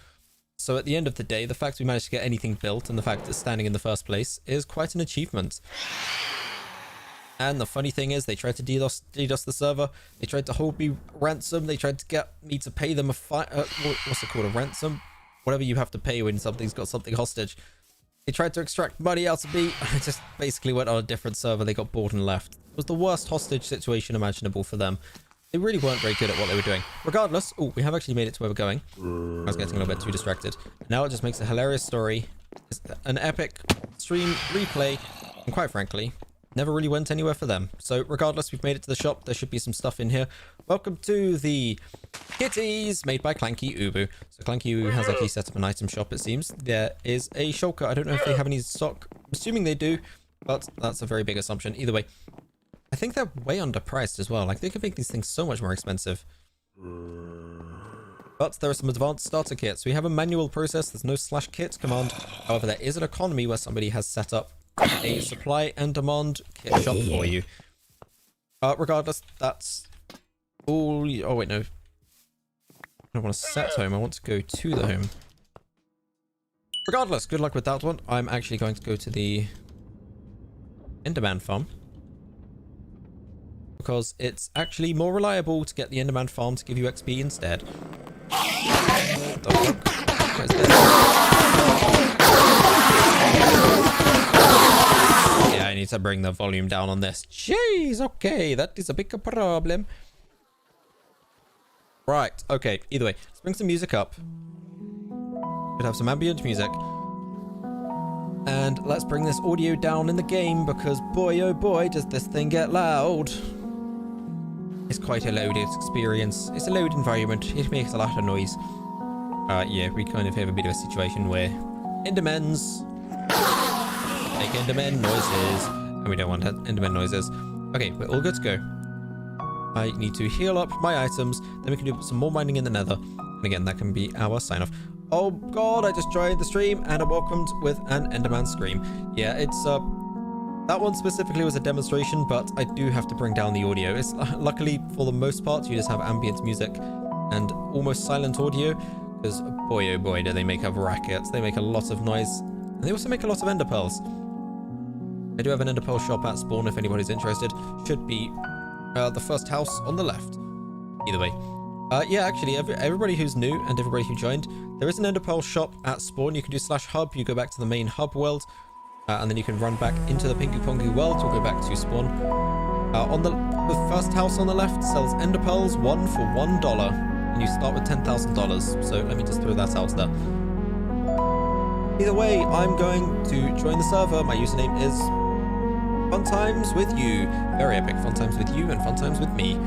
So at the end of the day, the fact we managed to get anything built and the fact it's standing in the first place is quite an achievement. And the funny thing is, they tried to DDoS the server. They tried to hold me ransom. They tried to get me to pay them what's it called? A ransom? Whatever you have to pay when something's got something hostage. They tried to extract money out of me. I just basically went on a different server. They got bored and left. It was the worst hostage situation imaginable for them. They really weren't very good at what they were doing. Regardless, oh, we have actually made it to where we're going. I was getting a little bit too distracted. Now it just makes a hilarious story. It's an epic stream replay. And quite frankly, never really went anywhere for them. So regardless, we've made it to the shop. There should be some stuff in here. Welcome to the kitties made by Clanky Ubu. So Clanky Ubu has actually set up an item shop, it seems. There is a shulker. I don't know if they have any stock. I'm assuming they do, but that's a very big assumption. Either way, I think they're way underpriced as well. Like, they could make these things so much more expensive. But there are some advanced starter kits. We have a manual process. There's no /kit command. However, there is an economy where somebody has set up a supply and demand kit shop for you. Regardless, that's all. Oh wait, no. I don't want to set home. I want to go to the home. Regardless, good luck with that one. I'm actually going to go to the Enderman farm because it's actually more reliable to get the Enderman farm to give you XP instead. Where's this? Yeah, I need to bring the volume down on this. Jeez, okay, that is a big problem. Right, okay, either way, let's bring some music up. Should have some ambient music. And let's bring this audio down in the game because boy oh boy does this thing get loud. It's quite a loud experience. It's a loud environment. It makes a lot of noise. Yeah, we kind of have a bit of a situation where Endermans make Enderman noises, and we don't want Enderman noises. Okay, we're all good to go. I need to heal up my items, then we can do some more mining in the nether. And again, that can be our sign off. Oh god, I just joined the stream and I'm welcomed with an Enderman scream. Yeah, it's that one specifically was a demonstration, but I do have to bring down the audio. It's luckily for the most part you just have ambient music and almost silent audio, because boy oh boy do they make up rackets. They make a lot of noise, and they also make a lot of ender pearls. I do have an ender pearl shop at spawn if anybody's interested. Should be the first house on the left. Either way. Yeah, actually, everybody who's new and everybody who joined, there is an ender pearl shop at spawn. You can do /hub. You go back to the main hub world. And then you can run back into the PinguPongu world or go back to spawn. On the first house on the left sells ender pearls, 1 for $1. And you start with $10,000. So let me just throw that out there. Either way, I'm going to join the server. My username is Fun Times with You. Very epic. Fun Times with You and Fun Times with me.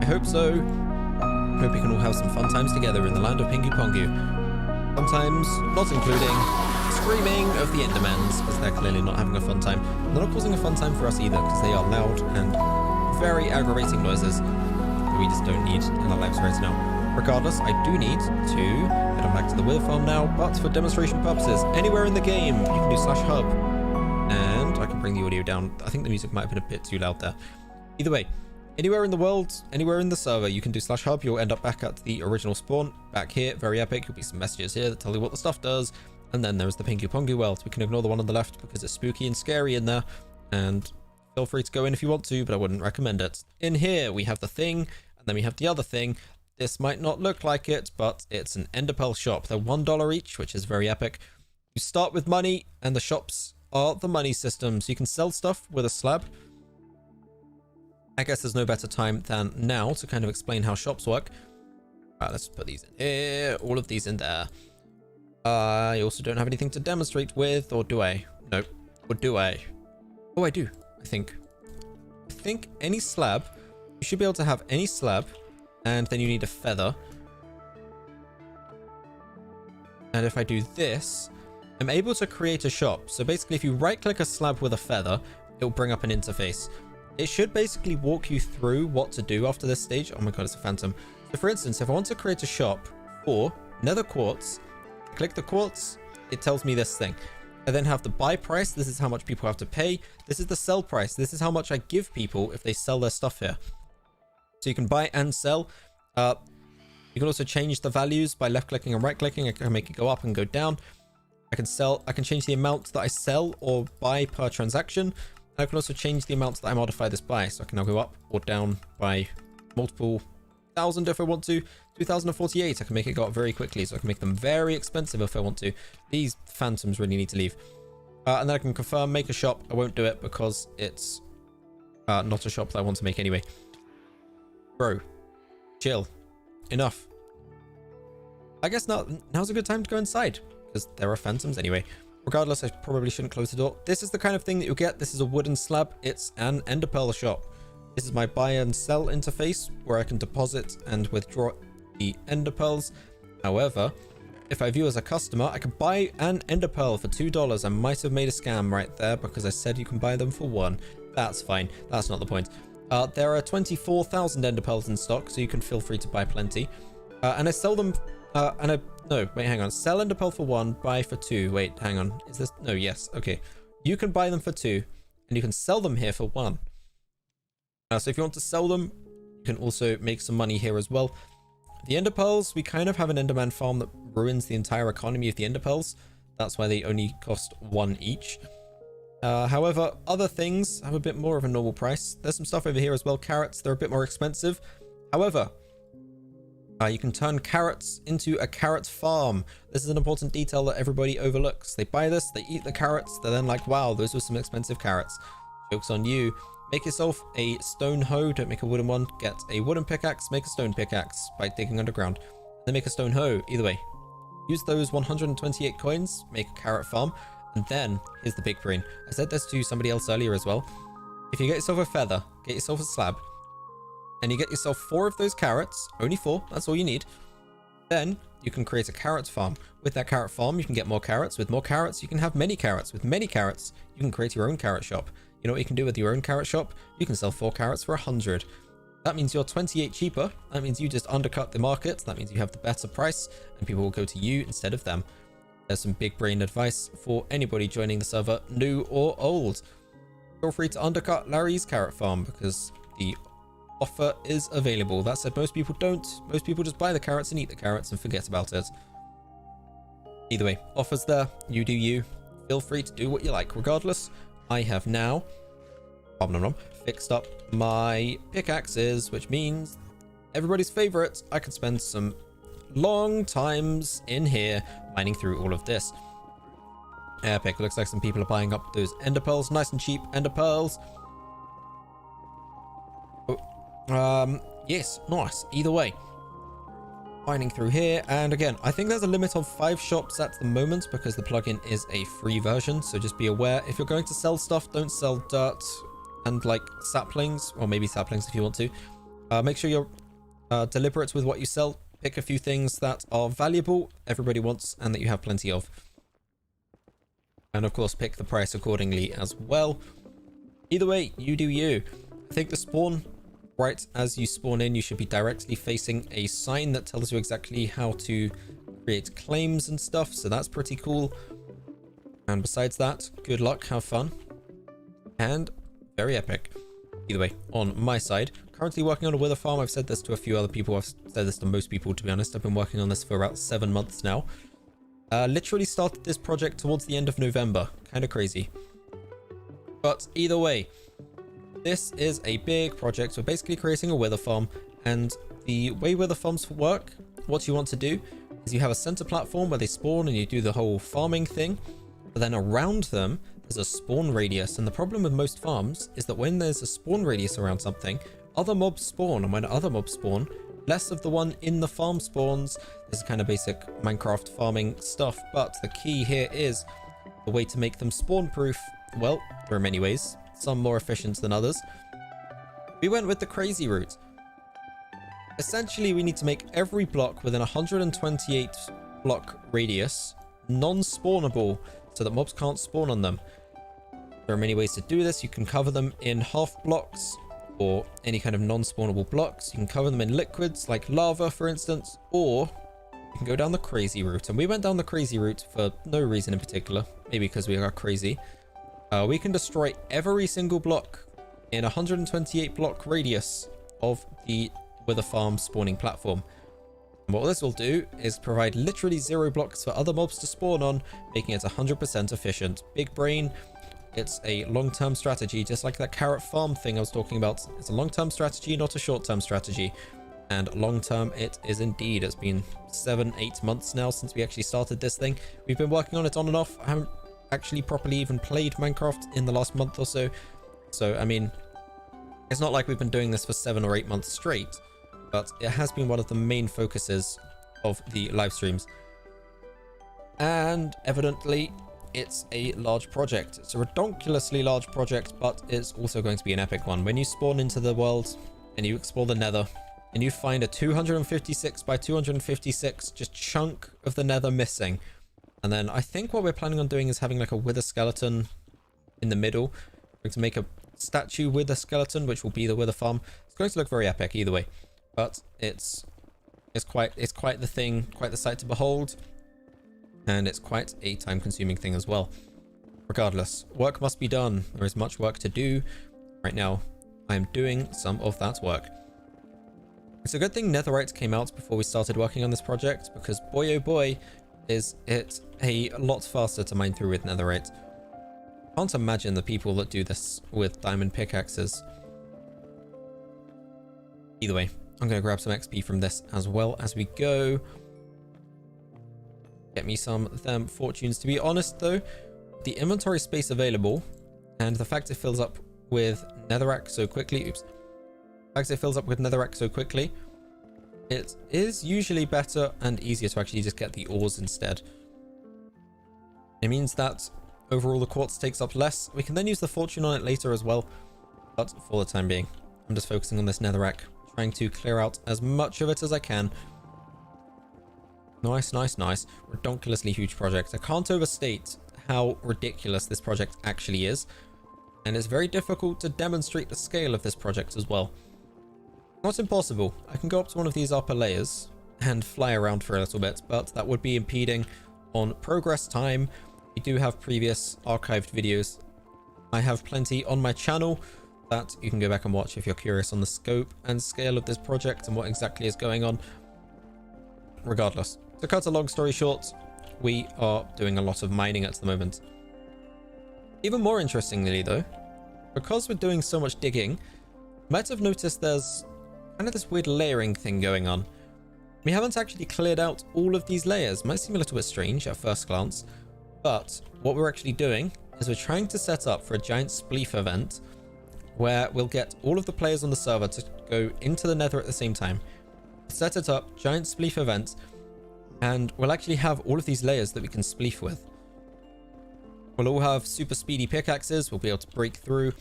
I hope so. I hope we can all have some fun times together in the land of PinguPongu. Sometimes not including screaming of the Endermans, because they're clearly not having a fun time. They're not causing a fun time for us either, because they are loud and very aggravating noises that we just don't need in our lives right now. Regardless, I do need to head on back to the wheel farm now, but for demonstration purposes, anywhere in the game, you can do /hub. And I can bring the audio down. I think the music might have been a bit too loud there. Either way, anywhere in the world, anywhere in the server, you can do /hub. You'll end up back at the original spawn, back here, very epic. There'll be some messages here that tell you what the stuff does. And then there's the PinguPongu world. We can ignore the one on the left because it's spooky and scary in there. And feel free to go in if you want to, but I wouldn't recommend it. In here, we have the thing, and then we have the other thing. This might not look like it, but it's an ender pearl shop. They're $1 each, which is very epic. You start with money, and the shops are the money system. So you can sell stuff with a slab. I guess there's no better time than now to kind of explain how shops work. Alright, let's put these in here. All of these in there. I also don't have anything to demonstrate with, or do I? No. Or do I? Oh, I do, I think. I think any slab, you should be able to have any slab, and then you need a feather. And if I do this, I'm able to create a shop. So basically, if you right-click a slab with a feather, it'll bring up an interface. It should basically walk you through what to do after this stage. Oh my god, it's a phantom. So for instance, if I want to create a shop for nether quartz, click the quartz, it tells me this thing. I then have the buy price. This is how much people have to pay. This is the sell price. This is how much I give people if they sell their stuff here. So you can buy and sell. You can also change the values by left clicking and right clicking. I can make it go up and go down. I can change the amount that I sell or buy per transaction. I can also change the amounts that I modify this by, so I can now go up or down by multiple thousand if I want to. 2048, I can make it go up very quickly, so I can make them very expensive if I want to. These phantoms really need to leave. And then I can confirm, make a shop. I won't do it because it's not a shop that I want to make anyway. Bro, chill. Enough. I guess now's a good time to go inside, because there are phantoms anyway. Regardless, I probably shouldn't close the door. This is the kind of thing that you'll get. This is a wooden slab. It's an ender pearl shop. This is my buy and sell interface where I can deposit and withdraw the ender pearls. However, if I view as a customer, I can buy an ender pearl for $2. I might have made a scam right there because I said you can buy them for $1. That's fine. That's not the point. There are 24,000 ender pearls in stock, so you can feel free to buy plenty. And I sell them... No, wait, hang on. Sell ender pearl for 1, buy for 2. Wait, hang on. Is this... No, yes. Okay. You can buy them for 2, and you can sell them here for 1. So if you want to sell them, you can also make some money here as well. The ender pearls, we kind of have an enderman farm that ruins the entire economy of the ender pearls. That's why they only cost 1 each. However, other things have a bit more of a normal price. There's some stuff over here as well. Carrots, they're a bit more expensive. However, you can turn carrots into a carrot farm. This is an important detail that everybody overlooks. They buy this, they eat the carrots, they're then like, wow, those were some expensive carrots. Joke's on you. Make yourself a stone hoe, don't make a wooden one. Get a wooden pickaxe, make a stone pickaxe by digging underground. Then make a stone hoe, either way. Use those 128 coins, make a carrot farm, and then, here's the big brain. I said this to somebody else earlier as well. If you get yourself a feather, get yourself a slab, and you get yourself 4 of those carrots, only 4, that's all you need, then you can create a carrot farm. With that carrot farm, you can get more carrots. With more carrots, you can have many carrots. With many carrots, you can create your own carrot shop. You know what you can do with your own carrot shop? You can sell 4 carrots for 100. That means you're 28 cheaper. That means you just undercut the market. That means you have the better price, and people will go to you instead of them. There's some big brain advice for anybody joining the server, new or old. Feel free to undercut Larry's carrot farm because the offer is available. That said, most people don't. Most people just buy the carrots and eat the carrots and forget about it. Either way, offer's there. You do you. Feel free to do what you like. Regardless, I have now fixed up my pickaxes, which means everybody's favorite. I can spend some long times in here mining through all of this. Epic. Looks like some people are buying up those ender pearls. Nice and cheap ender pearls. Yes, nice. Either way, mining through here, and again, I think there's a limit of 5 shops at the moment because the plugin is a free version, so just be aware. If you're going to sell stuff, don't sell dirt and like saplings, or maybe saplings if you want to. Make sure you're deliberate with what you sell. Pick a few things that are valuable, everybody wants, and that you have plenty of. And of course, pick the price accordingly as well. Either way, you do you. I think the spawn, right as you spawn in, you should be directly facing a sign that tells you exactly how to create claims and stuff, so that's pretty cool. And besides that, good luck, have fun, and very epic. Either way, on my side, currently working on a wither farm. I've said this to a few other people. I've said this to most people, to be honest. I've been working on this for about 7 months now. Literally started this project towards the end of November. Kind of crazy. But either way, this is a big project. We're basically creating a wither farm, and the way wither farms work, what you want to do is you have a center platform where they spawn and you do the whole farming thing, but then around them there's a spawn radius. And the problem with most farms is that when there's a spawn radius around something, other mobs spawn, and when other mobs spawn, less of the one in the farm spawns. This is kind of basic Minecraft farming stuff, but the key here is the way to make them spawn proof. Well, there are many ways, some more efficient than others. We went with the crazy route. Essentially, we need to make every block within 128 block radius non-spawnable so that mobs can't spawn on them. There are many ways to do this. You can cover them in half blocks or any kind of non-spawnable blocks. You can cover them in liquids like lava, for instance, or you can go down the crazy route. And we went down the crazy route for no reason in particular, maybe because we are crazy. We can destroy every single block in 128 block radius of the wither farm spawning platform. And what this will do is provide literally 0 blocks for other mobs to spawn on, making it 100% efficient. Big brain. It's a long-term strategy, just like that carrot farm thing I was talking about. It's a long-term strategy, not a short-term strategy. And long-term it is indeed. It's been 7-8 months now since we actually started this thing. We've been working on it on and off. I haven't actually properly even played Minecraft in the last month or so. So, I mean, it's not like we've been doing this for 7 or 8 months straight, but it has been one of the main focuses of the live streams. And evidently, it's a large project. It's a redonkulously large project, but it's also going to be an epic one. When you spawn into the world and you explore the nether, and you find a 256 by 256 just chunk of the nether missing. And then I think what we're planning on doing is having like a wither skeleton in the middle. We're going to make a statue wither skeleton, which will be the wither farm. It's going to look very epic either way. But it's quite the thing, quite the sight to behold. And it's quite a time-consuming thing as well. Regardless, work must be done. There is much work to do. Right now, I am doing some of that work. It's a good thing netherite came out before we started working on this project, because boy oh boy is it a lot faster to mine through with netherite. I can't imagine the people that do this with diamond pickaxes. Either way, I'm going to grab some XP from this as well as we go. Get me some of them fortunes. To be honest though, the inventory space available and the fact it fills up with netherrack so quickly, it is usually better and easier to actually just get the ores instead. It means that overall the quartz takes up less. We can then use the fortune on it later as well, but for the time being, I'm just focusing on this netherrack, trying to clear out as much of it as I can. Nice. Redonkulously huge project. I can't overstate how ridiculous this project actually is, and it's very difficult to demonstrate the scale of this project as well. Not impossible. I can go up to one of these upper layers and fly around for a little bit, but that would be impeding on progress time. We do have previous archived videos. I have plenty on my channel that you can go back and watch if you're curious on the scope and scale of this project and what exactly is going on. Regardless, to cut a long story short, we are doing a lot of mining at the moment. Even more interestingly though, because we're doing so much digging, you might have noticed there's kind of this weird layering thing going on. We haven't actually cleared out all of these layers. Might seem a little bit strange at first glance, but what we're actually doing is we're trying to set up for a giant spleef event where we'll get all of the players on the server to go into the nether at the same time, set it up, giant spleef event, and we'll actually have all of these layers that we can spleef with. We'll all have super speedy pickaxes. We'll be able to break through,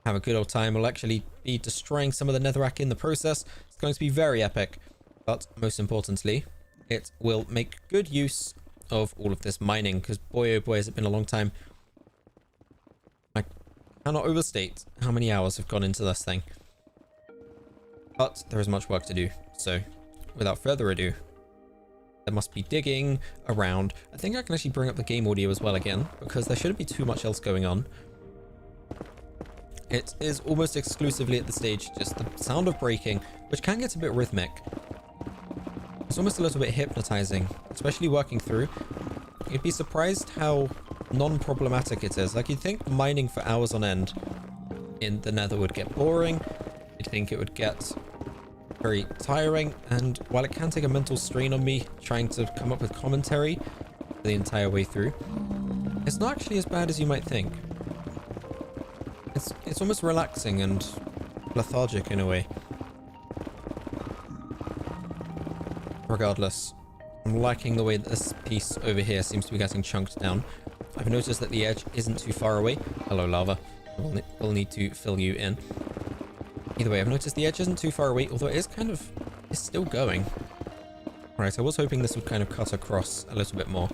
have a good old time. We'll actually be destroying some of the netherrack in the process. It's going to be very epic, but most importantly, it will make good use of all of this mining, because boy oh boy has it been a long time. I cannot overstate how many hours have gone into this thing, but there is much work to do. So without further ado, there must be digging around. I think I can actually bring up the game audio as well again, because there shouldn't be too much else going on. It is almost exclusively at the stage just the sound of breaking, which can get a bit rhythmic. It's almost a little bit hypnotizing, especially working through. You'd be surprised how non-problematic it is. Like, you'd think mining for hours on end in the nether would get boring. You'd think it would get very tiring, and while it can take a mental strain on me trying to come up with commentary the entire way through, it's not actually as bad as you might think. It's almost relaxing and lethargic in a way. Regardless, I'm liking the way that this piece over here seems to be getting chunked down. I've noticed that the edge isn't too far away. Hello, lava. We'll need to fill you in. Either way, I've noticed the edge isn't too far away, although it is kind of... it's still going. Right, I was hoping this would kind of cut across a little bit more.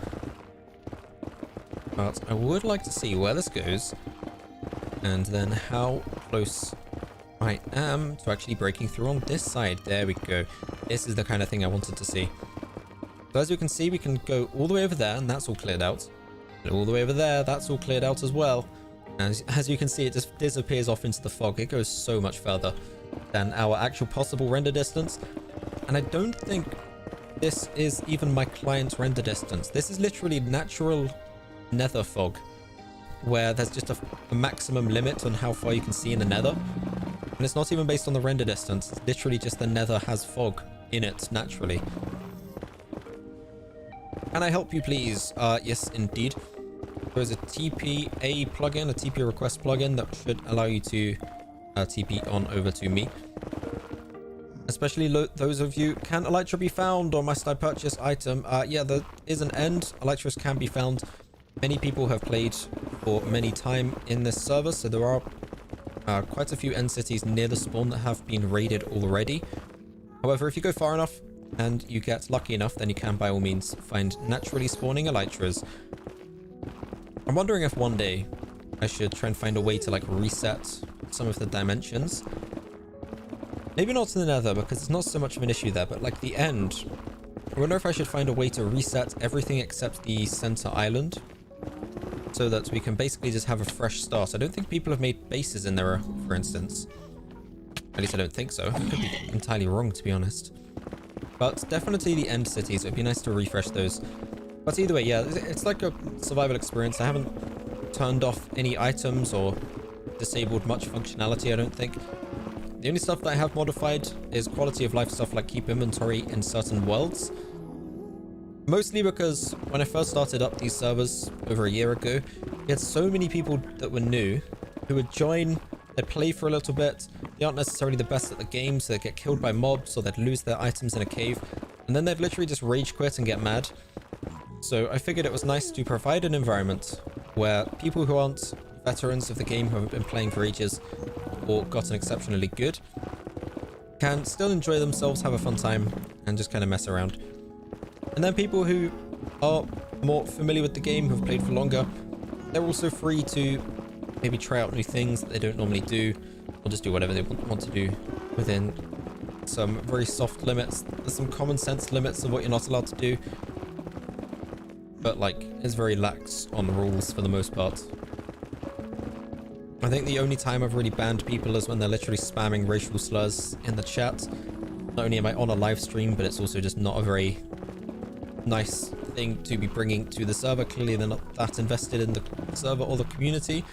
But I would like to see where this goes, and then how close I am to actually breaking through on this side. There we go. This is the kind of thing I wanted to see. So as you can see, we can go all the way over there, and that's all cleared out. And all the way over there, that's all cleared out as well. And as you can see, it just disappears off into the fog. It goes so much further than our actual possible render distance. And I don't think this is even my client's render distance. This is literally natural nether fog. where there's just a maximum limit on how far you can see in the nether. And it's not even based on the render distance. It's literally just the nether has fog in it naturally. Can I help you, please? Yes, indeed. There is a TPA plugin, a TP request plugin that should allow you to TP on over to me. Especially those of you, can Elytra be found, or must I purchase item? Yeah, there is an end. Elytras can be found. Many people have played for many time in this server, so there are quite a few end cities near the spawn that have been raided already. However, if you go far enough and you get lucky enough, then you can by all means find naturally spawning elytras. I'm wondering if one day I should try and find a way to like reset some of the dimensions. Maybe not in the nether because it's not so much of an issue there, but like the end. I wonder if I should find a way to reset everything except the center island, so that we can basically just have a fresh start. I don't think people have made bases in there, for instance. At least I don't think so. I could be entirely wrong, to be honest. But definitely the end cities. It would be nice to refresh those. But either way, yeah, it's like a survival experience. I haven't turned off any items or disabled much functionality, I don't think. The only stuff that I have modified is quality of life stuff like keep inventory in certain worlds. Mostly because when I first started up these servers over a year ago, we had so many people that were new who would join, they'd play for a little bit, they aren't necessarily the best at the game, so they'd get killed by mobs or they'd lose their items in a cave, and then they'd literally just rage quit and get mad. So I figured it was nice to provide an environment where people who aren't veterans of the game, who haven't been playing for ages or gotten exceptionally good, can still enjoy themselves, have a fun time, and just kind of mess around. And then people who are more familiar with the game, who've played for longer, they're also free to maybe try out new things that they don't normally do, or just do whatever they want to do within some very soft limits. There's some common sense limits of what you're not allowed to do, but like it's very lax on rules for the most part. I think the only time I've really banned people is when they're literally spamming racial slurs in the chat. Not only am I on a live stream, but it's also just not a very nice thing to be bringing to the server. Clearly they're not that invested in the server or the community.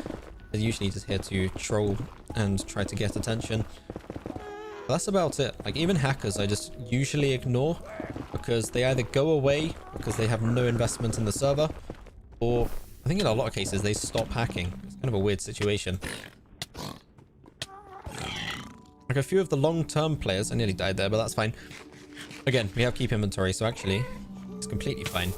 They're usually just here to troll and try to get attention. But that's about it. Like even hackers I just usually ignore because they either go away because they have no investment in the server, or I think in a lot of cases they stop hacking. It's kind of a weird situation. Like a few of the long-term players, I nearly died there, but that's fine. Again, we have keep inventory, so actually it's completely fine.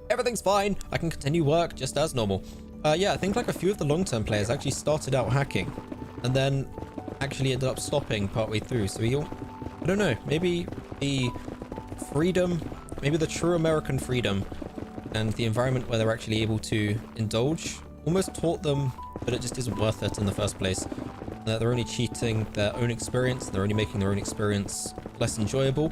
Everything's fine. I can continue work just as normal. Yeah, I think like a few of the long-term players actually started out hacking and then actually ended up stopping partway through. So I don't know, maybe the freedom, maybe the true American freedom and the environment where they're actually able to indulge almost taught them that it just isn't worth it in the first place. That they're only cheating their own experience, they're only making their own experience less enjoyable.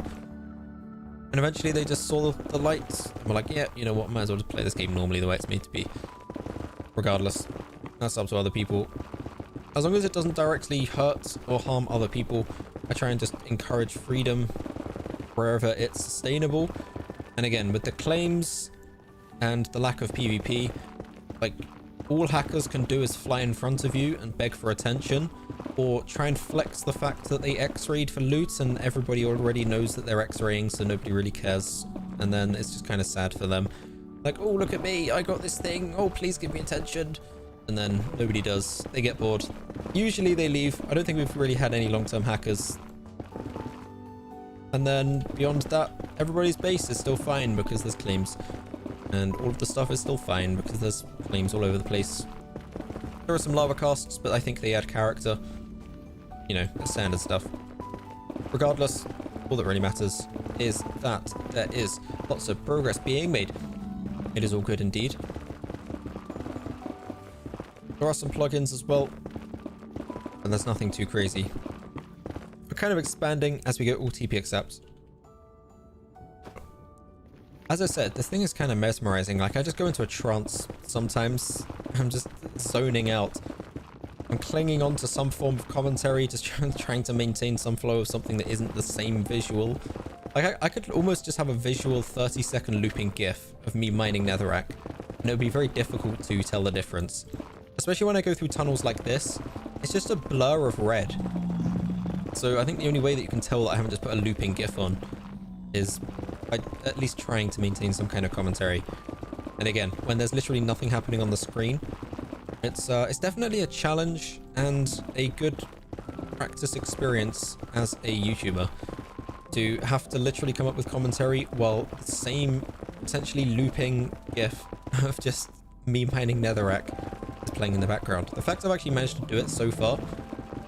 And eventually they just saw the light and were like, yeah, you know what, might as well just play this game normally the way it's made to be. Regardless, that's up to other people. As long as it doesn't directly hurt or harm other people, I try and just encourage freedom wherever it's sustainable. And again, with the claims and the lack of PvP, like all hackers can do is fly in front of you and beg for attention, or try and flex the fact that they x-rayed for loot and everybody already knows that they're x-raying, so nobody really cares. And then it's just kind of sad for them. Like, oh, look at me, I got this thing, oh, please give me attention. And then nobody does. They get bored. Usually they leave. I don't think we've really had any long-term hackers. And then beyond that, everybody's base is still fine because there's claims. And all of the stuff is still fine because there's claims all over the place. There are some lava casts, but I think they add character. You know, the standard stuff. Regardless, all that really matters is that there is lots of progress being made. It is all good indeed. There are some plugins as well, and there's nothing too crazy. We're kind of expanding as we go all TP accept. As I said, this thing is kind of mesmerizing. Like, I just go into a trance sometimes. I'm just zoning out. I'm clinging on to some form of commentary, just trying to maintain some flow of something that isn't the same visual. Like, I could almost just have a visual 30-second looping GIF of me mining netherrack, and it would be very difficult to tell the difference. Especially when I go through tunnels like this, it's just a blur of red. So I think the only way that you can tell that I haven't just put a looping GIF on is by at least trying to maintain some kind of commentary. And again, when there's literally nothing happening on the screen, it's definitely a challenge and a good practice experience as a YouTuber to have to literally come up with commentary while the same potentially looping GIF of just me mining netherrack is playing in the background. The fact I've actually managed to do it so far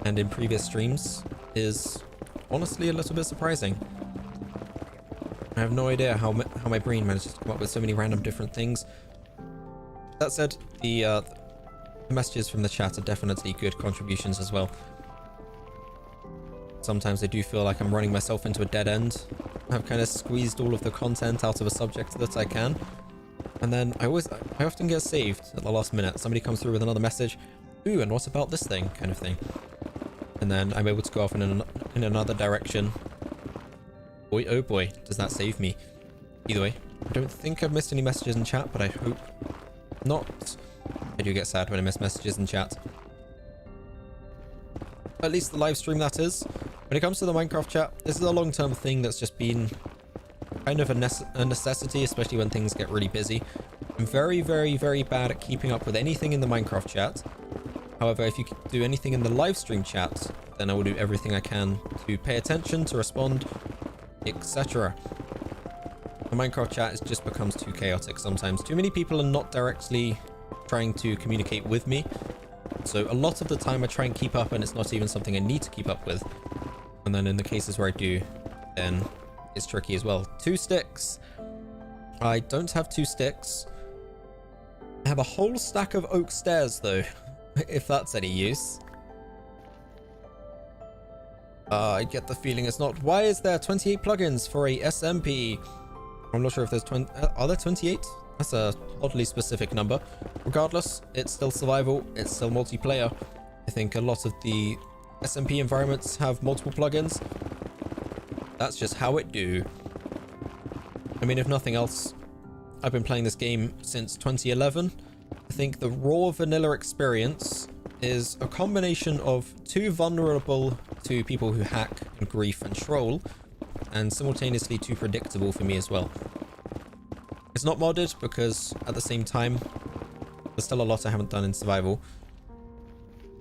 and in previous streams is honestly a little bit surprising. I have no idea how my brain manages to come up with so many random different things. That said, the messages from the chat are definitely good contributions as well. Sometimes I do feel like I'm running myself into a dead end. I've kind of squeezed all of the content out of a subject that I can. And then I often get saved at the last minute. Somebody comes through with another message. Ooh, and what about this thing? Kind of thing. And then I'm able to go off in another direction. Boy, oh boy, does that save me. Either way, I don't think I've missed any messages in chat, but I hope not. I do get sad when I miss messages in chat. At least the live stream, that is. When it comes to the Minecraft chat, this is a long-term thing that's just been kind of a necessity, especially when things get really busy. I'm very, very, very bad at keeping up with anything in the Minecraft chat. However, if you do anything in the live stream chat, then I will do everything I can to pay attention, to respond, etc. The Minecraft chat just becomes too chaotic sometimes. Too many people are not directly trying to communicate with me. So a lot of the time I try and keep up and it's not even something I need to keep up with. And then in the cases where I do, then it's tricky as well. 2 sticks. I don't have 2 sticks. I have a whole stack of oak stairs though, if that's any use. I get the feeling it's not. Why is there 28 plugins for a SMP? I'm not sure if there's 20. Are there 28? That's a oddly specific number. Regardless, it's still survival. It's still multiplayer. I think a lot of the SMP environments have multiple plugins. That's just how it do. I mean, if nothing else, I've been playing this game since 2011. I think the raw vanilla experience is a combination of too vulnerable to people who hack and grief and troll, and simultaneously too predictable for me as well. It's not modded because at the same time, there's still a lot I haven't done in survival.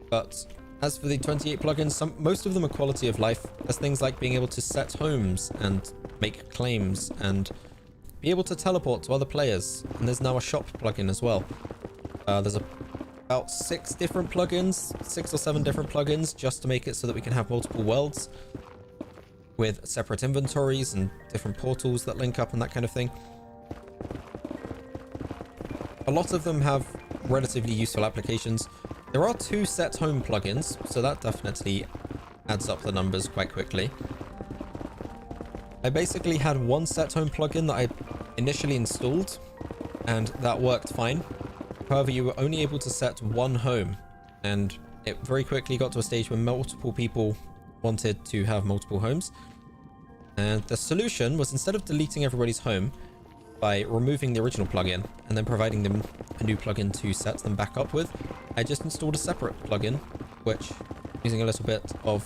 But as for the 28 plugins, most of them are quality of life. There's things like being able to set homes and make claims and be able to teleport to other players. And there's now a shop plugin as well. There's about 6 different plugins, 6 or 7 different plugins, just to make it so that we can have multiple worlds with separate inventories and different portals that link up and that kind of thing. A lot of them have relatively useful applications. There are 2 set home plugins, so that definitely adds up the numbers quite quickly. I basically had 1 set home plugin that I initially installed, and that worked fine. However, you were only able to set 1 home, and it very quickly got to a stage where multiple people wanted to have multiple homes. And the solution was, instead of deleting everybody's home by removing the original plugin and then providing them a new plugin to set them back up with, I just installed a separate plugin, which, using a little bit of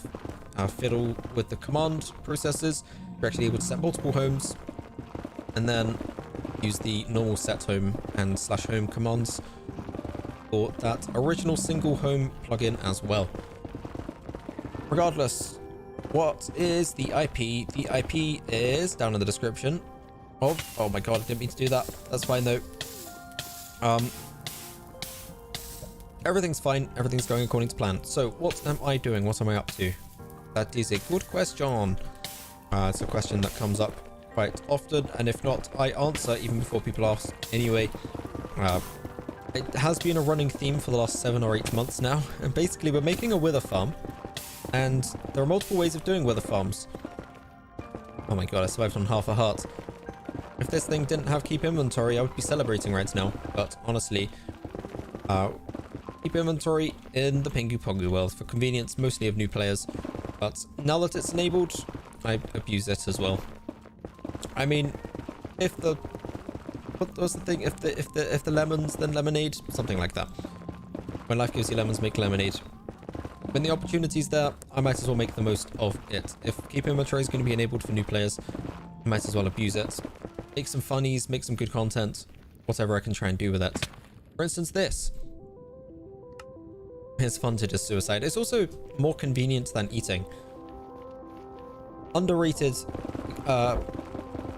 fiddle with the command processes, you're actually able to set multiple homes and then use the normal set home and /home commands for that original single home plugin as well. Regardless, what is the IP? The IP is down in the description. Oh my god, I didn't mean to do that. That's fine though. Everything's fine. Everything's going according to plan. So what am I doing? What am I up to? That is a good question. It's a question that comes up quite often, and if not, I answer even before people ask anyway. It has been a running theme for the last 7 or 8 months now, and basically we're making a wither farm, and there are multiple ways of doing wither farms. Oh my god, I survived on half a heart. If this thing didn't have keep inventory, I would be celebrating right now, but honestly, keep inventory in the PinguPongu world for convenience, mostly of new players, but now that it's enabled, I abuse it as well. I mean, if the... What was the thing? If the lemons, then lemonade? Something like that. When life gives you lemons, make lemonade. When the opportunity's there, I might as well make the most of it. If Keep Inventory is going to be enabled for new players, I might as well abuse it. Make some funnies, make some good content, whatever I can try and do with it. For instance, this. It's fun to just suicide. It's also more convenient than eating. Underrated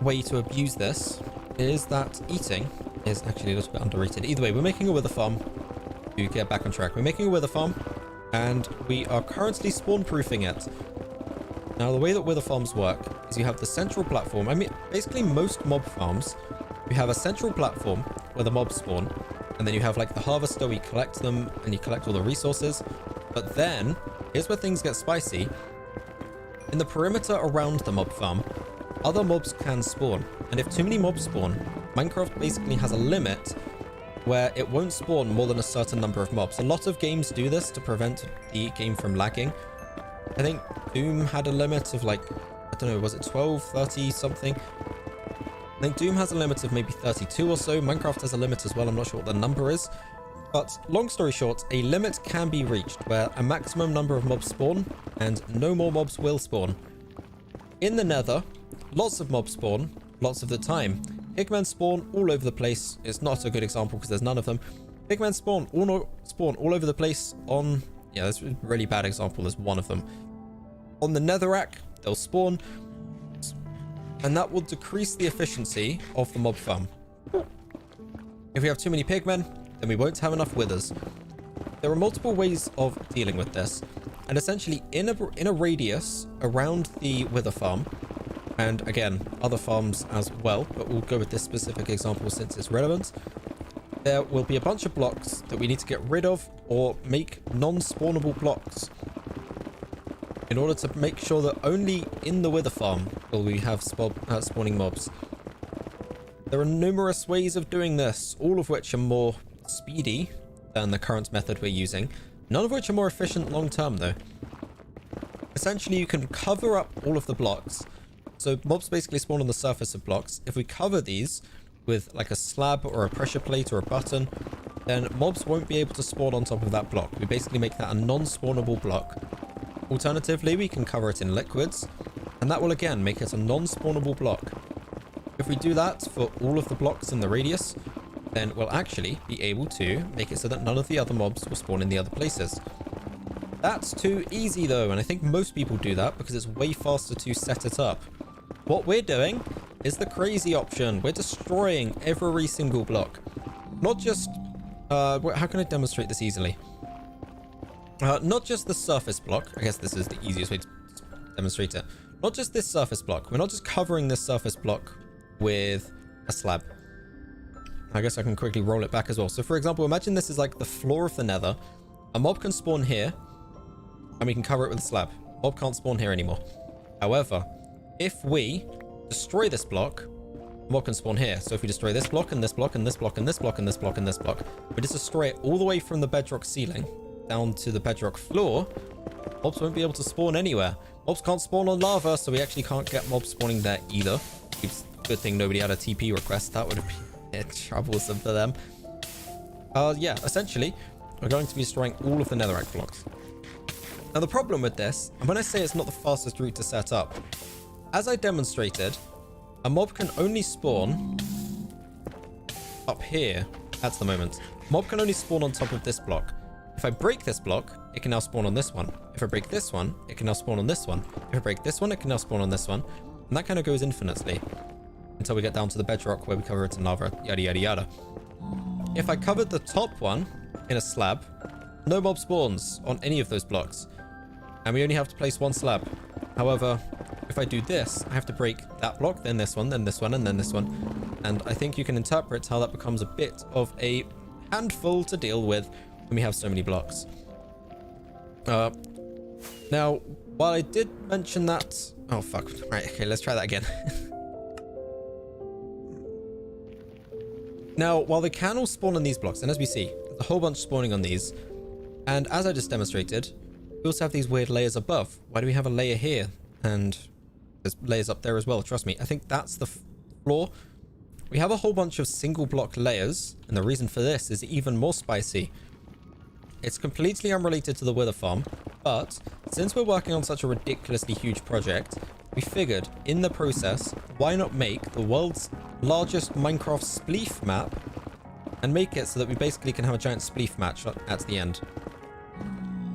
way to abuse this is that eating is actually a little bit underrated. Either way, we're making a wither farm to get back on track. We're making a wither farm, and we are currently spawn-proofing it. Now, the way that wither farms work is you have the central platform. I mean, basically most mob farms, you have a central platform where the mobs spawn, and then you have like the harvester where you collect them and you collect all the resources. But then, here's where things get spicy. In the perimeter around the mob farm, other mobs can spawn. And if too many mobs spawn, Minecraft basically has a limit where it won't spawn more than a certain number of mobs. A lot of games do this to prevent the game from lagging. I think Doom had a limit of like, I don't know, was it 12, 30 something? I think Doom has a limit of maybe 32 or so. Minecraft has a limit as well. I'm not sure what the number is. But long story short, a limit can be reached where a maximum number of mobs spawn and no more mobs will spawn. In the Nether, lots of mobs spawn, lots of the time. Pigmen spawn all over the place. It's not a good example because there's none of them. Pigmen spawn all over the place on... Yeah, that's a really bad example. There's one of them. On the Netherrack, they'll spawn. And that will decrease the efficiency of the mob farm. If we have too many pigmen, then we won't have enough withers. There are multiple ways of dealing with this. And essentially, in a radius around the wither farm, and again, other farms as well, but we'll go with this specific example since it's relevant, there will be a bunch of blocks that we need to get rid of or make non-spawnable blocks in order to make sure that only in the wither farm will we have spawning mobs. There are numerous ways of doing this, all of which are more speedy than the current method we're using, none of which are more efficient long-term though. Essentially, you can cover up all of the blocks. So mobs basically spawn on the surface of blocks. If we cover these with like a slab or a pressure plate or a button, then mobs won't be able to spawn on top of that block. We basically make that a non-spawnable block. Alternatively, we can cover it in liquids, and that will again make it a non-spawnable block. If we do that for all of the blocks in the radius, then we'll actually be able to make it so that none of the other mobs will spawn in the other places. That's too easy though, and I think most people do that because it's way faster to set it up. What we're doing is the crazy option. We're destroying every single block. Not just... how can I demonstrate this easily? Not just the surface block. I guess this is the easiest way to demonstrate it. Not just this surface block. We're not just covering this surface block with a slab. I guess I can quickly roll it back as well. So for example, imagine this is like the floor of the Nether. A mob can spawn here, and we can cover it with a slab. Mob can't spawn here anymore. However, if we destroy this block, mob can spawn here. So if we destroy this block and this block and this block and this block and this block and this block, we just destroy it all the way from the bedrock ceiling down to the bedrock floor, mobs won't be able to spawn anywhere. Mobs can't spawn on lava, so we actually can't get mobs spawning there either. It's a good thing nobody had a TP request. That would have been troublesome for them. Yeah, essentially, we're going to be destroying all of the netherrack blocks. Now the problem with this, and when I say it's not the fastest route to set up, as I demonstrated, a mob can only spawn up here at the moment. Mob can only spawn on top of this block. If I break this block, it can now spawn on this one. If I break this one, it can now spawn on this one. If I break this one, it can now spawn on this one. And that kind of goes infinitely until we get down to the bedrock where we cover it in lava, yada yada yada. If I covered the top one in a slab, no mob spawns on any of those blocks. And we only have to place one slab. However, if I do this, I have to break that block, then this one, then this one, and then this one. And I think you can interpret how that becomes a bit of a handful to deal with when we have so many blocks. Now, while I did mention that... Oh, fuck. Right, okay, let's try that again. Now, while they can all spawn on these blocks, and as we see, there's a whole bunch spawning on these, and as I just demonstrated, we also have these weird layers above. Why do we have a layer here? And there's layers up there as well, trust me. I think that's the floor, we have a whole bunch of single block layers, and the reason for this is even more spicy. It's completely unrelated to the wither farm, but since we're working on such a ridiculously huge project, we figured in the process, why not make the world's largest Minecraft spleef map and make it so that we basically can have a giant spleef match at the end.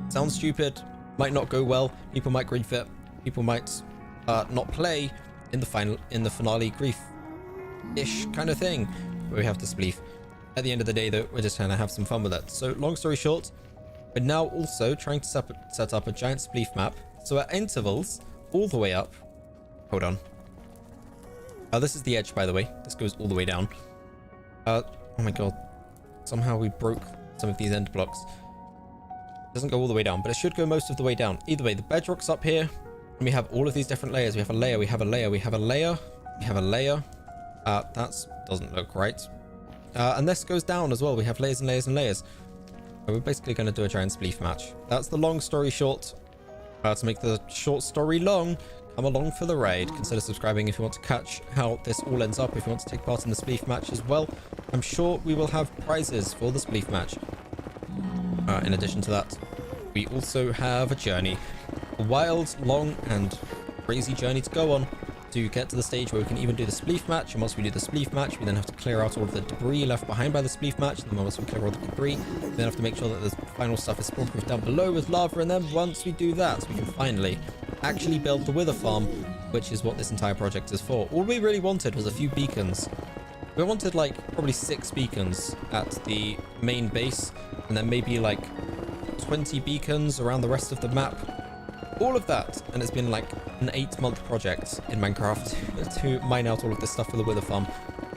Sounds stupid, might not go well, people might grief it, people might not play in the finale grief-ish kind of thing, where we have to spleef. At the end of the day though, we're just trying to have some fun with it. So long story short, we're now also trying to set up a giant spleef map. So at intervals, all the way up. Hold on. This is the edge, by the way. This goes all the way down. Oh my god. Somehow we broke some of these end blocks. It doesn't go all the way down, but it should go most of the way down. Either way, the bedrock's up here, and we have all of these different layers. We have a layer, we have a layer, we have a layer, we have a layer. That doesn't look right. And this goes down as well. We have layers and layers and layers. So we're basically going to do a giant spleef match. That's the long story short. To make the short story long, come along for the ride. Consider subscribing if you want to catch how this all ends up. If you want to take part in the spleef match as well, I'm sure we will have prizes for the spleef match. In addition to that, we also have a journey. A wild, long, and crazy journey to go on to get to the stage where we can even do the spleef match. And once we do the spleef match, we then have to clear out all of the debris left behind by the spleef match. And then once we clear all the debris, we then have to make sure that the final stuff is spawn-proof down below with lava. And then once we do that, we can finally actually build the wither farm, which is what this entire project is for. All we really wanted was a few beacons. We wanted like probably 6 beacons at the main base, and then maybe like 20 beacons around the rest of the map. All of that, and it's been like an 8-month project in Minecraft to mine out all of this stuff for the wither farm,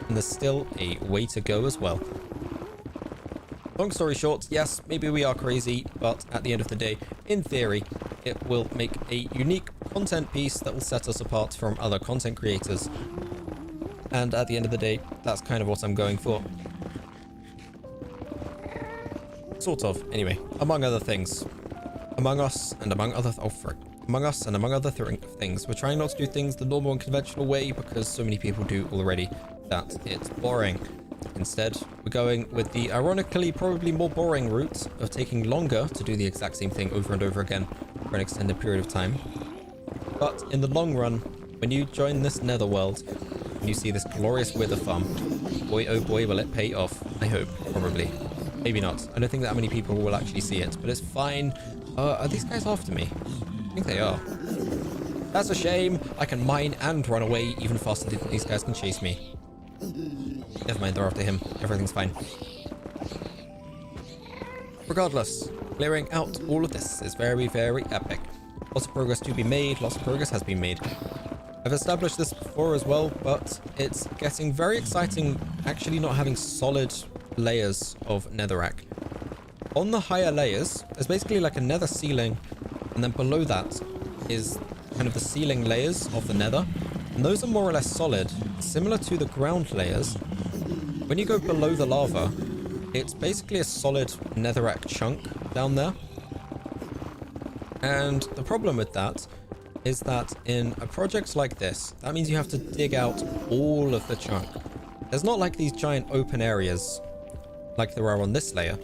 and there's still a way to go as well. Long story short, yes, maybe we are crazy, but at the end of the day, in theory, it will make a unique content piece that will set us apart from other content creators. And at the end of the day, that's kind of what I'm going for. Sort of, anyway, among other things. Among Us and among other things. We're trying not to do things the normal and conventional way because so many people do already that it's boring. Instead, we're going with the ironically probably more boring route of taking longer to do the exact same thing over and over again for an extended period of time. But in the long run, when you join this netherworld and you see this glorious wither farm, boy oh boy will it pay off. I hope, probably. Maybe not. I don't think that many people will actually see it, but it's fine. Are these guys after me? I think they are. That's a shame. I can mine and run away even faster than these guys can chase me. Never mind, they're after him. Everything's fine. Regardless, clearing out all of this is very, very epic. Lots of progress to be made. Lots of progress has been made. I've established this before as well, but it's getting very exciting actually not having solid layers of netherrack. On the higher layers, there's basically like a nether ceiling, and then below that is kind of the ceiling layers of the nether, and those are more or less solid, similar to the ground layers. When you go below the lava, it's basically a solid netherrack chunk down there. And the problem with that is that in a project like this, that means you have to dig out all of the chunk. There's not like these giant open areas like there are on this layer,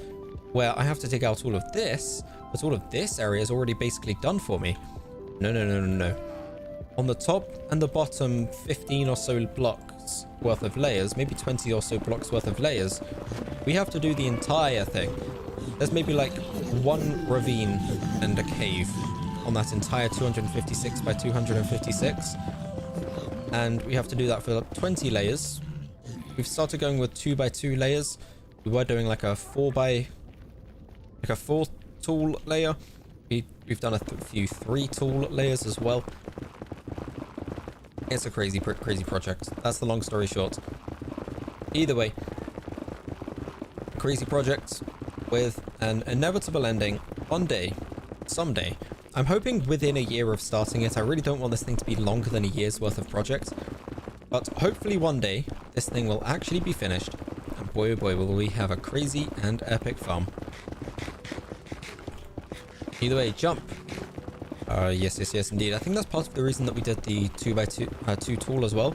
where I have to dig out all of this, but all of this area is already basically done for me. No. On the top and the bottom 15 or so blocks worth of layers, maybe 20 or so blocks worth of layers, we have to do the entire thing. There's maybe like one ravine and a cave on that entire 256 by 256. And we have to do that for 20 layers. We've started going with 2 by 2 layers. We were doing like a 4 tool layer. We've done a few 3 tool layers as well. It's a crazy project. That's the long story short. Either way, crazy project with an inevitable ending one day, someday. I'm hoping within a year of starting it. I really don't want this thing to be longer than a year's worth of project. But hopefully one day, this thing will actually be finished. And boy oh boy will we have a crazy and epic farm. Either way, jump. Yes indeed. I think that's part of the reason that we did the 2 by 2 tool as well.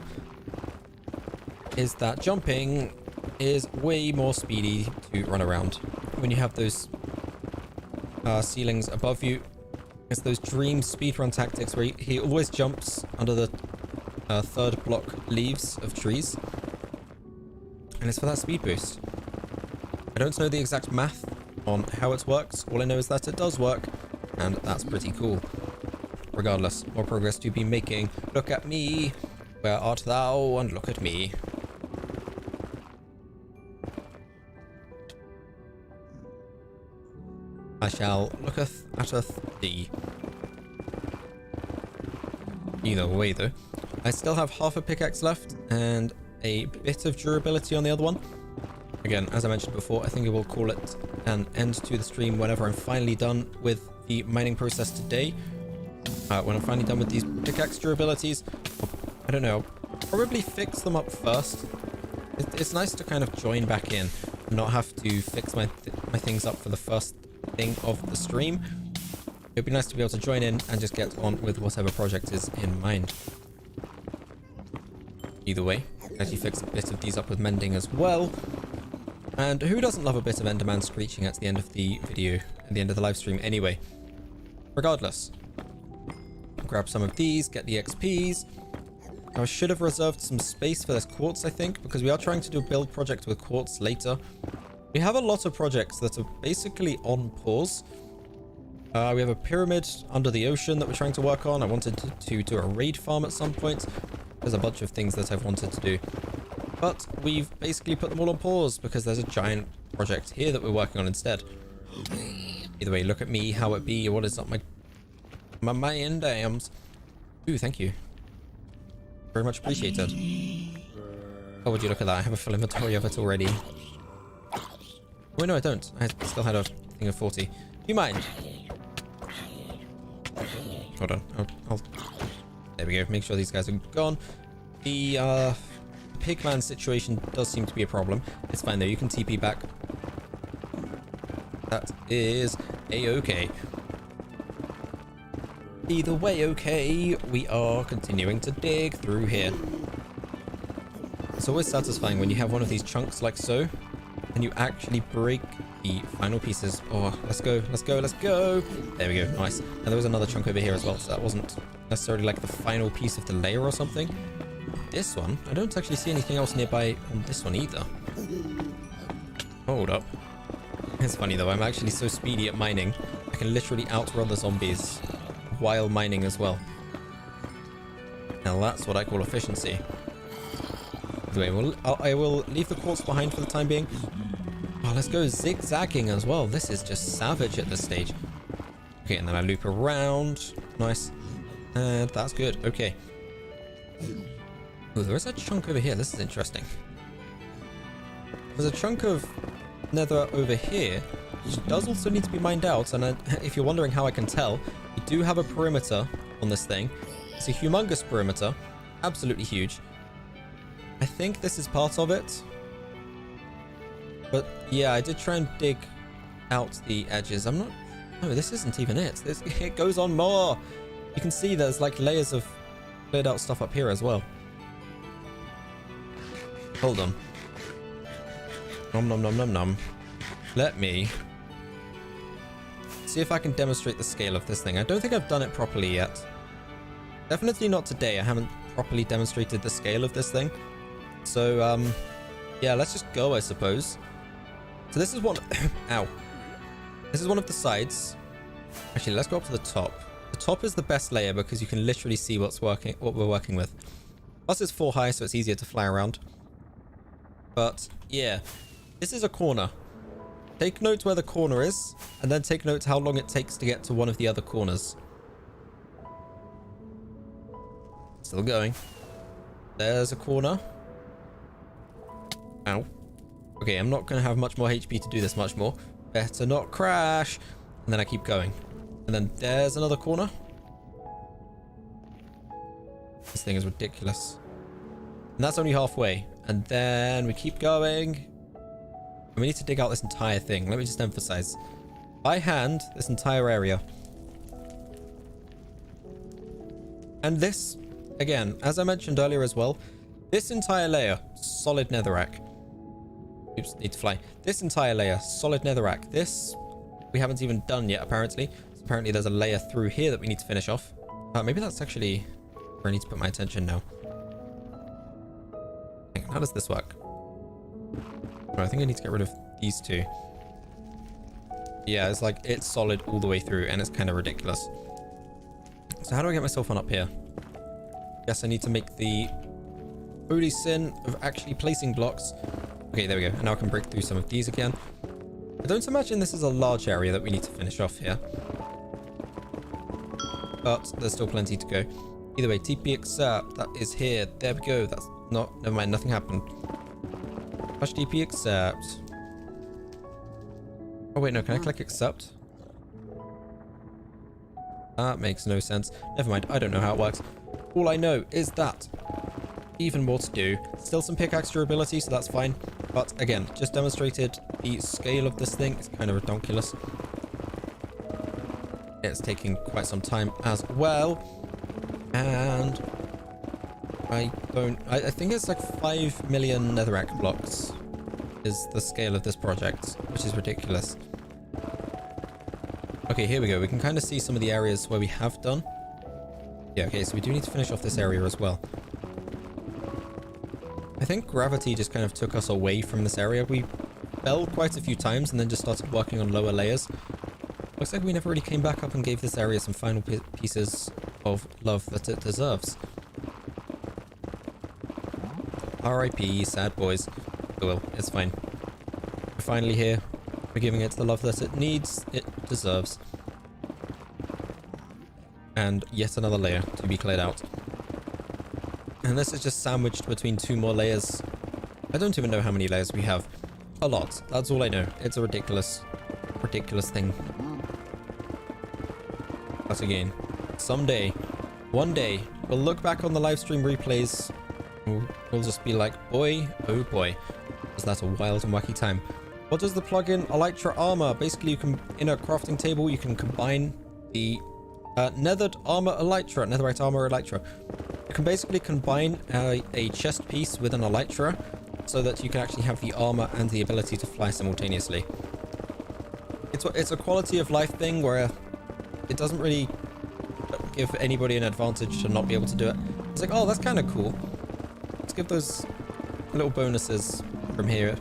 is that jumping is way more speedy to run around. When you have those ceilings above you, it's those dream speedrun tactics where he always jumps under the third block leaves of trees. And it's for that speed boost. I don't know the exact math on how it works. All I know is that it does work, and that's pretty cool. Regardless, more progress to be making. Look at me. Where art thou? And look at me. I shall looketh at thee. Either way, though. I still have half a pickaxe left, and a bit of durability on the other one. Again, as I mentioned before, I think I will call it an end to the stream whenever I'm finally done with the mining process today. When I'm finally done with these pickaxe durabilities, I don't know, I'll probably fix them up first. It's nice to kind of join back in and not have to fix my things up for the first thing of the stream. It'd be nice to be able to join in and just get on with whatever project is in mind. Either way, actually fix a bit of these up with mending as well. And who doesn't love a bit of Enderman screeching at the end of the video, at the end of the live stream anyway? Regardless, grab some of these, get the XPs. I should have reserved some space for this quartz, I think, because we are trying to do a build project with quartz later. We have a lot of projects that are basically on pause. We have a pyramid under the ocean that we're trying to work on. I wanted to do a raid farm at some point. There's a bunch of things that I've wanted to do. But we've basically put them all on pause because there's a giant project here that we're working on instead. Either way, look at me, how it be. What is up, my endams? Ooh, thank you. Very much appreciated. Oh, would you look at that? I have a full inventory of it already. Oh, no, I don't. I still had a thing of 40. Do you mind? Hold on. There we go. Make sure these guys are gone. The pigman situation does seem to be a problem. It's fine, though. You can TP back. That is a-okay. Either way, okay, we are continuing to dig through here. It's always satisfying when you have one of these chunks like so, and you actually break the final pieces. Oh, let's go, let's go, let's go. There we go, nice. And there was another chunk over here as well, so that wasn't necessarily like the final piece of the layer or something. This one, I don't actually see anything else nearby on this one either. Hold up. It's funny though, I'm actually so speedy at mining, I can literally outrun the zombies while mining as well. Now that's what I call efficiency. Anyway, I will leave the quartz behind for the time being. Oh, let's go zigzagging as well. This is just savage at this stage. Okay, and then I loop around. Nice. And that's good. Okay. Oh, there is a chunk over here. This is interesting. There's a chunk of nether over here, which does also need to be mined out. And if you're wondering how I can tell, we do have a perimeter on this thing. It's a humongous perimeter. Absolutely huge. I think this is part of it. But yeah, I did try and dig out the edges. I'm not... No, this isn't even it. It goes on more. You can see there's like layers of cleared out stuff up here as well. Hold on. Nom nom nom nom nom. Let me see if I can demonstrate the scale of this thing. I don't think I've done it properly yet. Definitely not today. I haven't properly demonstrated the scale of this thing. So, yeah, let's just go, I suppose. So this is one... Ow. This is one of the sides. Actually, let's go up to the top. The top is the best layer because you can literally see what we're working with. Plus it's 4 high, so it's easier to fly around. But, yeah. This is a corner. Take note where the corner is, and then take note how long it takes to get to one of the other corners. Still going. There's a corner. Ow. Okay, I'm not going to have much more HP to do this much more. Better not crash. And then I keep going. And then there's another corner. This thing is ridiculous. And that's only halfway. And then we keep going. And we need to dig out this entire thing. Let me just emphasize. By hand, this entire area. And this, again, as I mentioned earlier as well, This entire layer, solid netherrack. Oops, need to fly. This entire layer, solid netherrack. This, we haven't even done yet, apparently. So apparently there's a layer through here that we need to finish off. Maybe that's actually where I need to put my attention now. Hang on, how does this work? Oh, I think I need to get rid of these two. Yeah, it's like, it's solid all the way through, and it's kind of ridiculous. So how do I get myself on up here? Guess I need to make the holy sin of actually placing blocks. Okay, there we go. And now I can break through some of these again. I don't imagine this is a large area that we need to finish off here. But there's still plenty to go. Either way, TP accept. That is here. There we go. That's not... Never mind, nothing happened. Push TP accept. Oh wait, no, can I click accept? That makes no sense. Never mind, I don't know how it works. All I know is that even more to do. Still some pickaxe durability, so that's fine. But again, just demonstrated the scale of this thing. It's kind of ridiculous. It's taking quite some time as well. And I think it's like 5 million netherrack blocks is the scale of this project, which is ridiculous. Okay, here we go. We can kind of see some of the areas where we have done. Yeah, okay, so we do need to finish off this area as well. I think gravity just kind of took us away from this area. We fell quite a few times and then just started working on lower layers. Looks like we never really came back up and gave this area some final pieces of love that it deserves. R.I.P. sad boys. Oh well, it's fine. We're finally here. We're giving it the love that it needs, it deserves. And yet another layer to be cleared out. And this is just sandwiched between 2 more layers. I don't even know how many layers we have. A lot. That's all I know. It's a ridiculous, ridiculous thing. But again, someday, one day, we'll look back on the live stream replays. We'll just be like, boy, oh boy, was that a wild and wacky time. What does the plugin Elytra Armor? Basically, you can, in a crafting table, you can combine the Nethered Armor Elytra, Netherite Armor Elytra. You can basically combine a chest piece with an Elytra so that you can actually have the armor and the ability to fly simultaneously. It's a quality of life thing where it doesn't really give anybody an advantage to not be able to do it. It's like, oh, that's kind of cool. Let's give those little bonuses from here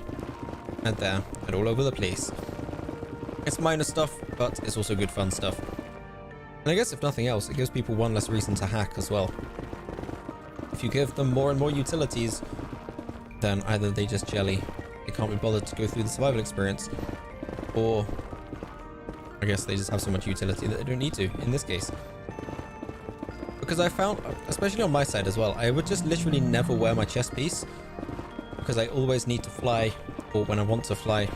and there and all over the place. It's minor stuff, but it's also good fun stuff. And I guess if nothing else, it gives people one less reason to hack as well. If you give them more and more utilities, then either they just jelly, they can't be bothered to go through the survival experience, or I guess they just have so much utility that they don't need to, in this case. Because I found, especially on my side as well, I would just literally never wear my chest piece, because I always need to fly, or when I want to fly,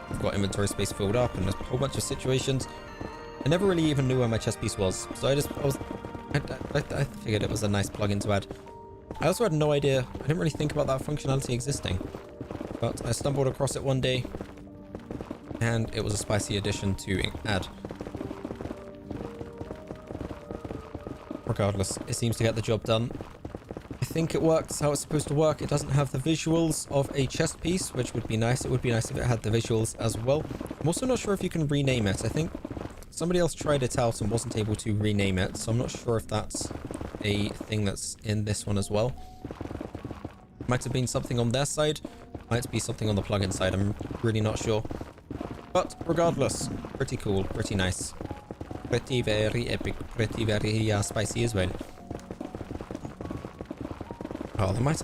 I've got inventory space filled up, and there's a whole bunch of situations. I never really even knew where my chest piece was, so I figured it was a nice plugin to add. I also had no idea, I didn't really think about that functionality existing, but I stumbled across it one day, and it was a spicy addition to add. Regardless, it seems to get the job done. I think it works how it's supposed to work. It doesn't have the visuals of a chest piece, which would be nice. It would be nice if it had the visuals as well. I'm also not sure if you can rename it. I think somebody else tried it out and wasn't able to rename it, so I'm not sure if that's a thing that's in this one as well. Might have been something on their side, might be something on the plugin side, I'm really not sure. But regardless, pretty cool, pretty nice. Pretty very epic, pretty very spicy as well. Oh, there might,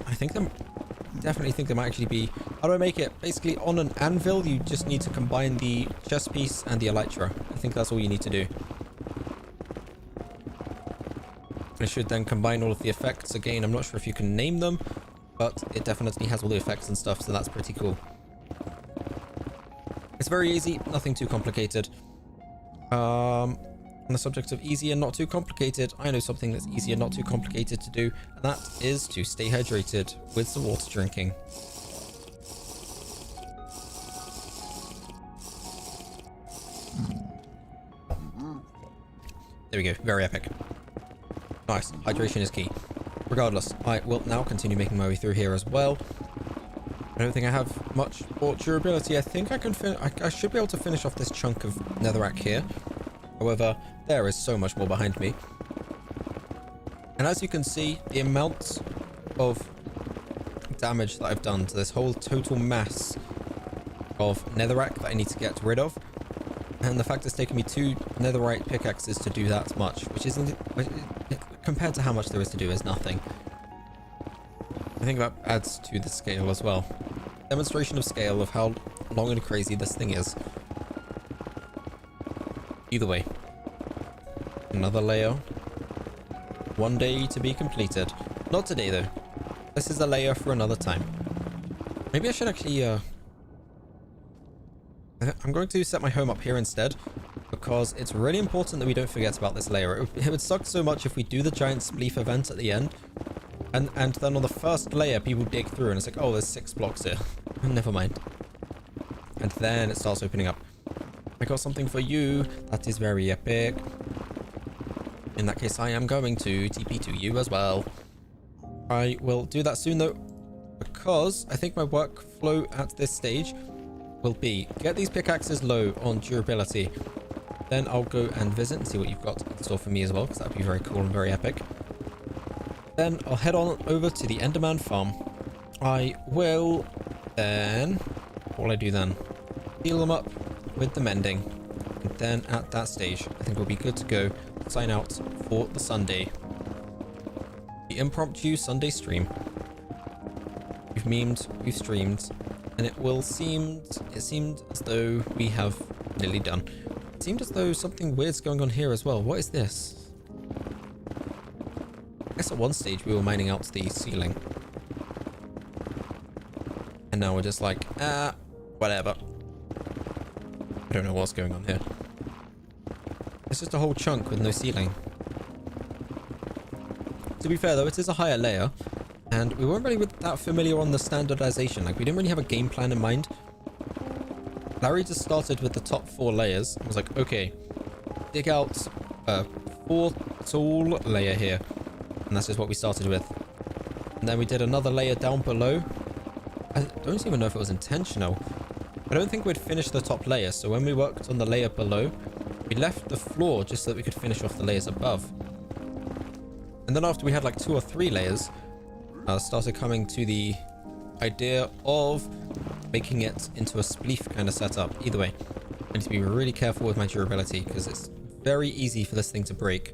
definitely think there might actually be, how do I make it? Basically on an anvil, you just need to combine the chest piece and the elytra. I think that's all you need to do. It should then combine all of the effects. Again, I'm not sure if you can name them, but it definitely has all the effects and stuff, so that's pretty cool. It's very easy, nothing too complicated. On the subject of easy and not too complicated, I know something that's easy and not too complicated to do, and that is to stay hydrated with some water drinking. There we go, very epic. Nice, hydration is key. Regardless, I will now continue making my way through here as well. I don't think I have much more durability. I think I can I should be able to finish off this chunk of netherrack here. However, there is so much more behind me. And as you can see, the amount of damage that I've done to this whole total mass of netherrack that I need to get rid of, and the fact it's taken me 2 netherite pickaxes to do that much, which isn't, compared to how much there is to do, is nothing. I think that adds to the scale as well. Demonstration of scale of how long and crazy this thing is. Either way, another layer. One day to be completed. Not today though. This is a layer for another time. Maybe I should actually I'm going to set my home up here instead, because it's really important that we don't forget about this layer. It would suck so much if we do the giant spleef event at the end, and then on the first layer people dig through and it's like, oh, there's 6 blocks here. Never mind. And then it starts opening up. I got something for you. That is very epic. In that case, I am going to TP to you as well. I will do that soon though, because I think my workflow at this stage will be get these pickaxes low on durability. Then I'll go and visit and see what you've got in store for me as well, because that'd be very cool and very epic. Then I'll head on over to the Enderman farm. I will then, what will I do then? Heal them up with the mending. And then at that stage, I think we'll be good to go. Sign out for the Sunday. The impromptu Sunday stream. We've memed, we've streamed, and it seemed as though we have nearly done. It seemed as though something weird's going on here as well. What is this? I guess at one stage we were mining out the ceiling. And now we're just like, whatever. I don't know what's going on here. It's just a whole chunk with no ceiling. To be fair though, it is a higher layer, and we weren't really that familiar on the standardization. Like, we didn't really have a game plan in mind. Larry just started with the top 4 layers and was like, okay, dig out a 4 tall layer here. And that's just what we started with. And then we did another layer down below. I don't even know if it was intentional. I don't think we'd finished the top layer, so when we worked on the layer below, we left the floor just so that we could finish off the layers above. And then after we had like 2 or 3 layers, started coming to the idea of making it into a spleef kind of setup. Either way, I need to be really careful with my durability, because it's very easy for this thing to break.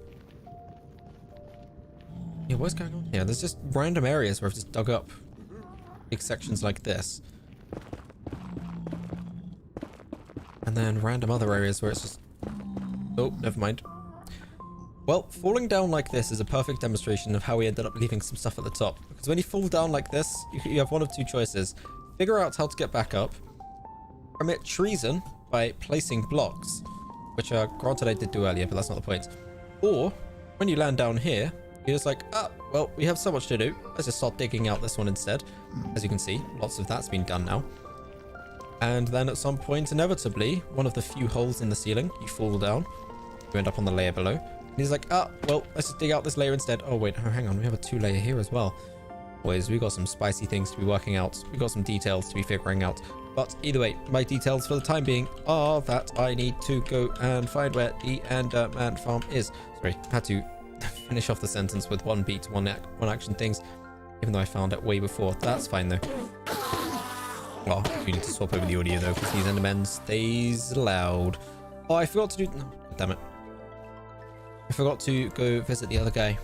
Yeah, what's going on here? There's just random areas where I've just dug up big sections like this. And then random other areas where it's just... Oh, never mind. Well, falling down like this is a perfect demonstration of how we ended up leaving some stuff at the top. Because when you fall down like this, you have one of 2 choices. Figure out how to get back up. Commit treason by placing blocks. Which, granted I did do earlier, but that's not the point. Or, when you land down here, you're just like, well, we have so much to do. Let's just start digging out this one instead. As you can see, lots of that's been done now. And then at some point, inevitably, one of the few holes in the ceiling, you fall down. You end up on the layer below. And he's like, well, let's just dig out this layer instead. Oh, wait, oh, hang on. We have a 2 layer here as well. Boys, we got some spicy things to be working out. We got some details to be figuring out. But either way, my details for the time being are that I need to go and find where the Enderman farm is. Sorry, I had to finish off the sentence with one beat, one action things, even though I found it way before. That's fine though. Well, we need to swap over the audio though, because these Endermen stays loud. Oh, I forgot to do... No, damn it. I forgot to go visit the other guy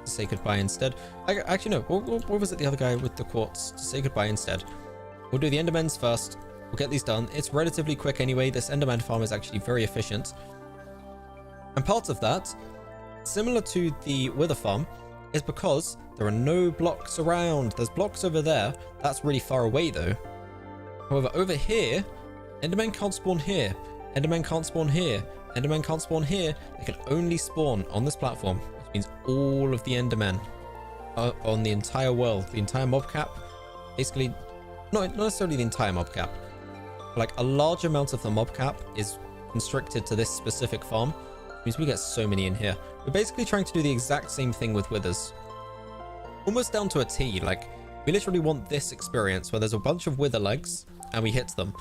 to say goodbye instead. Actually, no. We'll visit the other guy with the quartz to say goodbye instead. We'll do the Endermens first. We'll get these done. It's relatively quick anyway. This Enderman farm is actually very efficient. And part of that, similar to the Wither farm, is because there are no blocks around. There's blocks over there. That's really far away though. However, over here, Endermen can't spawn here. Endermen can't spawn here. Endermen can't spawn here. They can only spawn on this platform, which means all of the Endermen on the entire world, the entire mob cap, basically, not necessarily the entire mob cap, but like a large amount of the mob cap is constricted to this specific farm, which means we get so many in here. We're basically trying to do the exact same thing with withers. almost down to a T. Like, we literally want this experience where there's a bunch of wither legs and we hit them.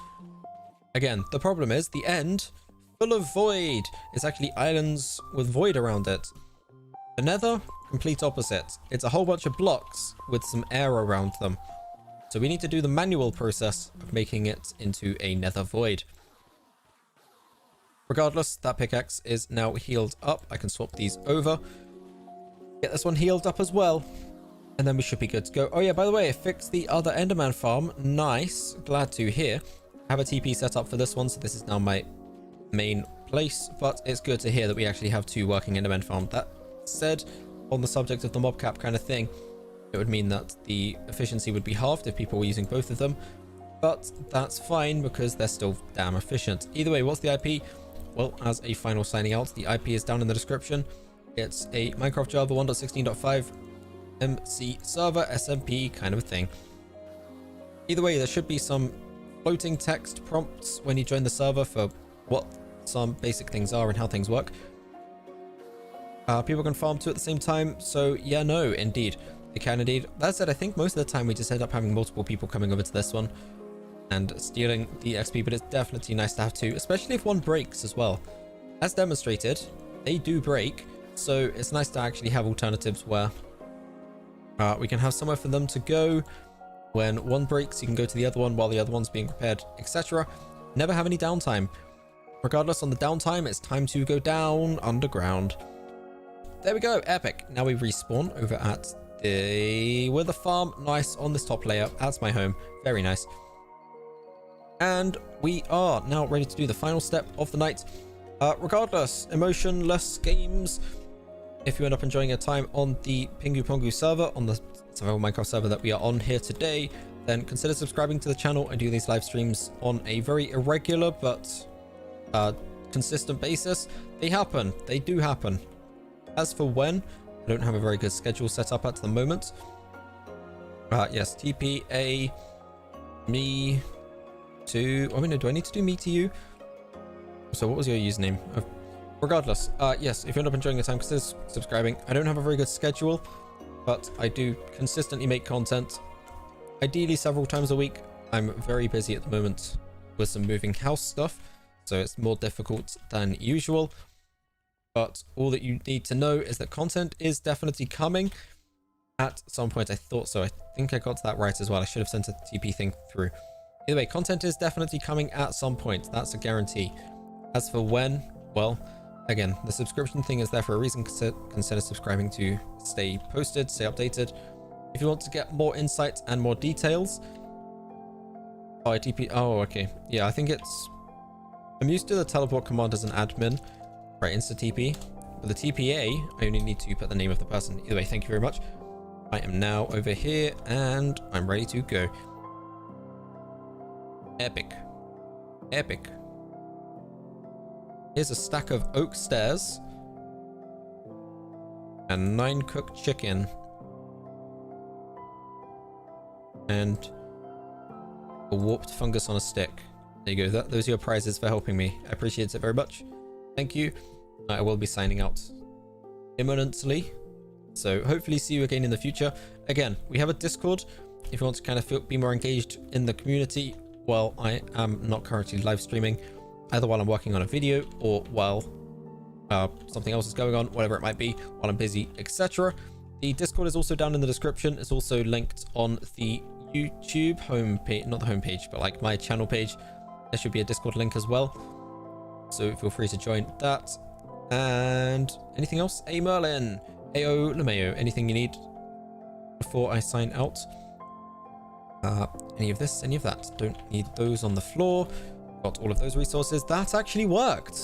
Again, the problem is the end, full of void. It's actually islands with void around it. The nether, complete opposite. It's a whole bunch of blocks with some air around them. So we need to do the manual process of making it into a nether void. Regardless, that pickaxe is now healed up. I can swap these over. Get this one healed up as well. And then we should be good to go. Oh yeah, by the way, I fixed the other Enderman farm. Nice. Glad to hear. I have a TP set up for this one, so this is now my main place. But it's good to hear that we actually have 2 working Enderman farms. That said, on the subject of the mob cap kind of thing, it would mean that the efficiency would be halved if people were using both of them. But that's fine because they're still damn efficient. Either way, what's the IP? Well, as a final signing out, the IP is down in the description. It's a Minecraft Java 1.16.5 MC server, SMP kind of a thing. Either way, there should be some floating text prompts when you join the server for what some basic things are and how things work. People can farm too at the same time, so yeah, no, indeed. They can indeed. That said, I think most of the time we just end up having multiple people coming over to this one and stealing the XP, but it's definitely nice to have 2, especially if one breaks as well. As demonstrated, they do break, so it's nice to actually have alternatives where we can have somewhere for them to go. When one breaks, you can go to the other one while the other one's being repaired, etc. Never have any downtime. Regardless, on the downtime, it's time to go down underground. There we go, epic. Now we respawn over at the wither farm. Nice, on this top layer. That's my home. Very nice. And we are now ready to do the final step of the night. Regardless, emotionless games. If you end up enjoying your time on the PinguPongu server, on the survival Minecraft server that we are on here today, then consider subscribing to the channel. I do these live streams on a very irregular but consistent basis. They happen. They do happen. As for when, I don't have a very good schedule set up at the moment. Yes, TPA me to... I mean, do I need to do me to you? So what was your username? Regardless, yes, if you end up enjoying your time, consider subscribing. I don't have a very good schedule, but I do consistently make content. Ideally several times a week. I'm very busy at the moment with some moving house stuff, so it's more difficult than usual. But all that you need to know is that content is definitely coming at some point. I thought so. I think I got that right as well. I should have sent a TP thing through. Either way, content is definitely coming at some point. That's a guarantee. As for when, well, again, the subscription thing is there for a reason. Consider subscribing to stay posted, stay updated. If you want to get more insights and more details. Oh, I TP. Oh, okay. Yeah, I think it's... I'm used to the teleport command as an admin. Right, insta TP. With the TPA, I only need to put the name of the person. Either way, thank you very much. I am now over here and I'm ready to go. Epic. Epic. Here's a stack of oak stairs. And 9 cooked chicken. And a warped fungus on a stick. There you go. Those are your prizes for helping me. I appreciate it very much. Thank you. I will be signing out imminently. So hopefully see you again in the future. Again, we have a Discord. If you want to kind of be more engaged in the community, while I am not currently live streaming, either while I'm working on a video or while something else is going on, whatever it might be, while I'm busy, etc. The Discord is also down in the description. It's also linked on the YouTube homepage, not the homepage, but like my channel page. There should be a Discord link as well. So feel free to join that. And anything else? A Merlin, AO Lameo, anything you need before I sign out? Any of this, any of that? Don't need those on the floor. Got all of those resources. That actually worked.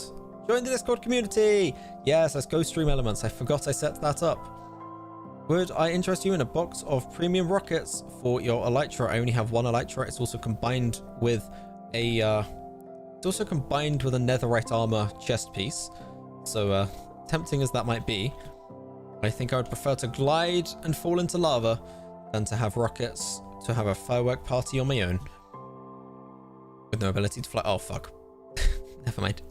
Join the Discord community. Yes, let's go stream elements. I forgot I set that up. Would I interest you in a box of premium rockets for your elytra? I only have one elytra. It's also combined with a netherite armor chest piece. So tempting as that might be, I think I would prefer to glide and fall into lava than to have rockets to have a firework party on my own with no ability to fly. Oh fuck. Never mind.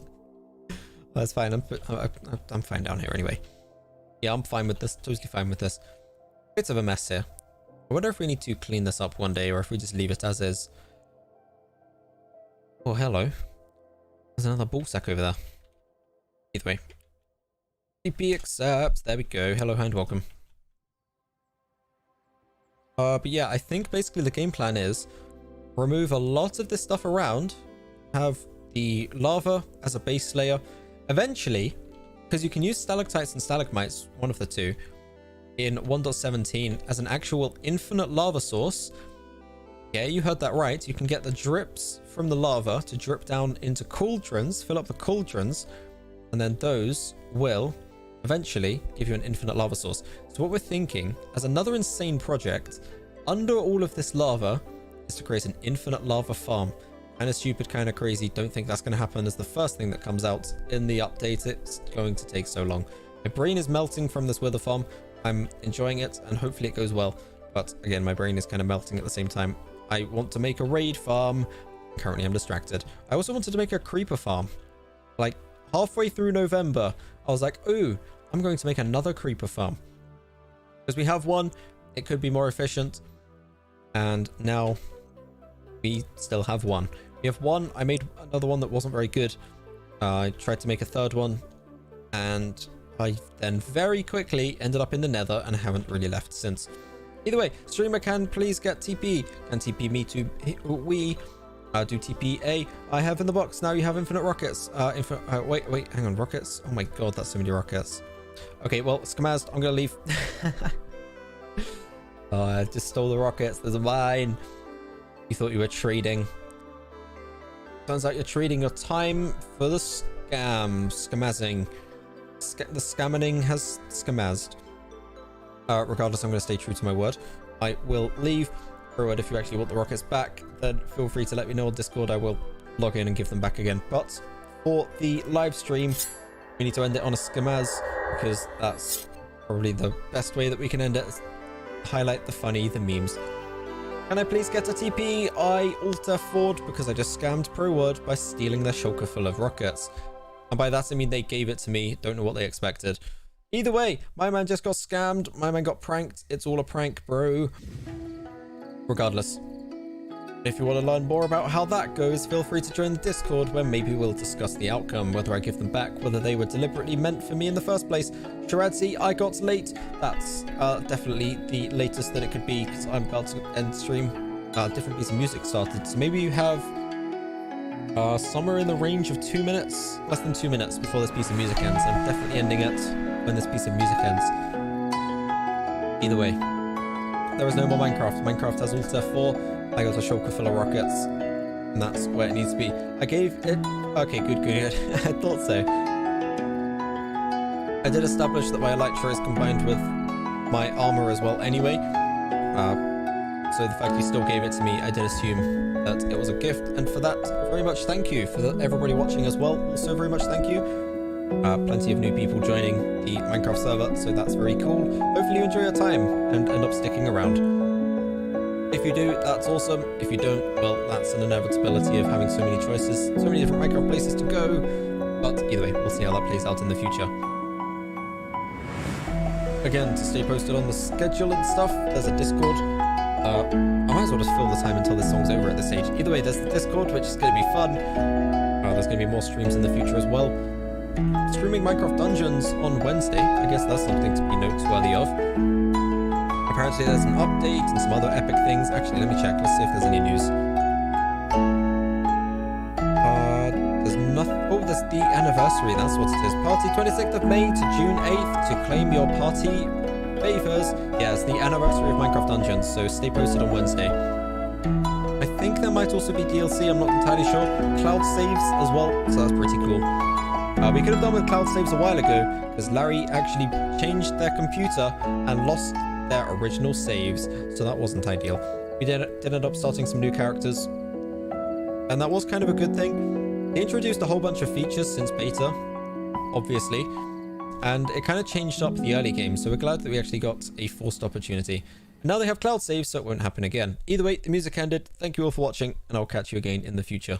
That's fine. I'm fine down here anyway. Yeah, I'm fine with this. Totally fine with this. Bits of a mess here. I wonder if we need to clean this up one day or if we just leave it as is. Oh, hello. There's another ball sack over there. Either way. TP accept. There we go. Hello, and welcome. But yeah, I think basically the game plan is remove a lot of this stuff around, have the lava as a base layer. Eventually, because you can use stalactites and stalagmites, one of the two, in 1.17 as an actual infinite lava source. Yeah, you heard that right. You can get the drips from the lava to drip down into cauldrons, fill up the cauldrons, and then those will eventually give you an infinite lava source. So what we're thinking as another insane project under all of this lava is to create an infinite lava farm. Kind of stupid, kind of crazy. Don't think that's going to happen as the first thing that comes out in the update. It's going to take so long. My brain is melting from this wither farm. I'm enjoying it and hopefully it goes well. But again, my brain is kind of melting at the same time. I want to make a raid farm. Currently, I'm distracted. I also wanted to make a creeper farm. Like halfway through November, I was like, ooh, I'm going to make another creeper farm. Because we have one, it could be more efficient. And now we still have one. We have one. I made another one that wasn't very good. I tried to make a third one. And I then very quickly ended up in the nether and I haven't really left since. Either way, streamer can please get TP. Can TP me to we do TPA. I have in the box. Now you have infinite rockets. Wait, hang on. Rockets. Oh my god, that's so many rockets. Okay, well, Skamazed, I'm gonna leave. Oh, I just stole the rockets. Those are mine. You thought you were trading. Turns out you're trading your time for the scam. Scamazzing. The scamming has scamazed. Regardless, I'm going to stay true to my word. I will leave. Forward, if you actually want the rockets back, then feel free to let me know on Discord. I will log in and give them back again. But for the live stream, we need to end it on a scamaz because that's probably the best way that we can end it. Highlight the funny, the memes. Can I please get a TP? I alter Ford because I just scammed ProWord by stealing their shulker full of rockets. And by that I mean they gave it to me. Don't know what they expected. Either way, my man just got scammed. My man got pranked. It's all a prank, bro. Regardless, if you want to learn more about how that goes, feel free to join the Discord where maybe we'll discuss the outcome, whether I give them back, whether they were deliberately meant for me in the first place. Sharadzi, I got late. That's definitely the latest that it could be because I'm about to end stream. Different piece of music started, so maybe you have somewhere in the range of 2 minutes, less than 2 minutes before this piece of music ends. I'm definitely ending it when this piece of music ends. Either way, there is no more Minecraft. Minecraft has Alter 4. I got a shulker full of rockets, and that's where it needs to be. I gave it... Okay, good. I thought so. I did establish that my Elytra is combined with my armor as well anyway. So the fact you still gave it to me, I did assume that it was a gift. And for that, very much thank you. For everybody watching as well, also very much thank you. Plenty of new people joining the Minecraft server, so that's very cool. Hopefully you enjoy your time and end up sticking around. If you do, that's awesome. If you don't, well, that's an inevitability of having so many choices, so many different Minecraft places to go. But either way, we'll see how that plays out in the future. Again, to stay posted on the schedule and stuff, there's a Discord. I might as well just fill the time until this song's over at this stage. Either way, there's the Discord, which is going to be fun. There's going to be more streams in the future as well. Streaming Minecraft Dungeons on Wednesday. I guess that's something to be noteworthy of. Apparently there's an update and some other epic things. Actually, let me check. Let's see if there's any news. There's nothing. Oh, there's the anniversary. That's what it is. Party 26th of May to June 8th to claim your party favors. Yeah, it's the anniversary of Minecraft Dungeons, so stay posted on Wednesday. I think there might also be DLC. I'm not entirely sure. Cloud saves as well, so that's pretty cool. We could have done with cloud saves a while ago because Larry actually changed their computer and lost their original saves, so that wasn't ideal. We did end up starting some new characters, and that was kind of a good thing. They introduced a whole bunch of features since beta, obviously, and it kind of changed up the early game, so we're glad that we actually got a forced opportunity. And now they have cloud saves, so it won't happen again. Either way, the music ended. Thank you all for watching, and I'll catch you again in the future.